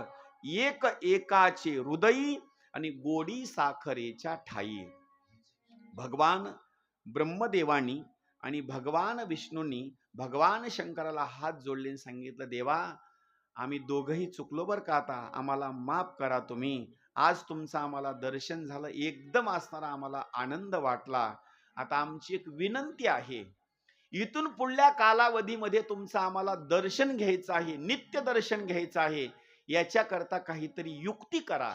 एक एकाचे हृदयी आणि गोडी साखरेच्या ठाई. भगवान ब्रह्मदेवानी आणि भगवान विष्णूंनी भगवान शंकराला हात जोडले सांगितलं, देवा आम्ही दोघंही चुकलो बरं का, आता आम्हाला माफ करा तुम्ही. आज तुमचं आम्हाला दर्शन झालं, एकदम असणारा आम्हाला आनंद वाटला. आता आमची एक विनंती आहे, इथून पुढल्या कालावधीमध्ये तुमचं आम्हाला दर्शन घ्यायचं आहे, नित्य दर्शन घ्यायचं आहे. याच्याकरता काहीतरी युक्ती करा.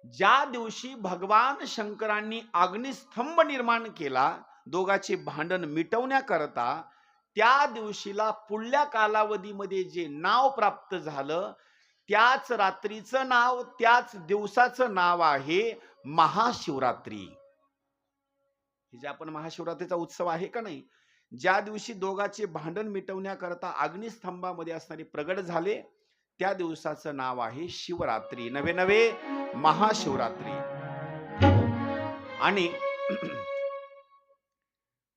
ज्या दिवशी भगवान शंकरांनी अग्निस्तंभ निर्माण केला दोघांचे भांडण मिटवण्याकरता, त्या दिवशीला पुढल्या कालावधीमध्ये जे नाव प्राप्त झालं त्याच रात्रीचं नाव, त्याच दिवसाचं नाव आहे महाशिवरात्री. हे जे आपण महाशिवरात्रीचा उत्सव आहे का नाही, ज्या दिवशी दोघांचे भांडण मिटवण्याकरता अग्निस्तंभामध्ये असणारे प्रगट झाले, त्या दिवसाचं नाव आहे शिवरात्री, नवे नवे महाशिवरात्री. आणि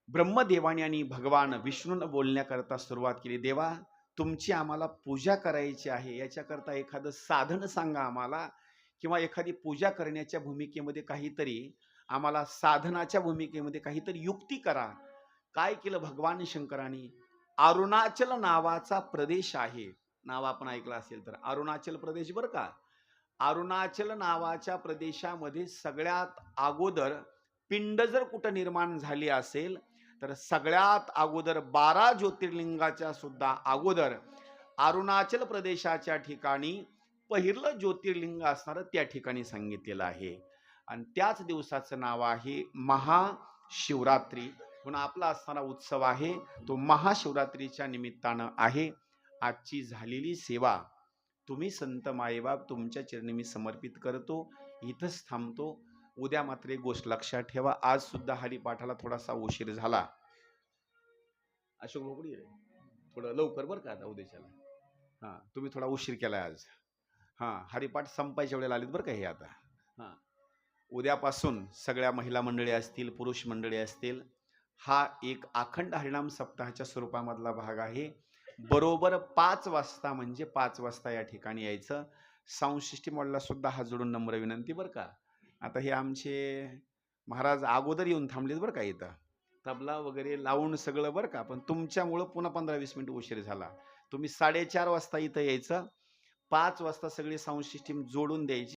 ब्रह्मदेवाने आणि भगवान विष्णूने बोलण्याकरता सुरुवात केली, देवा तुमची आम्हाला पूजा करायची आहे, याच्याकरता एखादं साधन सांगा आम्हाला, किंवा एखादी पूजा करण्याच्या भूमिकेमध्ये काहीतरी आम्हाला साधनाच्या भूमिकेमध्ये काहीतरी युक्ती करा. काय केलं भगवान शंकरांनी, अरुणाचल नावाचा प्रदेश आहे, नाव आपण ऐकलं असेल तर, अरुणाचल प्रदेश बरं का. अरुणाचल नावाच्या प्रदेशामध्ये सगळ्यात अगोदर पिंड जर कुठं निर्माण झाली असेल तर सगळ्यात अगोदर 12 ज्योतिर्लिंगाच्या सुद्धा अगोदर अरुणाचल प्रदेशाच्या ठिकाणी पहिलं ज्योतिर्लिंग असणारं त्या ठिकाणी सांगितलेलं आहे. आणि त्याच दिवसाचं नाव आहे महाशिवरात्री. म्हणून आपला असणारा उत्सव आहे तो महाशिवरात्रीच्या निमित्तानं आहे. आजची झालेली सेवा तुम्ही संत मायबाप तुमच्या चरणी मी समर्पित करतो, इथंच थांबतो. उद्या मात्र एक गोष्ट लक्षात ठेवा, आज सुद्धा हरिपाठाला थोडासा उशीर झाला. अशोक लोकडी थोडं लवकर बरं का आता उद्याच्याला. हां, तुम्ही थोडा उशीर केलाय आज. हां, हरिपाठ संपायच्या वेळेला आलीत बरं का हे आता. हां, उद्यापासून सगळ्या महिला मंडळी असतील, पुरुष मंडळी असतील, हा एक अखंड हरिनाम सप्ताहाच्या स्वरूपामधला भाग आहे. बरोबर 5 वाजता म्हणजे 5 वाजता या ठिकाणी यायचं. साऊंड सिस्टीम वाला सुद्धा हात जोडून नम्र विनंती बरं का. आता हे आमचे महाराज अगोदर येऊन थांबलेत बरं का, इथं तबला वगैरे लावून सगळं बरं का, पण तुमच्यामुळं पुन्हा 15-20 मिनिट उशीर झाला. तुम्ही 4:30 वाजता इथं यायचं, 5 वाजता सगळी साऊंड सिस्टीम जोडून द्यायची.